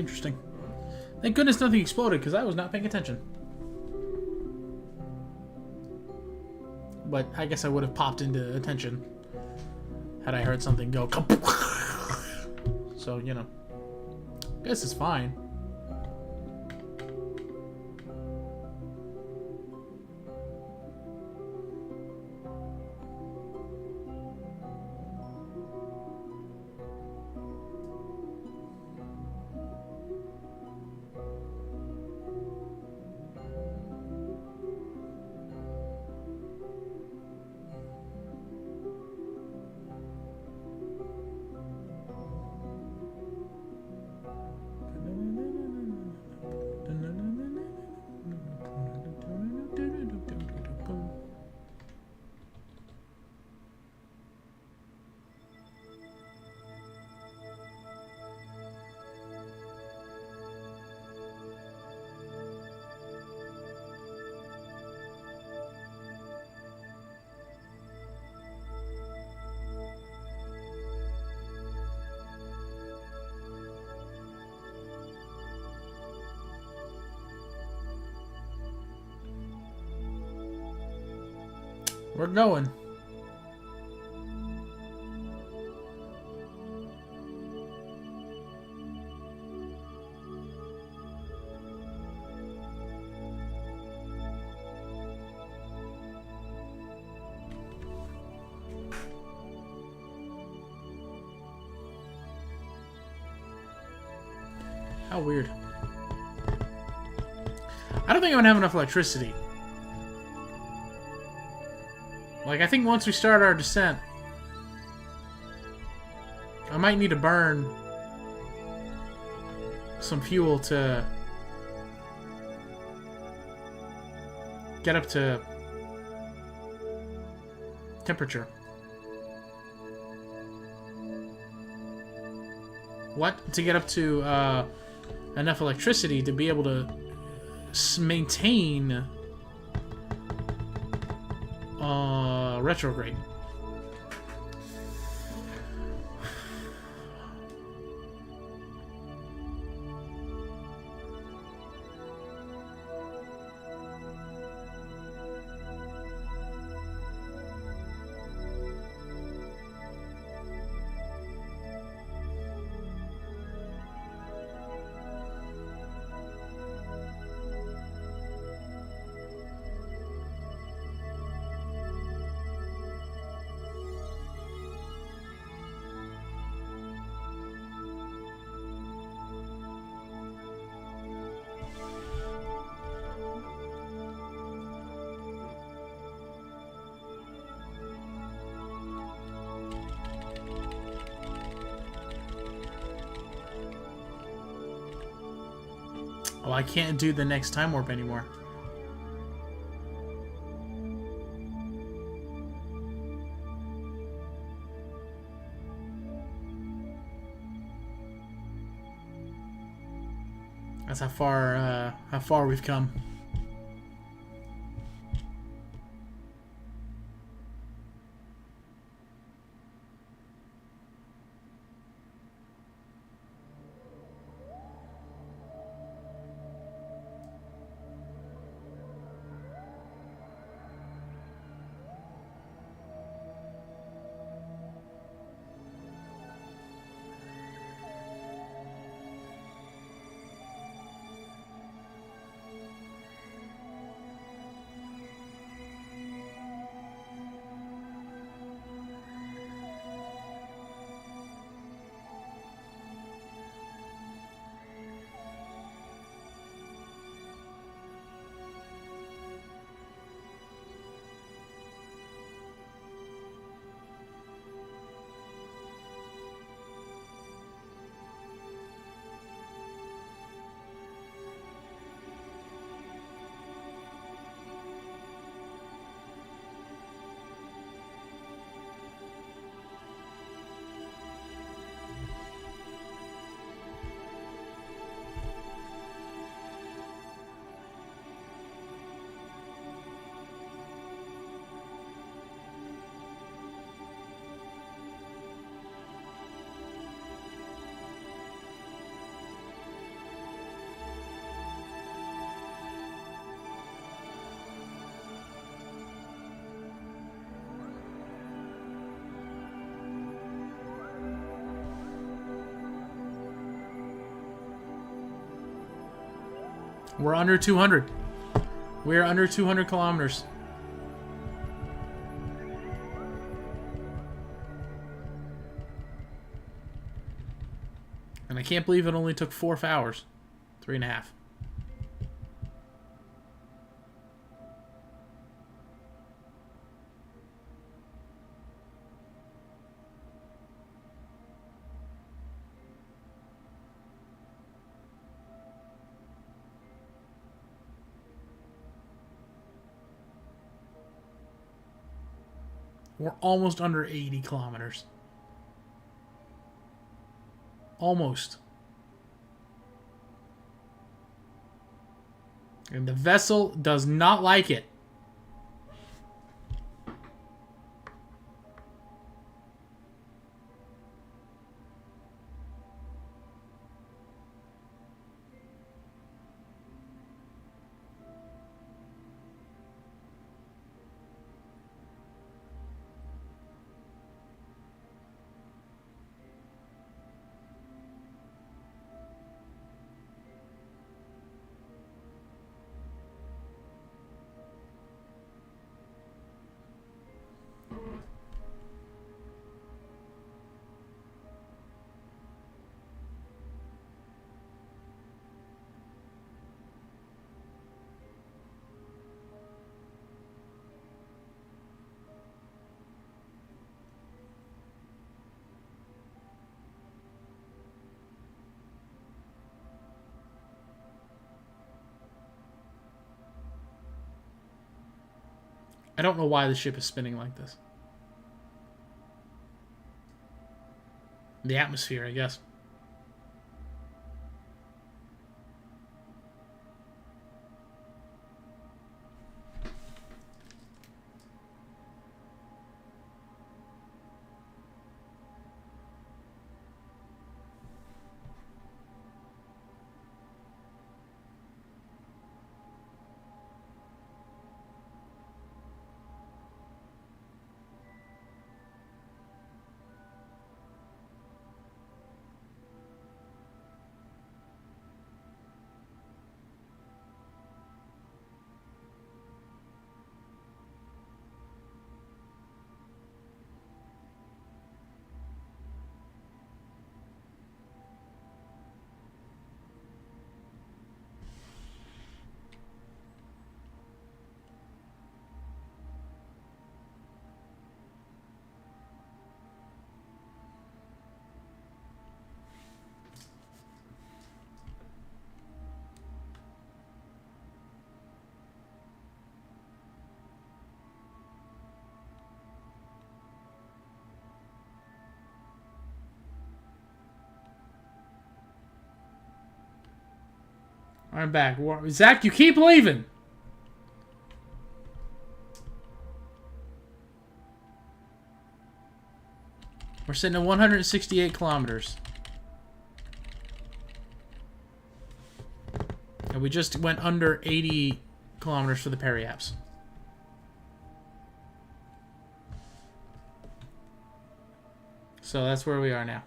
interesting. Thank goodness nothing exploded, because I was not paying attention. But I guess I would have popped into attention had I heard something go. So, you know. I guess it's fine. We're going. How weird. I don't think I'm gonna have enough electricity. Like, I think once we start our descent, I might need to burn some fuel to get up to temperature. What? To get up to enough electricity to be able to maintain retrograde. Oh, I can't do the next time warp anymore. That's how far we've come. We're under 200. We're under 200 kilometers. And I can't believe it only took 4 hours. 3.5. We're almost under 80 kilometers. Almost. And the vessel does not like it. I don't know why the ship is spinning like this. The atmosphere, I guess. I'm back. Zach, you keep leaving. We're sitting at 168 kilometers. And we just went under 80 kilometers for the periapse. So that's where we are now.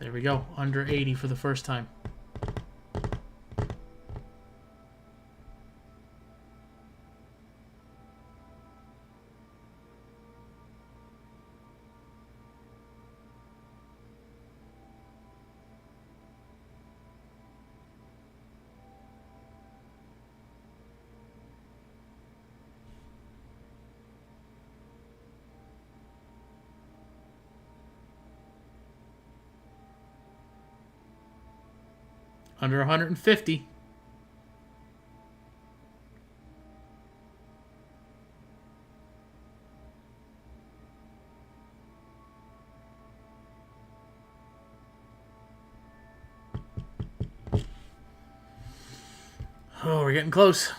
There we go. Under 80 for the first time. Under 150. Oh, we're getting close.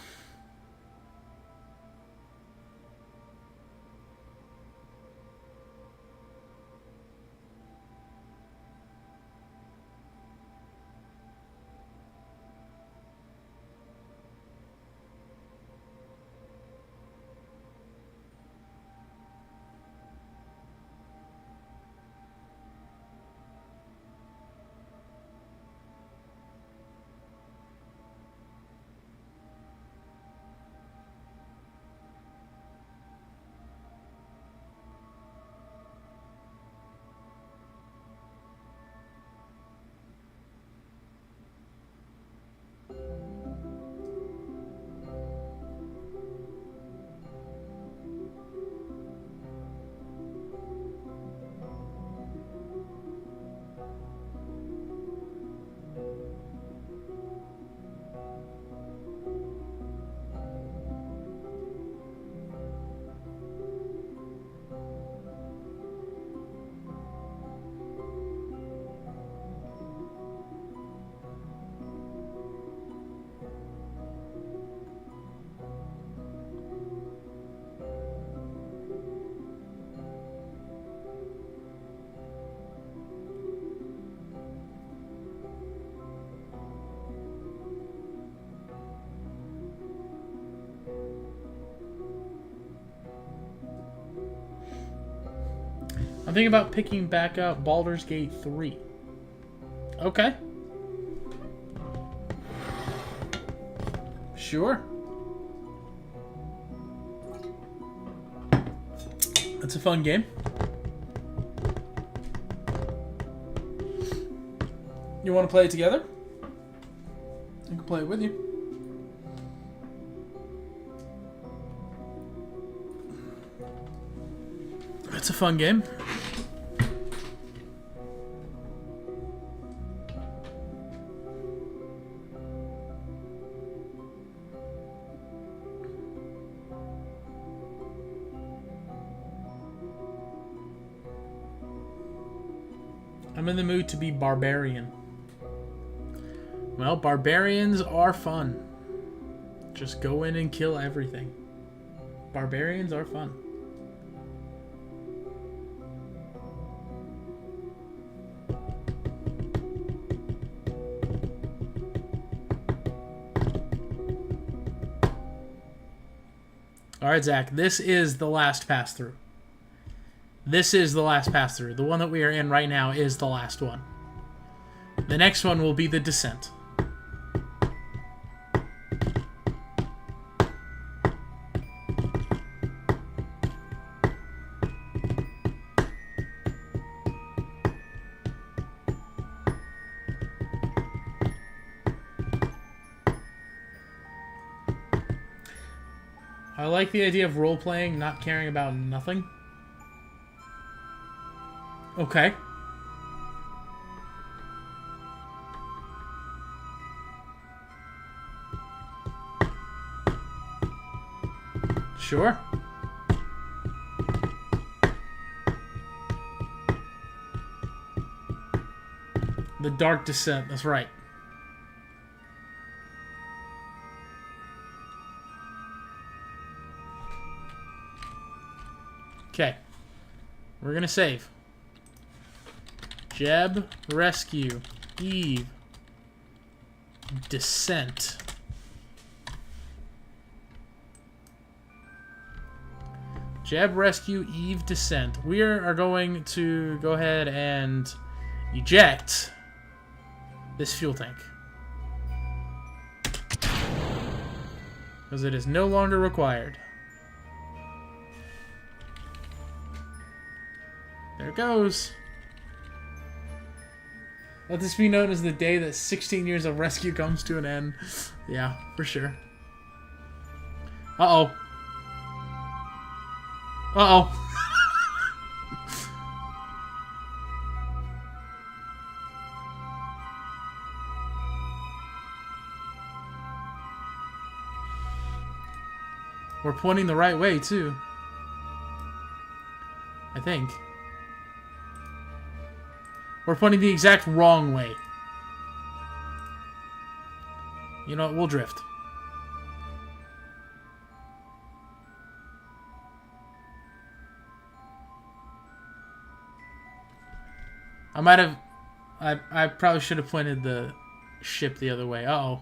I'm thinking about picking back up Baldur's Gate 3. Okay. Sure. That's a fun game. You want to play it together? I can play it with you. It's a fun game. I'm in the mood to be barbarian. Well, barbarians are fun. Just go in and kill everything. Barbarians are fun. Alright, Zach, this is the last pass-through. This is the last pass-through. The one that we are in right now is the last one. The next one will be the descent. I like the idea of role-playing, not caring about nothing. Okay. Sure. The Dark Descent, that's right. Okay. We're gonna save. Jeb, Rescue, Eve, Descent. Jeb, Rescue, Eve, Descent. We are going to go ahead and Eject this fuel tank. Because it is no longer required. There it goes. Let this be known as the day that 16 years of rescue comes to an end. Yeah, for sure. Uh-oh. Uh-oh. We're pointing the right way, too. I think. We're pointing the exact wrong way. You know what? We'll drift. I might have... I probably should have pointed the ship the other way. Uh-oh.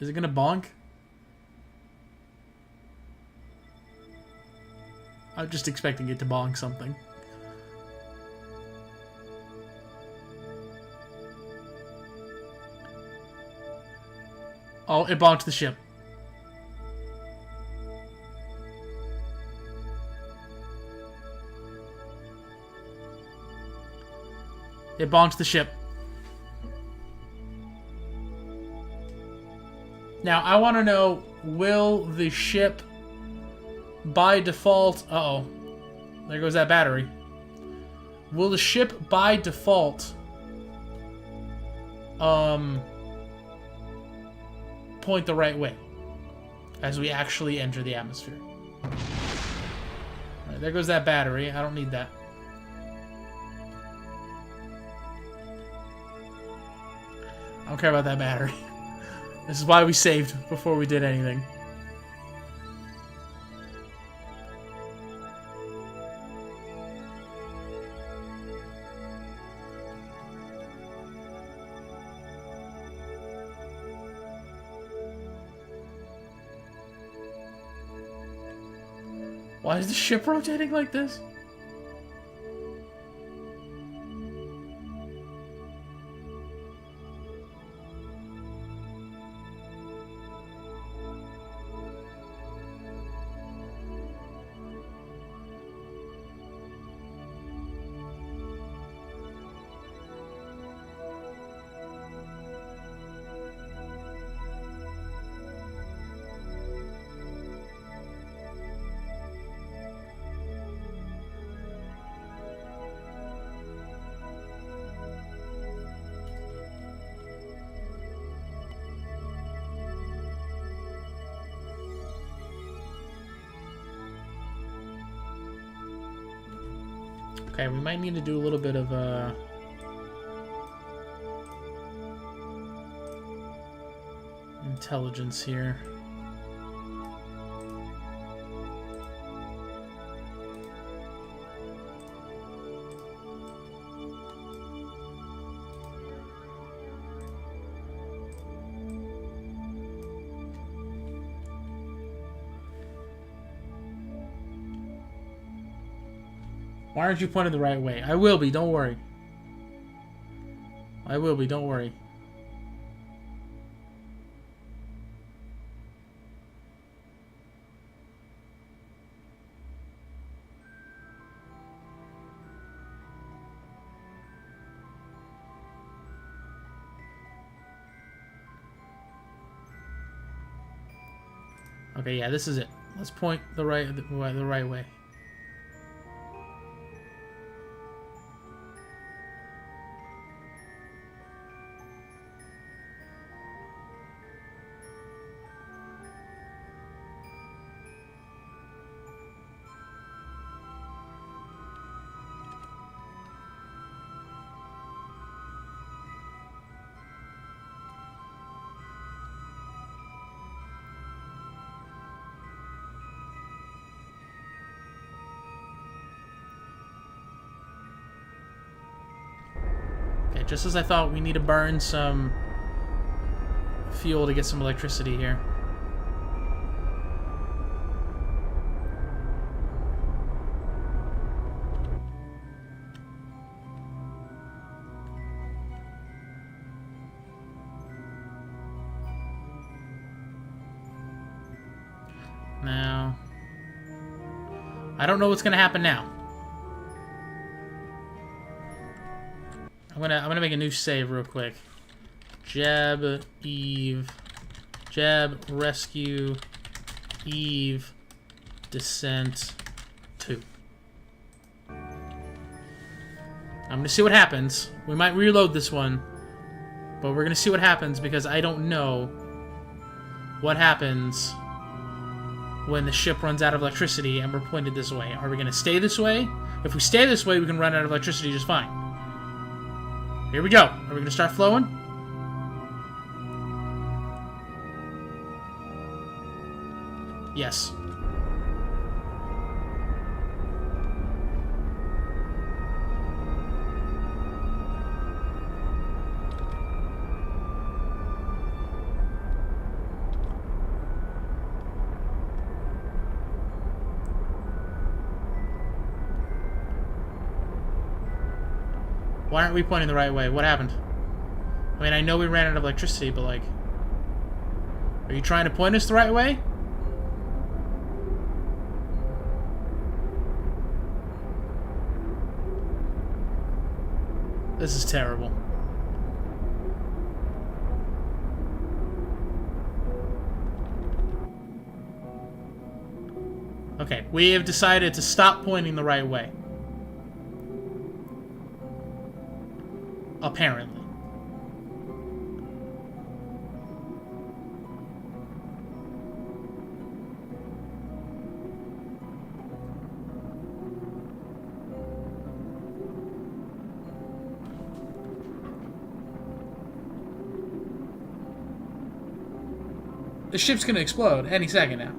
Is it gonna bonk? I'm just expecting it to bonk something. Oh, it bonked the ship. It bonked the ship. Now, I want to know, will the ship... by default... Uh-oh. There goes that battery. Will the ship by default... point the right way as we actually enter the atmosphere? Alright, there goes that battery. I don't need that. I don't care about that battery. This is why we saved before we did anything. Why is the ship rotating like this? Okay, we might need to do a little bit of intelligence here. Why aren't you pointing the right way? I will be, don't worry. I will be, don't worry. Okay, yeah, this is it. Let's point the right way. Just as I thought, we need to burn some fuel to get some electricity here. I don't know what's gonna happen now. I'm gonna make a new save real quick. Jab, Eve, Jab, Rescue, Eve, Descent, 2. I'm gonna see what happens. We might reload this one, but we're gonna see what happens because I don't know what happens when the ship runs out of electricity and we're pointed this way. Are we gonna stay this way? If we stay this way, we can run out of electricity just fine. Here we go. Are we gonna start flowing? Yes. Why aren't we pointing the right way? What happened? I mean, I know we ran out of electricity, but like... Are you trying to point us the right way? This is terrible. Okay, we have decided to stop pointing the right way. Apparently. The ship's gonna explode any second now.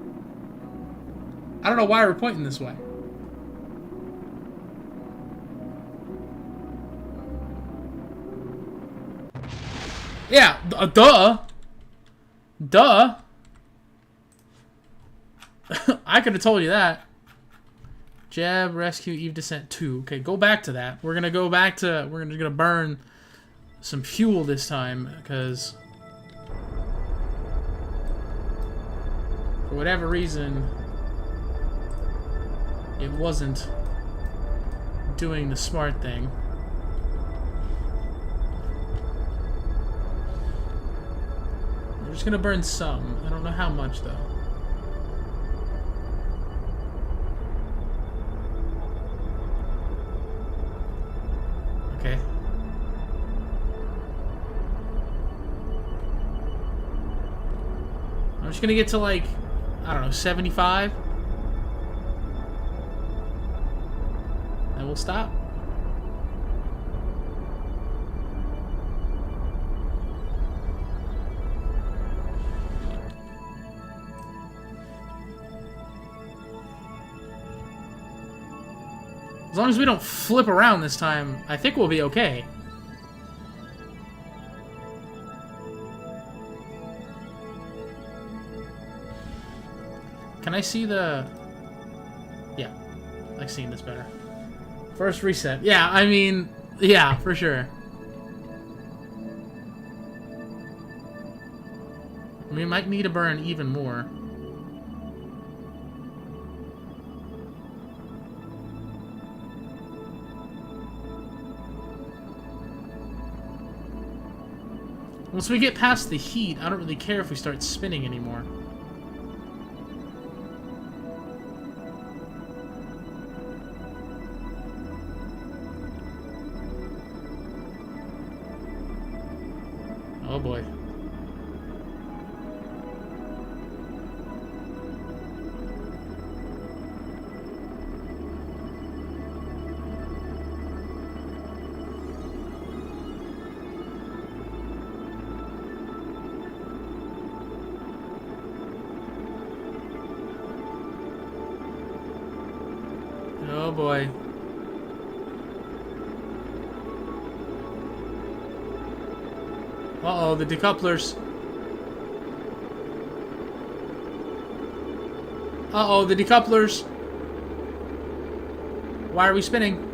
I don't know why we're pointing this way. Yeah, duh. Duh. I could have told you that. Jab, Rescue, Eve, Descent, 2. Okay, go back to that. We're gonna go back to... We're gonna burn some fuel this time, because... For whatever reason... It wasn't doing the smart thing. We're just gonna burn some. I don't know how much, though. Okay. I'm just gonna get to, like, I don't know, 75? And we'll stop. As long as we don't flip around this time, I think we'll be okay. Can I see the... Yeah, I like seeing this better. First reset. Yeah, I mean, yeah, for sure. We might need to burn even more. Once we get past the heat, I don't really care if we start spinning anymore. Oh boy. Oh boy. Uh-oh, the decouplers. Uh-oh, the decouplers. Why are we spinning?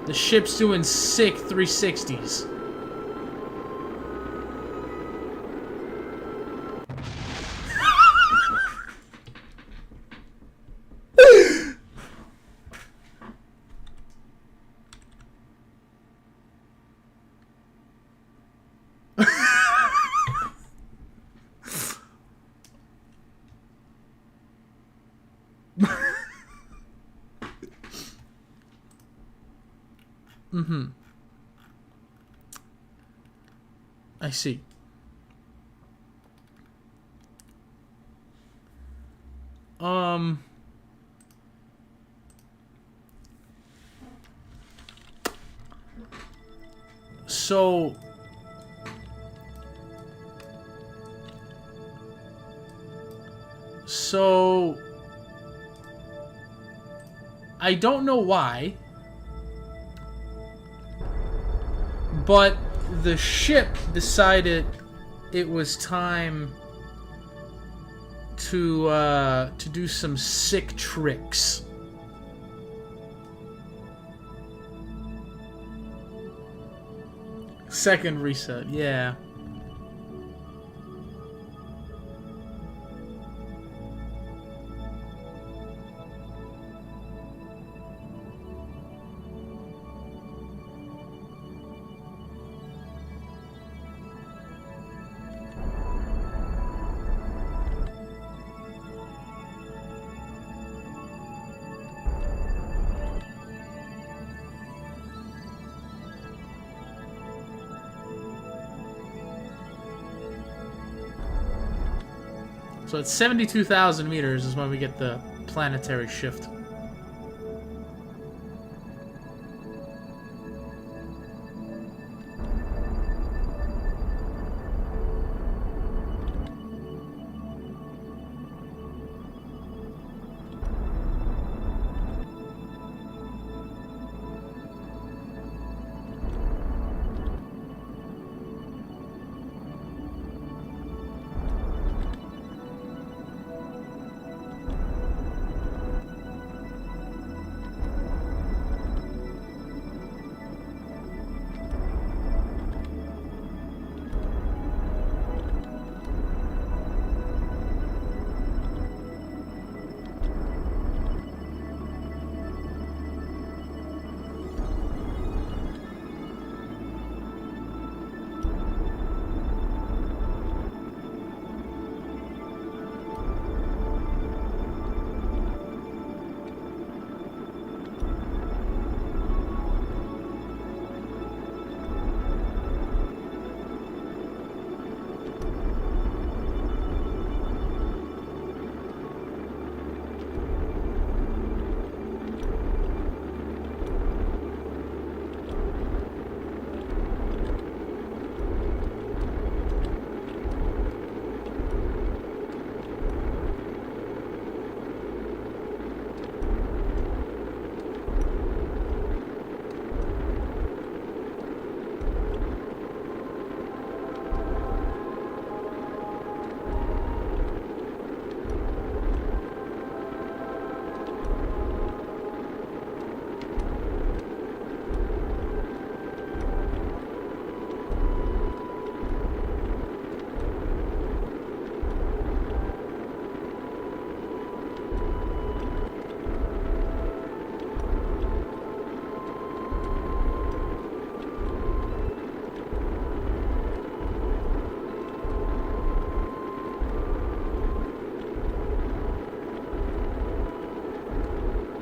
The ship's doing sick 360s. Mm-hmm. I see. So I don't know why, but the ship decided it was time to do some sick tricks. Second reset, yeah. So at 72,000 meters is when we get the planetary shift.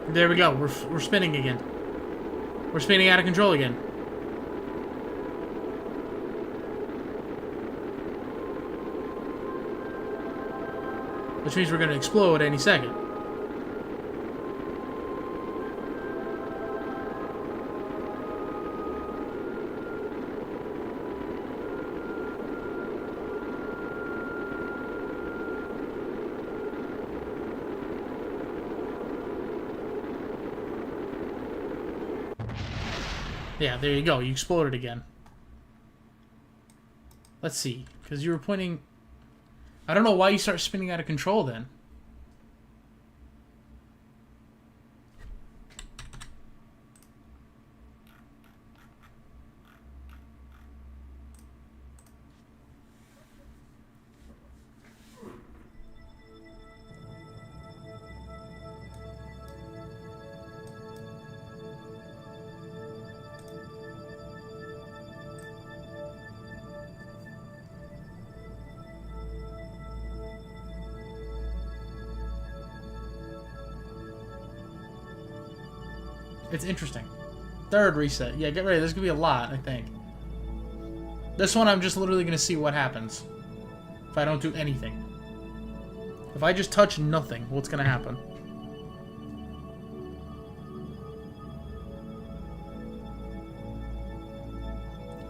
There we go. We're spinning again. We're spinning out of control again. Which means we're going to explode any second. Yeah, there you go. You exploded again. Let's see. Because you were pointing... I don't know why you start spinning out of control then. It's interesting. Third reset. Yeah, get ready. There's going to be a lot, I think. This one, I'm just literally going to see what happens. If I don't do anything. If I just touch nothing, what's going to happen?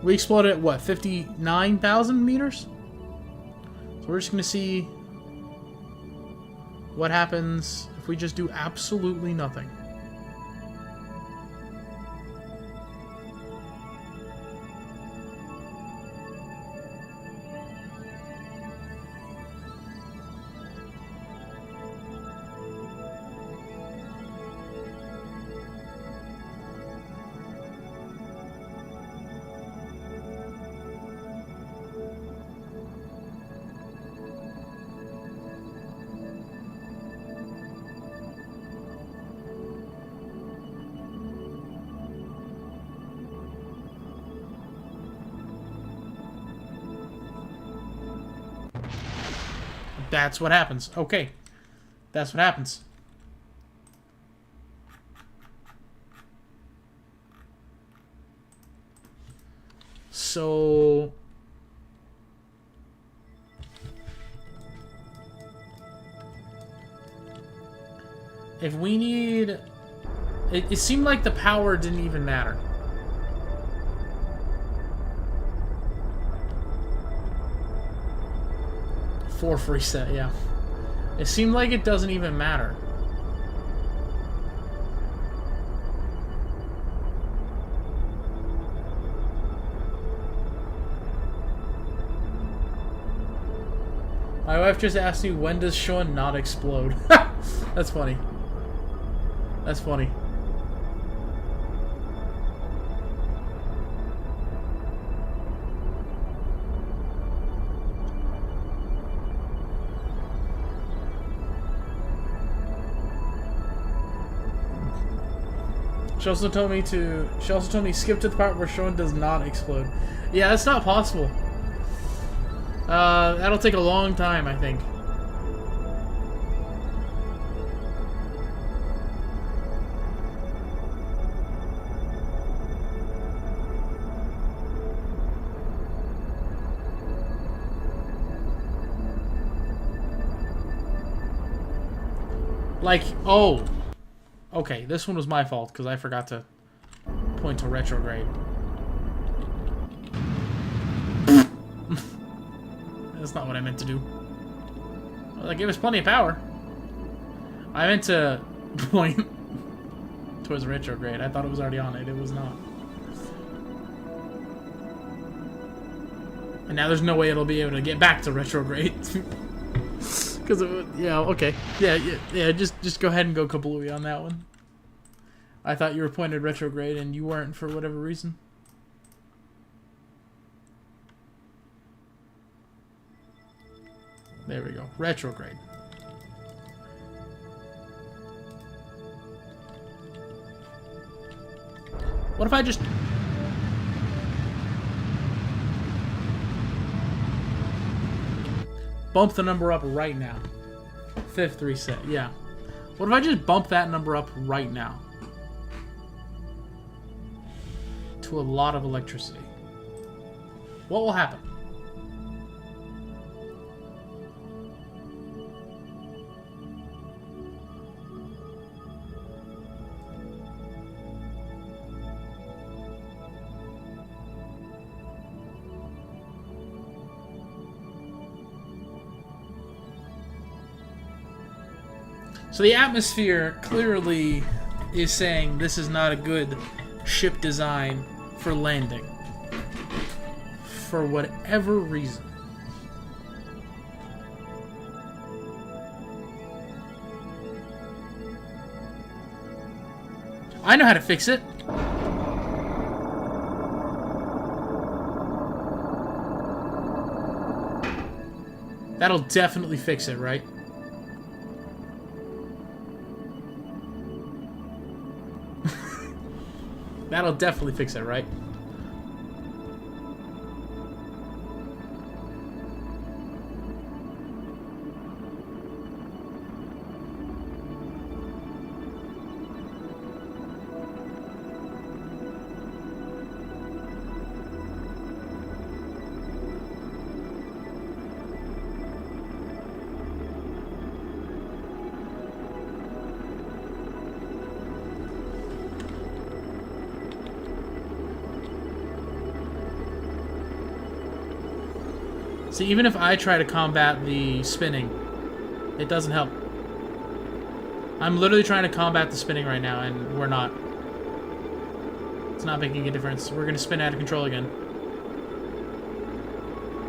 We exploded at, what, 59,000 meters? So we're just going to see what happens if we just do absolutely nothing. That's what happens. Okay. That's what happens. So... if we need... It seemed like the power didn't even matter. Fourth reset, yeah. It seemed like it doesn't even matter. My wife just asked me, when does Sean not explode? That's funny. That's funny. She also told me skip to the part where Sean does not explode. Yeah, that's not possible. That'll take a long time, I think. Like, oh. Okay, this one was my fault, because I forgot to point to retrograde. That's not what I meant to do. Well, that gave us plenty of power. I meant to point towards retrograde. I thought it was already on it. It was not. And now there's no way it'll be able to get back to retrograde. Because yeah, okay. Yeah, just go ahead and go kablooey on that one. I thought you were pointed retrograde and you weren't for whatever reason. There we go. Retrograde. What if I just... bump the number up right now? Fifth reset, yeah. What if I just bump that number up right now? To a lot of electricity. What will happen? So the atmosphere clearly is saying this is not a good ship design for landing. For whatever reason. I know how to fix it. That'll definitely fix it, right? That'll definitely fix it, right? See, even if I try to combat the spinning, it doesn't help. I'm literally trying to combat the spinning right now, and we're not. It's not making a difference. We're going to spin out of control again.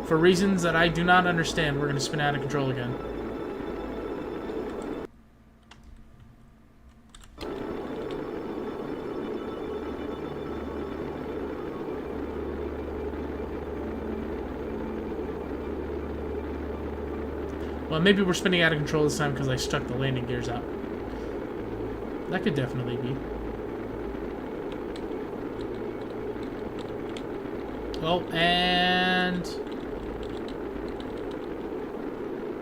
For reasons that I do not understand, we're going to spin out of control again. Well, maybe we're spinning out of control this time because I stuck the landing gears out. That could definitely be. Oh, and...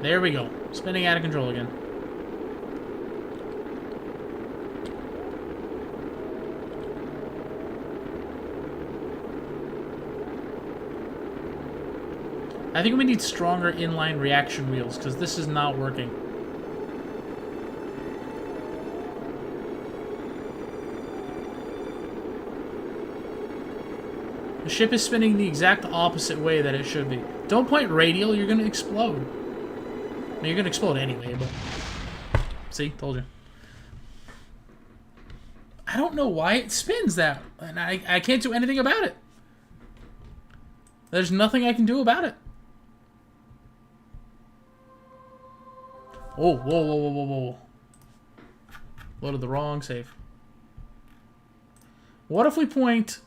there we go. Spinning out of control again. I think we need stronger inline reaction wheels, because this is not working. The ship is spinning the exact opposite way that it should be. Don't point radial, you're going to explode. I mean, you're going to explode anyway, but... see? Told you. I don't know why it spins that, and I can't do anything about it. There's nothing I can do about it. Oh, whoa, whoa, whoa, whoa, whoa. Loaded the wrong save. What if we point...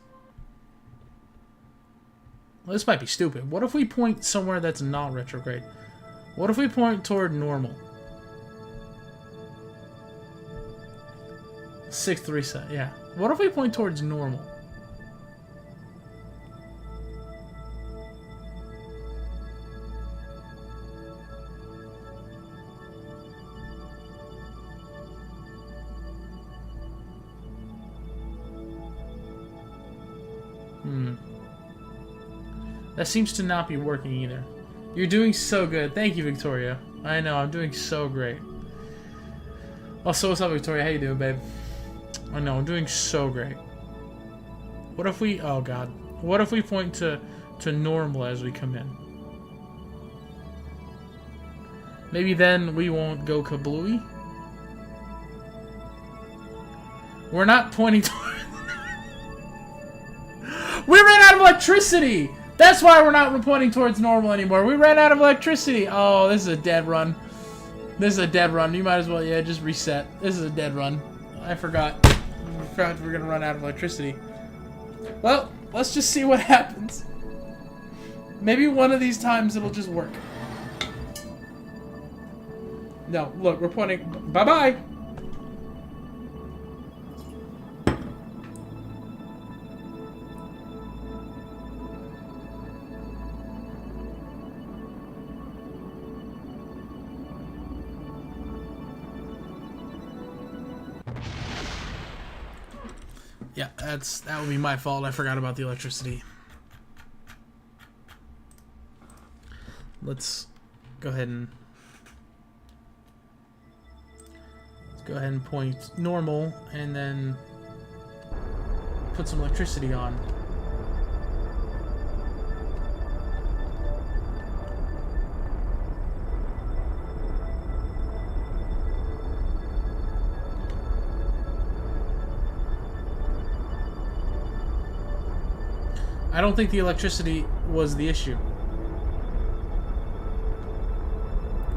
well, this might be stupid. What if we point somewhere that's not retrograde? What if we point toward normal? 6th reset, yeah. What if we point towards normal? That seems to not be working either. You're doing so good. Thank you, Victoria. I know, I'm doing so great. Also, what's up, Victoria? How you doing, babe? I know, I'm doing so great. What if we... oh, God. What if we point to normal as we come in? Maybe then we won't go kablooey? We're not pointing toward... we ran out of electricity! That's why we're not pointing towards normal anymore. We ran out of electricity. Oh, this is a dead run. This is a dead run. You might as well, yeah, just reset. This is a dead run. I forgot. I forgot we were going to run out of electricity. Well, let's just see what happens. Maybe one of these times it'll just work. No, look, we're pointing... bye-bye! Yeah, that would be my fault. I forgot about the electricity. Let's go ahead and point normal and then put some electricity on. I don't think the electricity was the issue.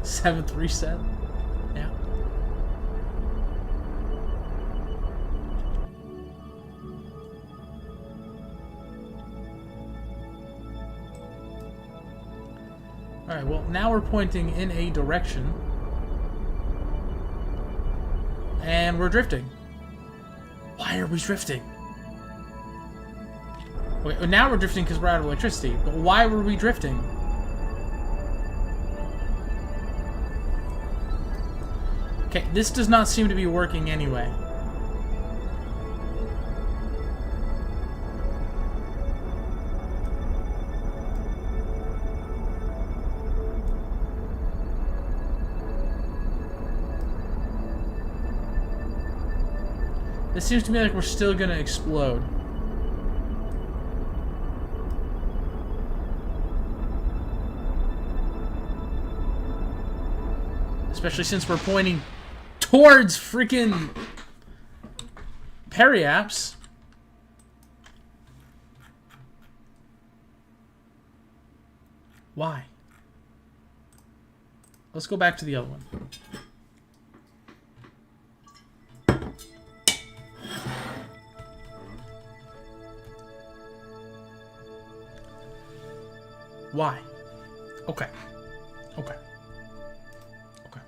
7th reset? Yeah. Alright, well, now we're pointing in a direction. And we're drifting. Why are we drifting? Okay, now we're drifting because we're out of electricity. But why were we drifting? Okay, this does not seem to be working anyway. This seems to me like we're still gonna explode. Especially since we're pointing towards freaking Periaps. Why? Let's go back to the other one. Why? Okay. Okay. Okay.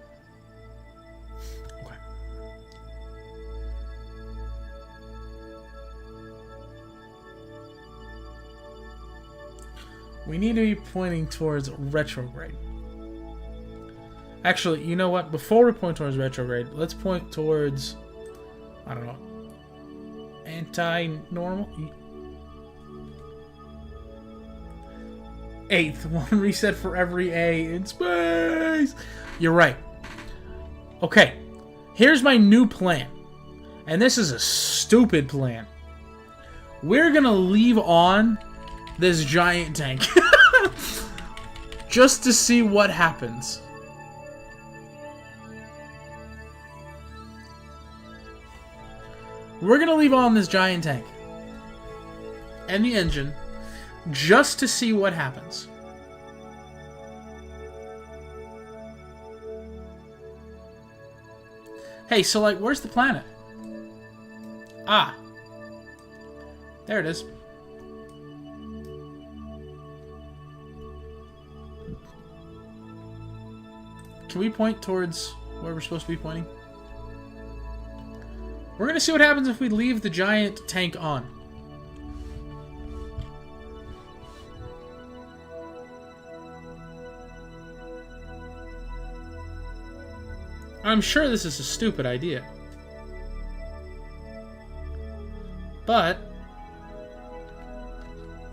Okay. We need to be pointing towards retrograde. Actually, you know what? Before we point towards retrograde, let's point towards, I don't know, anti-normal? 8th. One reset for every A in space. You're right. Okay. Here's my new plan. And this is a stupid plan. We're gonna leave on this giant tank. Just to see what happens. We're gonna leave on this giant tank. And the engine. Just to see what happens. Hey, so like, where's the planet? Ah. There it is. Can we point towards where we're supposed to be pointing? We're gonna see what happens if we leave the giant tank on. I'm sure this is a stupid idea. But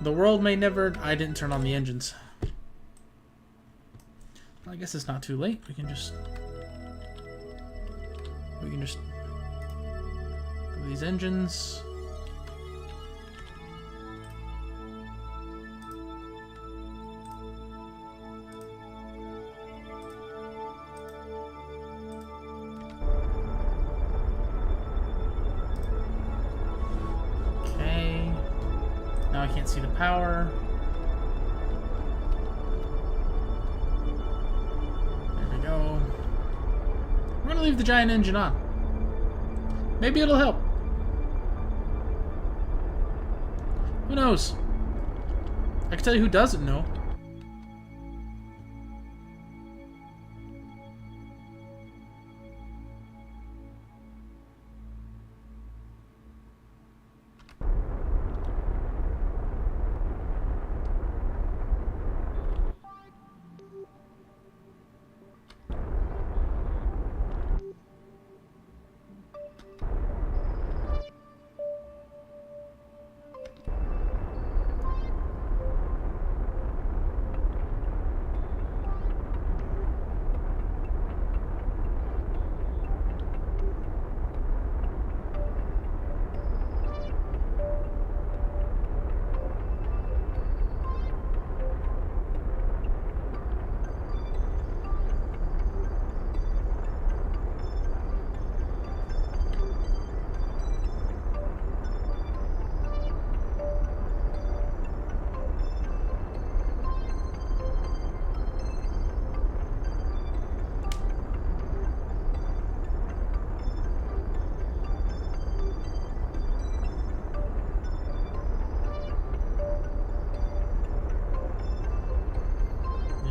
the world may never... I didn't turn on the engines. I guess it's not too late. We can just go to these engines. Now I can't see the power. There we go. We're gonna leave the giant engine on. Maybe it'll help. Who knows? I can tell you who doesn't know.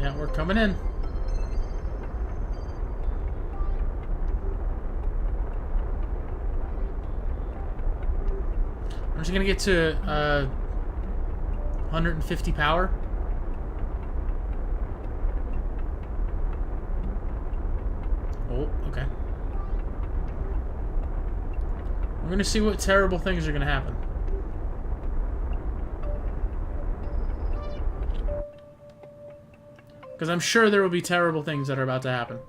Yeah, we're coming in. We're just gonna get to 150 power. Oh, okay. We're gonna see what terrible things are gonna happen. Because I'm sure there will be terrible things that are about to happen.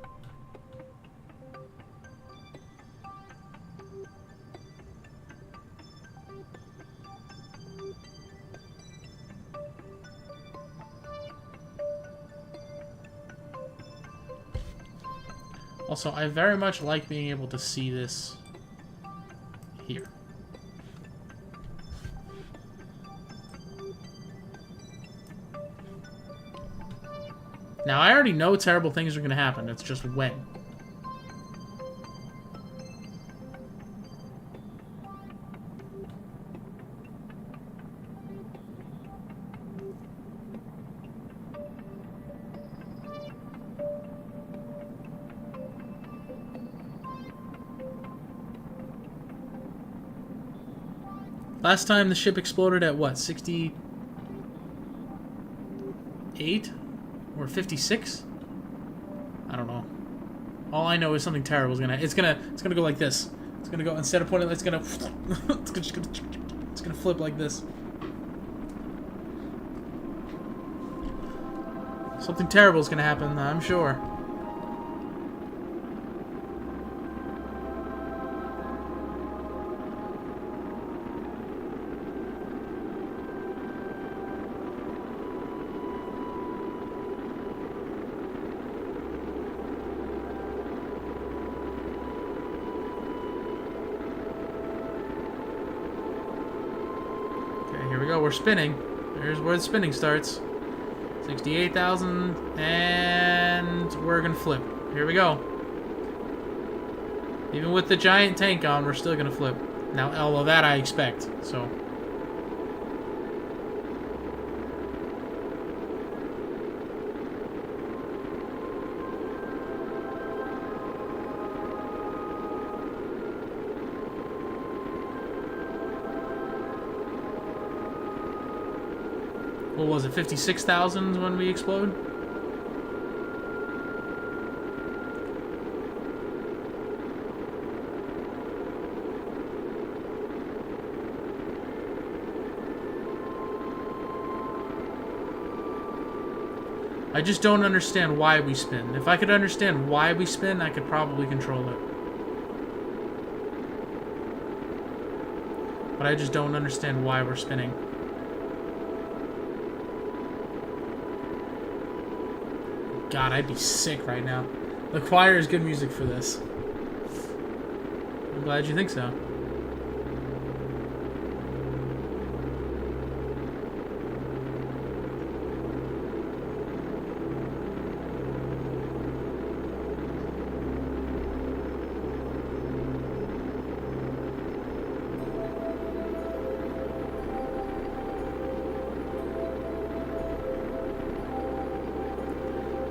Also, I very much like being able to see this here. Now, I already know terrible things are going to happen. It's just when. Last time the ship exploded at what, 68? Or 56? I don't know. All I know is something terrible is gonna. It's gonna go like this. It's gonna go instead of pointing. It's gonna. It's gonna flip like this. Something terrible is gonna happen. I'm sure. Here we go, we're spinning. Here's where the spinning starts. 68,000, and we're gonna flip. Here we go. Even with the giant tank on, we're still gonna flip. Now, although that I expect, so. What was it, 56,000 when we explode? I just don't understand why we spin. If I could understand why we spin, I could probably control it. But I just don't understand why we're spinning. God, I'd be sick right now. The choir is good music for this. I'm glad you think so.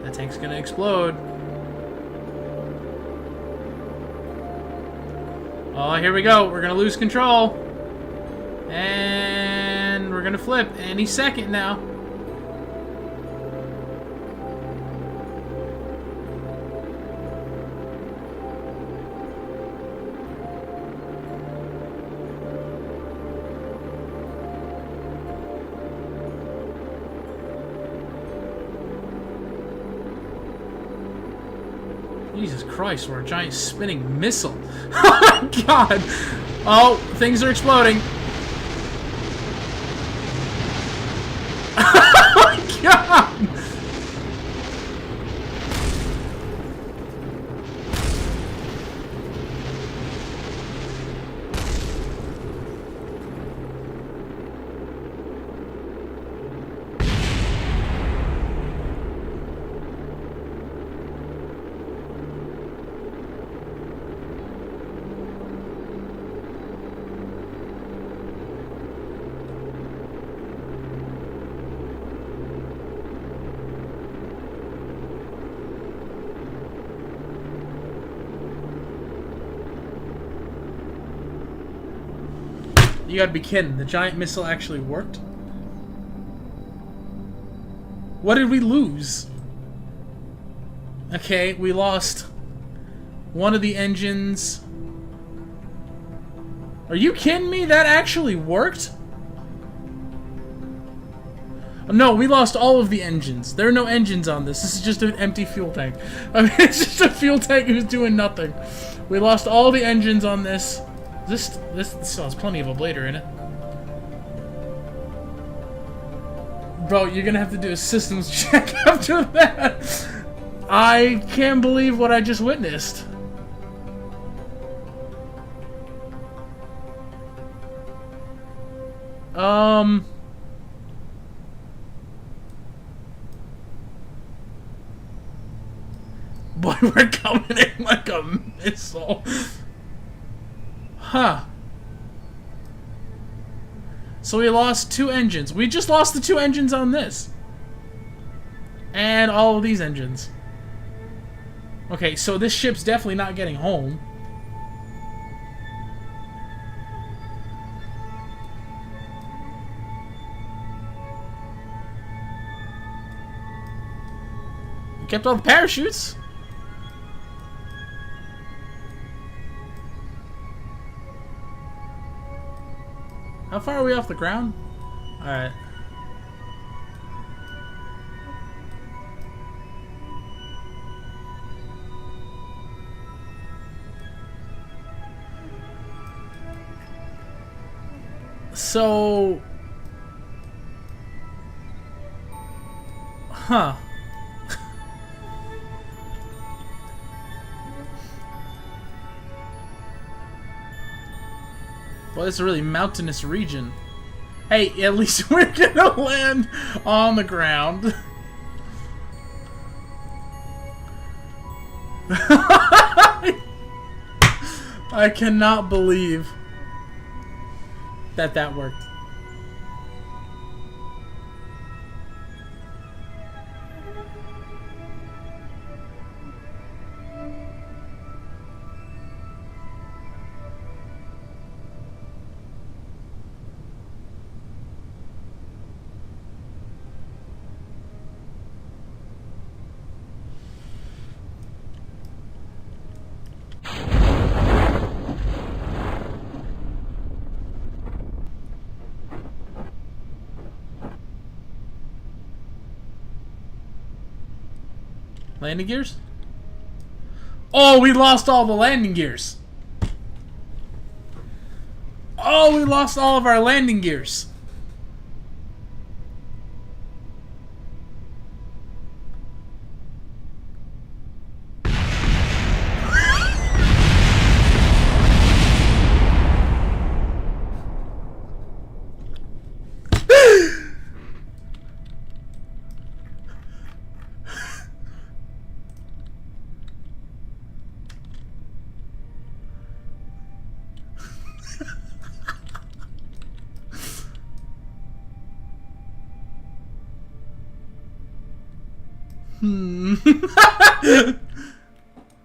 That tank's gonna explode. Oh, here we go. We're gonna lose control. And we're gonna flip any second now. Jesus Christ, we're a giant spinning missile. Oh my God! Oh, things are exploding. Oh my God! You gotta be kidding. The giant missile actually worked? What did we lose? Okay, we lost one of the engines. Are you kidding me? That actually worked? No, we lost all of the engines. There are no engines on this. This is just an empty fuel tank. I mean, it's just a fuel tank who's doing nothing. We lost all the engines on this. This still has plenty of ablator in it. Bro, you're gonna have to do a systems check after that. I can't believe what I just witnessed. Boy, we're coming in like a missile. Huh. So we lost 2 engines. We just lost the 2 engines on this. And all of these engines. Okay, so this ship's definitely not getting home. We kept all the parachutes. How far are we off the ground? Alright. So... Huh. Well, it's a really mountainous region. Hey, at least we're gonna land on the ground. I cannot believe that that worked. Landing gears? Oh, we lost all the landing gears. Oh, we lost all of our landing gears.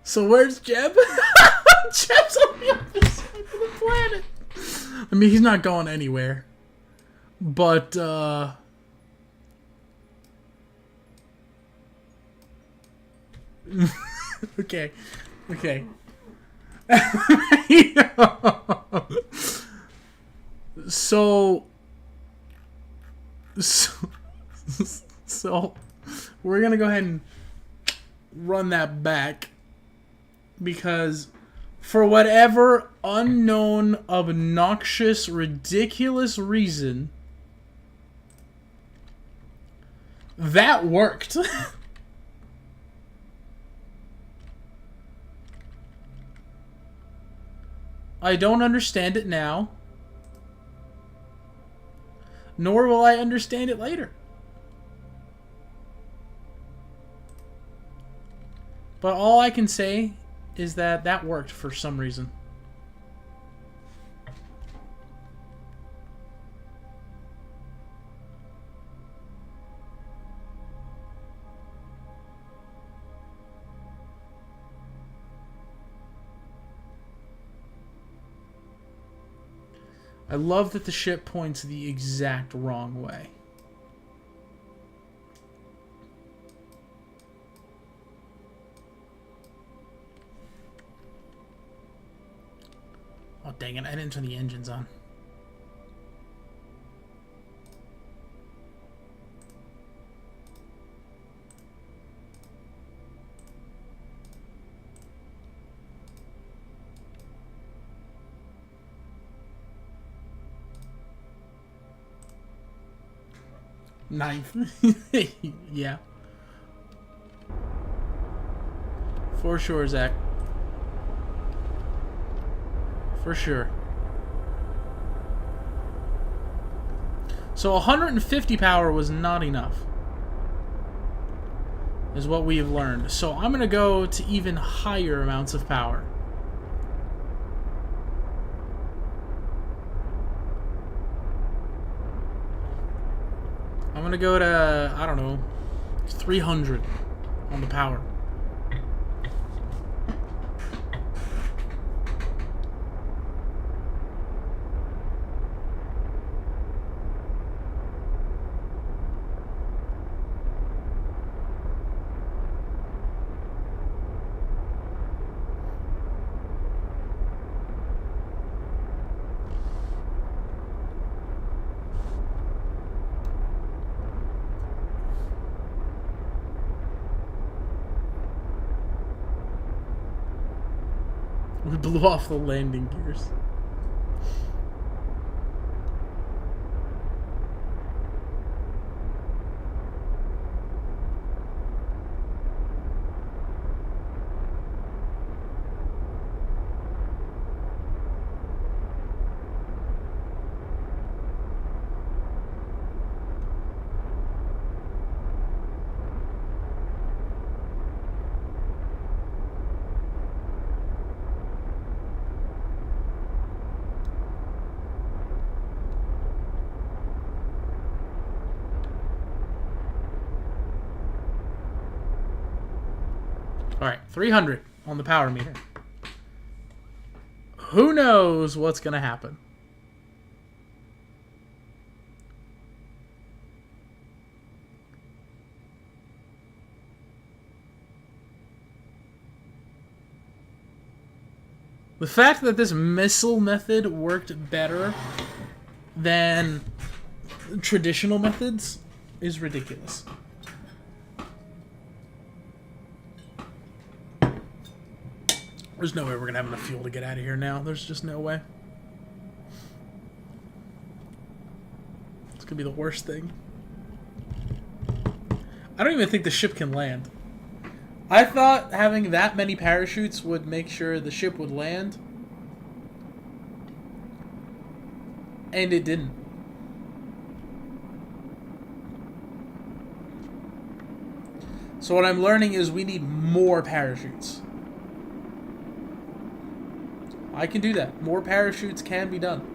So where's Jeb? Jeb's on the other side of the planet. I mean, he's not going anywhere. But, okay. Okay. So we're gonna go ahead and run that back because for whatever unknown, obnoxious, ridiculous reason, that worked. I don't understand it now, nor will I understand it later. But all I can say is that that worked for some reason. I love that the ship points the exact wrong way. Oh, dang it. I didn't turn the engines on. Ninth. Yeah. For sure, Zach. For sure. So 150 power was not enough, is what we have learned. So I'm going to go to even higher amounts of power. I'm going to go to, I don't know, 300 on the power. We blew off the landing gears. Alright, 300 on the power meter. Who knows what's going to happen? The fact that this missile method worked better than traditional methods is ridiculous. There's no way we're going to have enough fuel to get out of here now. There's just no way. It's going to be the worst thing. I don't even think the ship can land. I thought having that many parachutes would make sure the ship would land. And it didn't. So what I'm learning is we need more parachutes. I can do that. More parachutes can be done.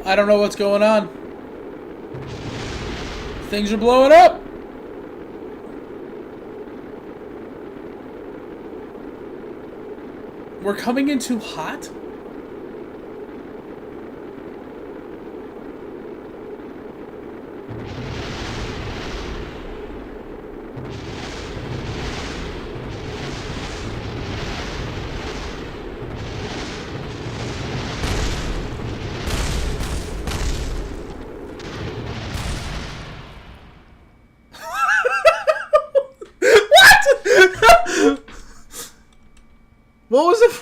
I don't know what's going on. Things are blowing up. We're coming in too hot?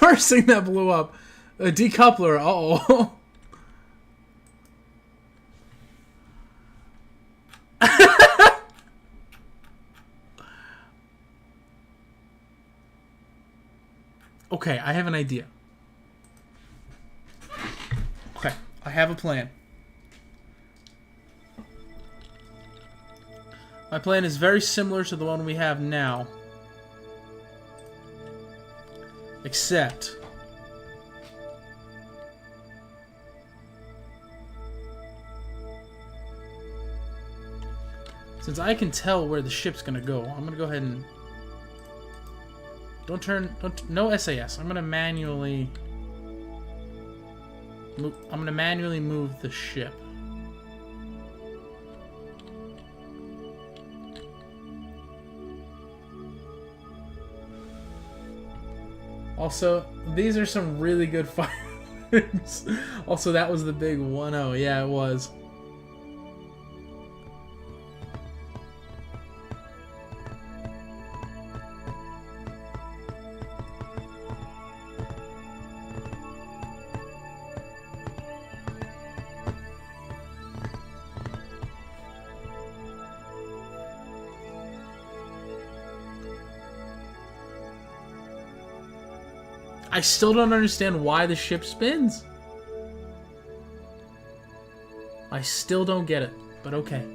first thing that blew up. A decoupler. Uh-oh. Okay, I have an idea. Okay, I have a plan. My plan is very similar to the one we have now. Except... since I can tell where the ship's gonna go, I'm gonna go ahead and... no SAS. I'm gonna manually move the ship. Also, these are some really good fireworks. Also, that was the big 1-0. Yeah, it was. I still don't understand why the ship spins. I still don't get it, but okay.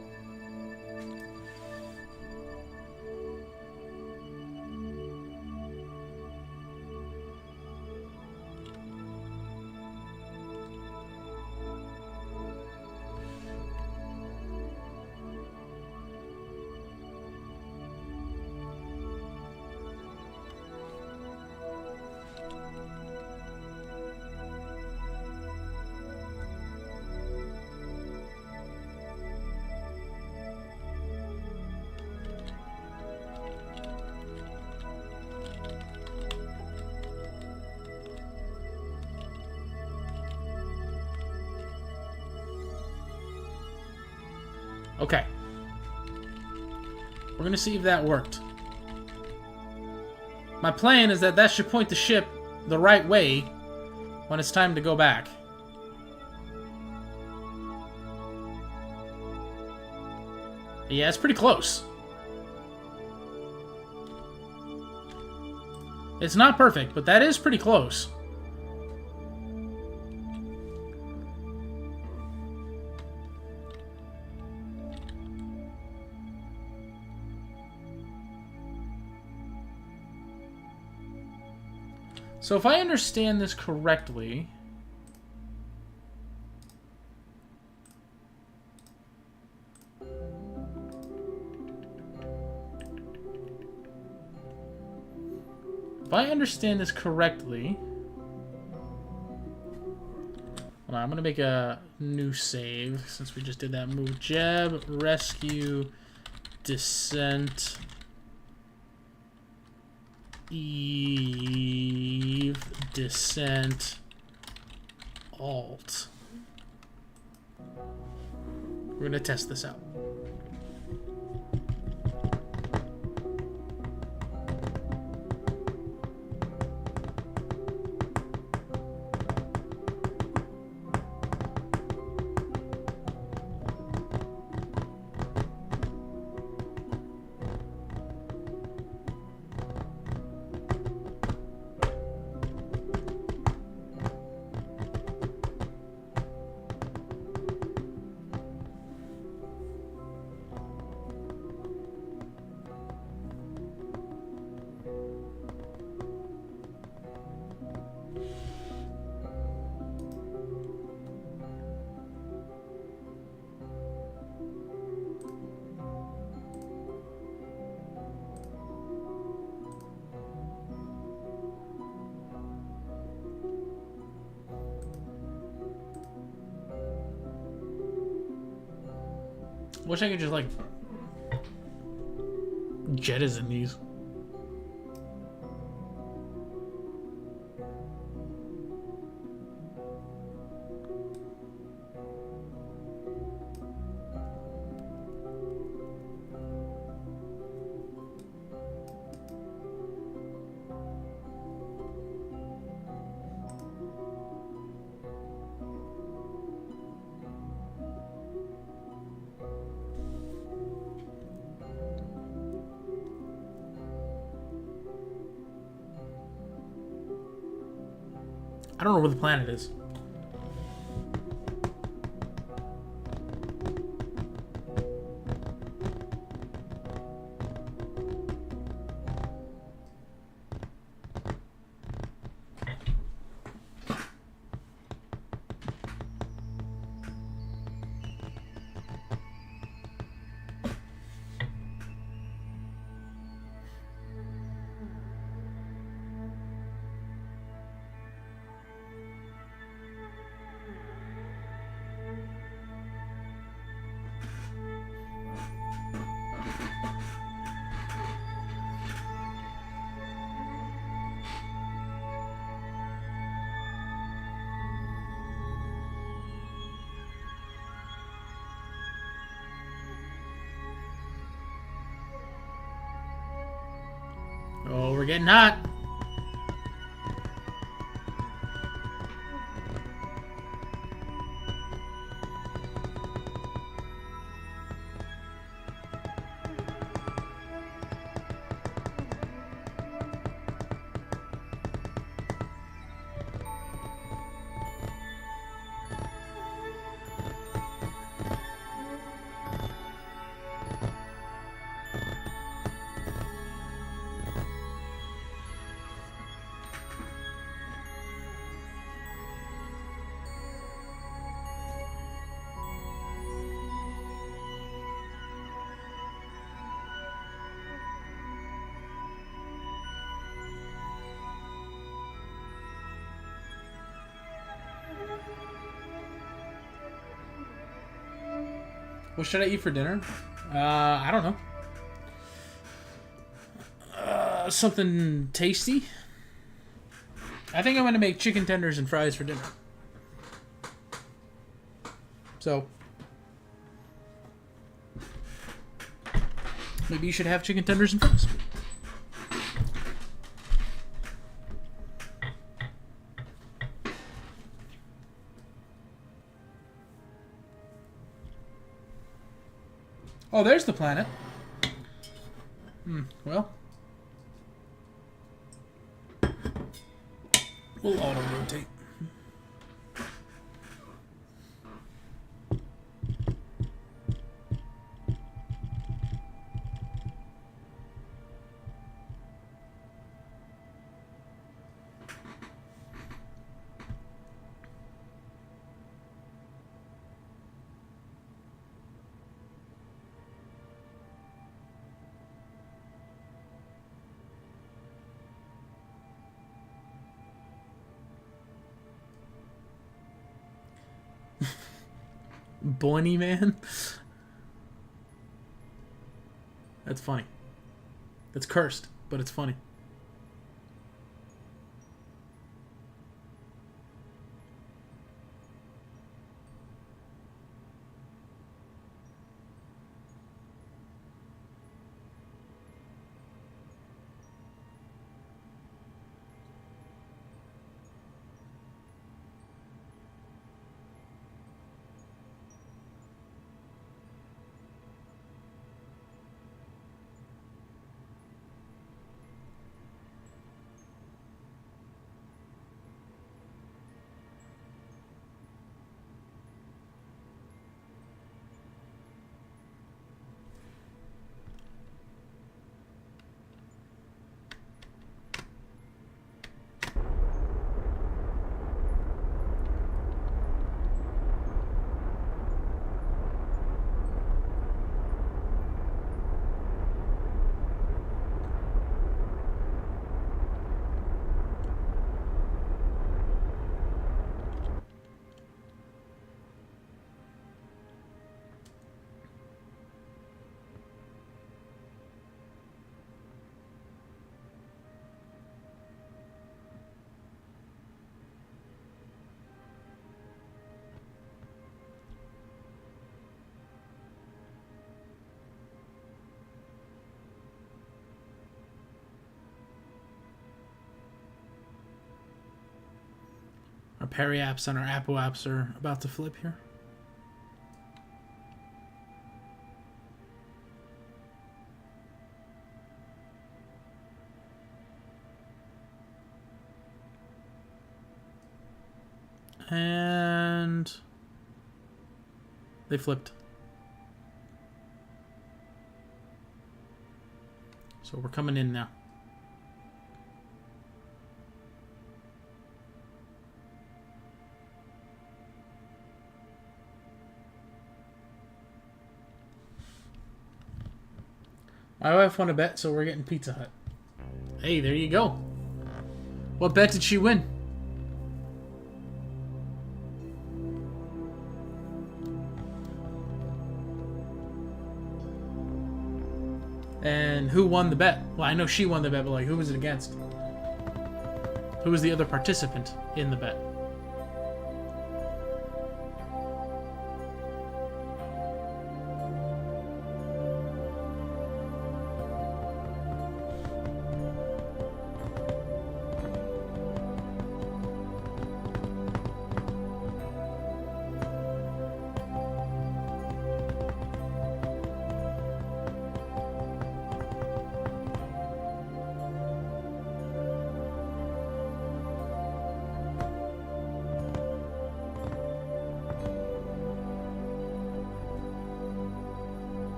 Okay. We're gonna see if that worked. My plan is that should point the ship the right way when it's time to go back. Yeah, it's pretty close. It's not perfect, but that is pretty close. So if I understand this correctly... If I understand this correctly... Hold on, I'm going to make a new save since we just did that move. Jeb, rescue, descent... Eve, descent, alt. We're gonna test this out. Wish I could just, like, jettison these. I don't know where the planet is. Oh, we're getting hot. What should I eat for dinner? I don't know. Something tasty. I think I'm gonna make chicken tenders and fries for dinner. So maybe you should have chicken tenders and fries. Oh, there's the planet. Well, we'll auto-rotate. Bunny man? That's funny. That's cursed, but it's funny. Our Perry apps and our Apple apps are about to flip here. And they flipped. So we're coming in now. My wife won a bet, so we're getting Pizza Hut. Hey, there you go. What bet did she win? And who won the bet? Well, I know she won the bet, but like, who was it against? Who was the other participant in the bet?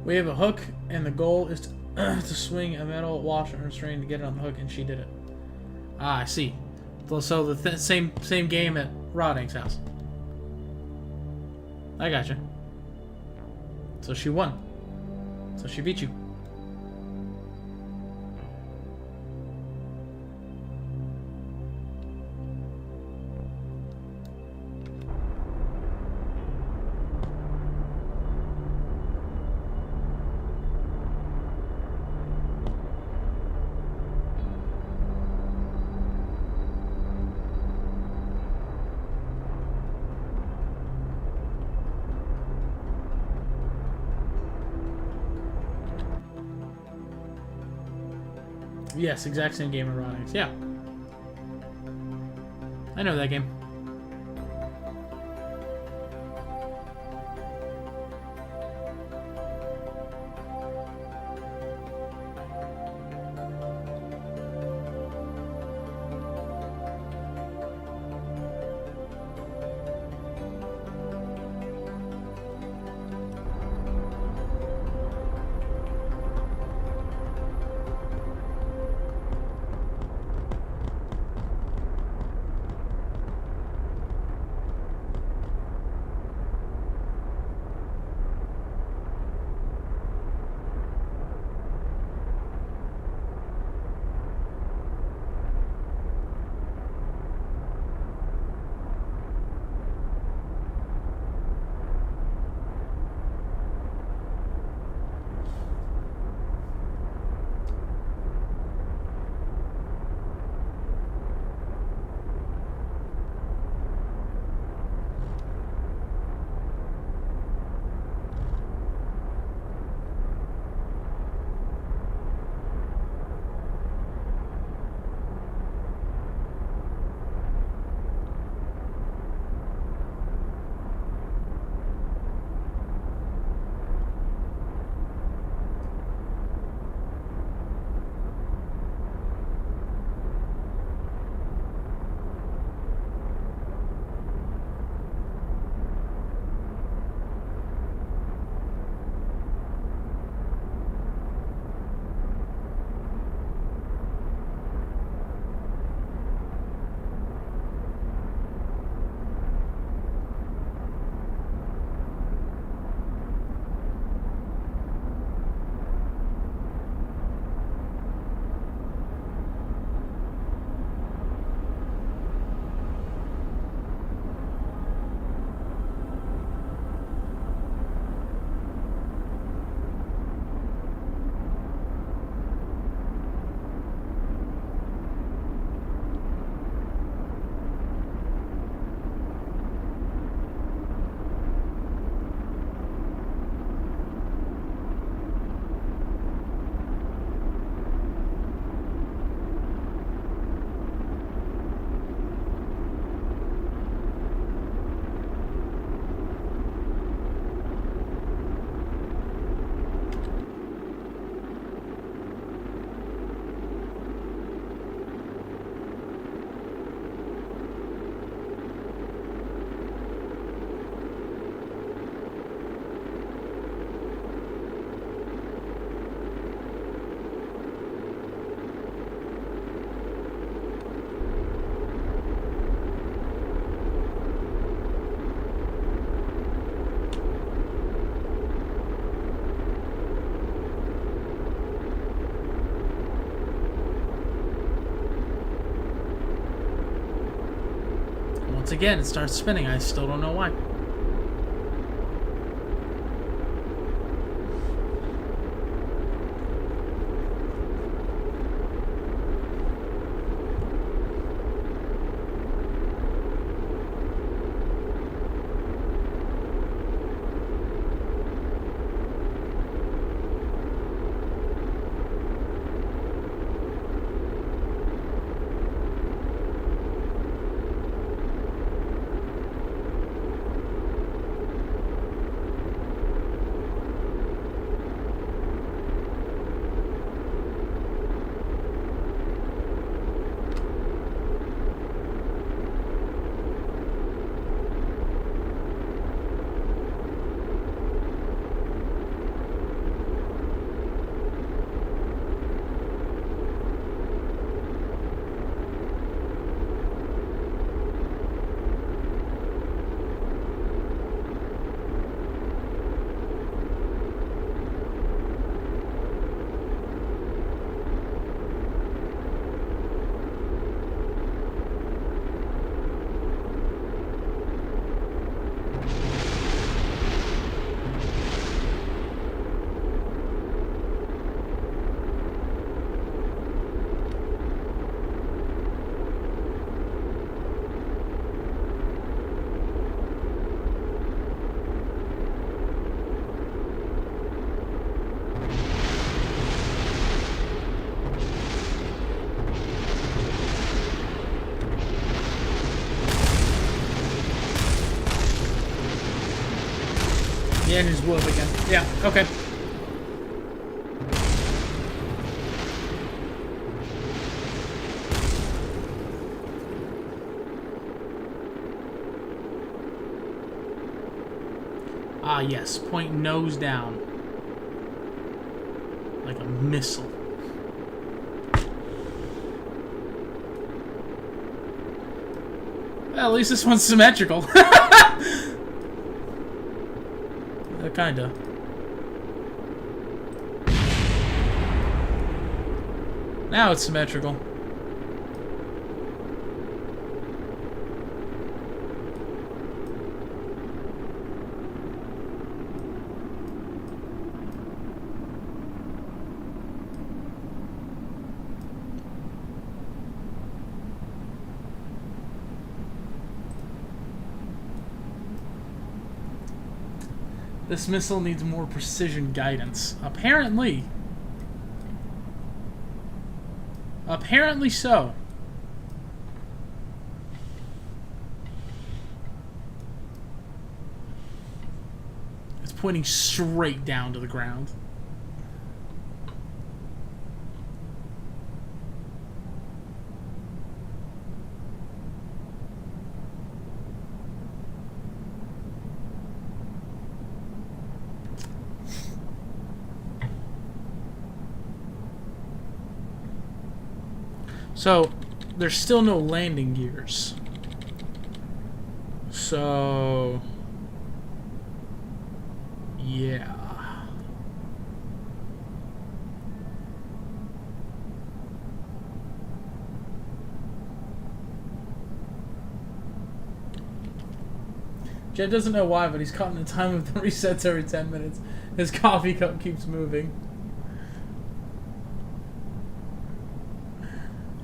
We have a hook, and the goal is to swing a metal washer and string to get it on the hook, and she did it. Ah, I see. So the same game at Roddink's house. I gotcha. So she won. So she beat you. Yes, exact same game Erotics. Yeah. I know that game. Once again, it starts spinning. I still don't know why. The engines blew up again. Yeah, okay. Ah, yes. Point nose down. Like a missile. Well, at least this one's symmetrical. Kinda. Now it's symmetrical. This missile needs more precision guidance. Apparently. Apparently so. It's pointing straight down to the ground. So, there's still no landing gears. So, yeah. Jed doesn't know why, but he's caught in the time of the resets every 10 minutes. His coffee cup keeps moving.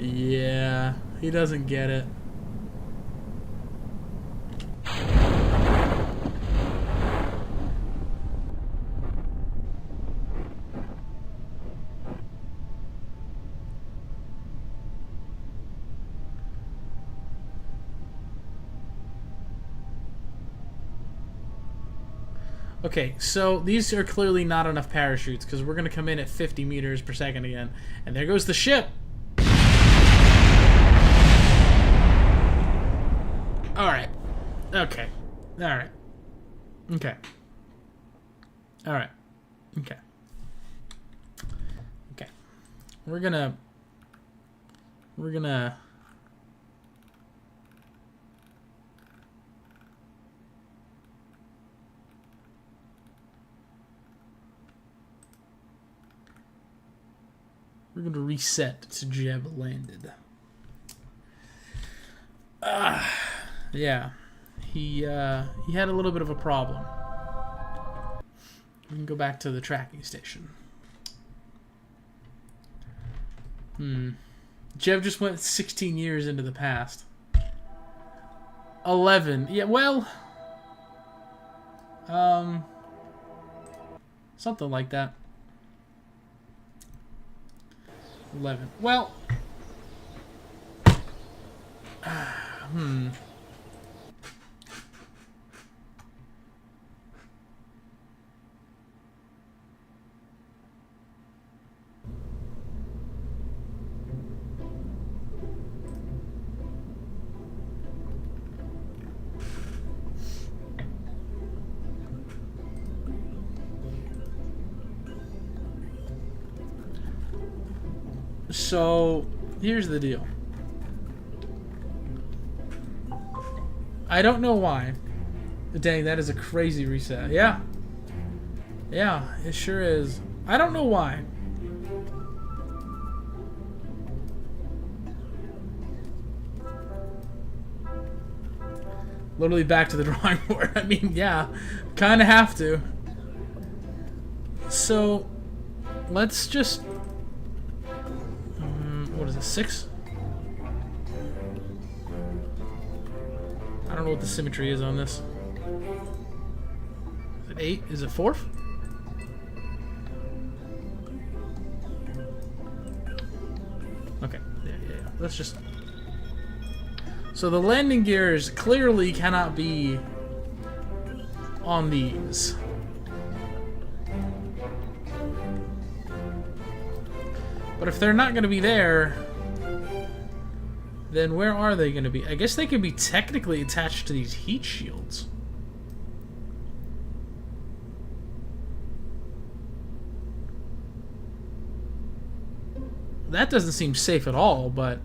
Yeah, he doesn't get it. Okay, so these are clearly not enough parachutes because we're going to come in at 50 meters per second again. And there goes the ship. Alright. Okay. Alright. Okay. Alright. Okay. Okay. We're gonna reset to Jeb landed. Yeah, he had a little bit of a problem. We can go back to the tracking station. Jeff just went 16 years into the past. 11. Yeah, well, something like that. 11. Well, so here's the deal. I don't know why. Dang, that is a crazy reset. Yeah. Yeah, it sure is. I don't know why. Literally back to the drawing board. I mean, yeah, kind of have to. So, let's just... what is it, 6? I don't know what the symmetry is on this. Is it 8? Is it 4th? Okay, yeah. Let's just... So the landing gears clearly cannot be on these. But if they're not going to be there, then where are they going to be? I guess they could be technically attached to these heat shields. That doesn't seem safe at all, but...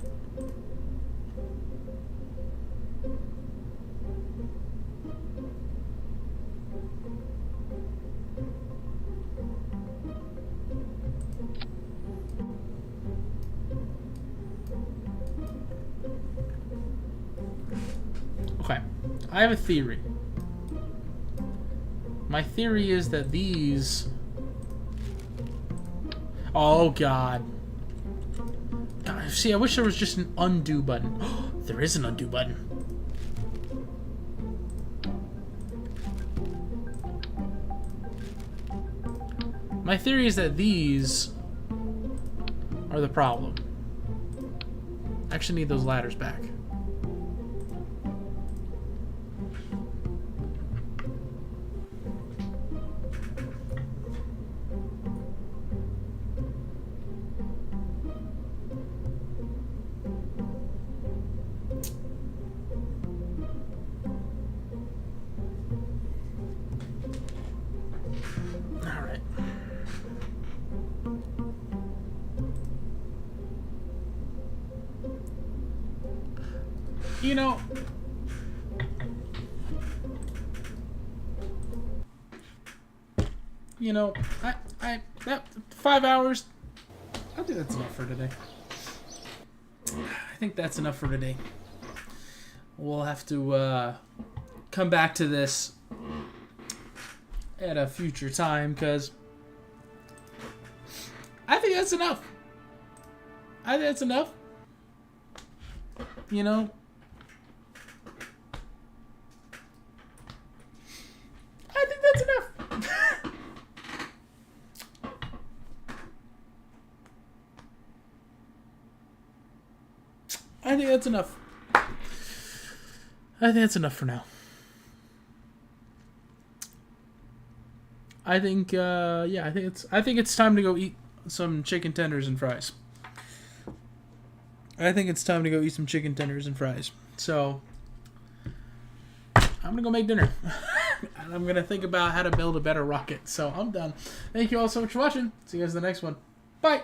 Okay, I have a theory. My theory is that these... Oh, God. See, I wish there was just an undo button. There is an undo button. My theory is that these are the problem. I actually need those ladders back. You know, that 5 hours, I think that's enough for today. I think that's enough for today. We'll have to come back to this at a future time, because I think that's enough. I think that's enough. You know? I think that's enough. I think that's enough. I think that's enough for now. I think, yeah, I think it's time to go eat some chicken tenders and fries. I think it's time to go eat some chicken tenders and fries. So, I'm gonna go make dinner. And I'm gonna think about how to build a better rocket. So, I'm done. Thank you all so much for watching. See you guys in the next one. Bye!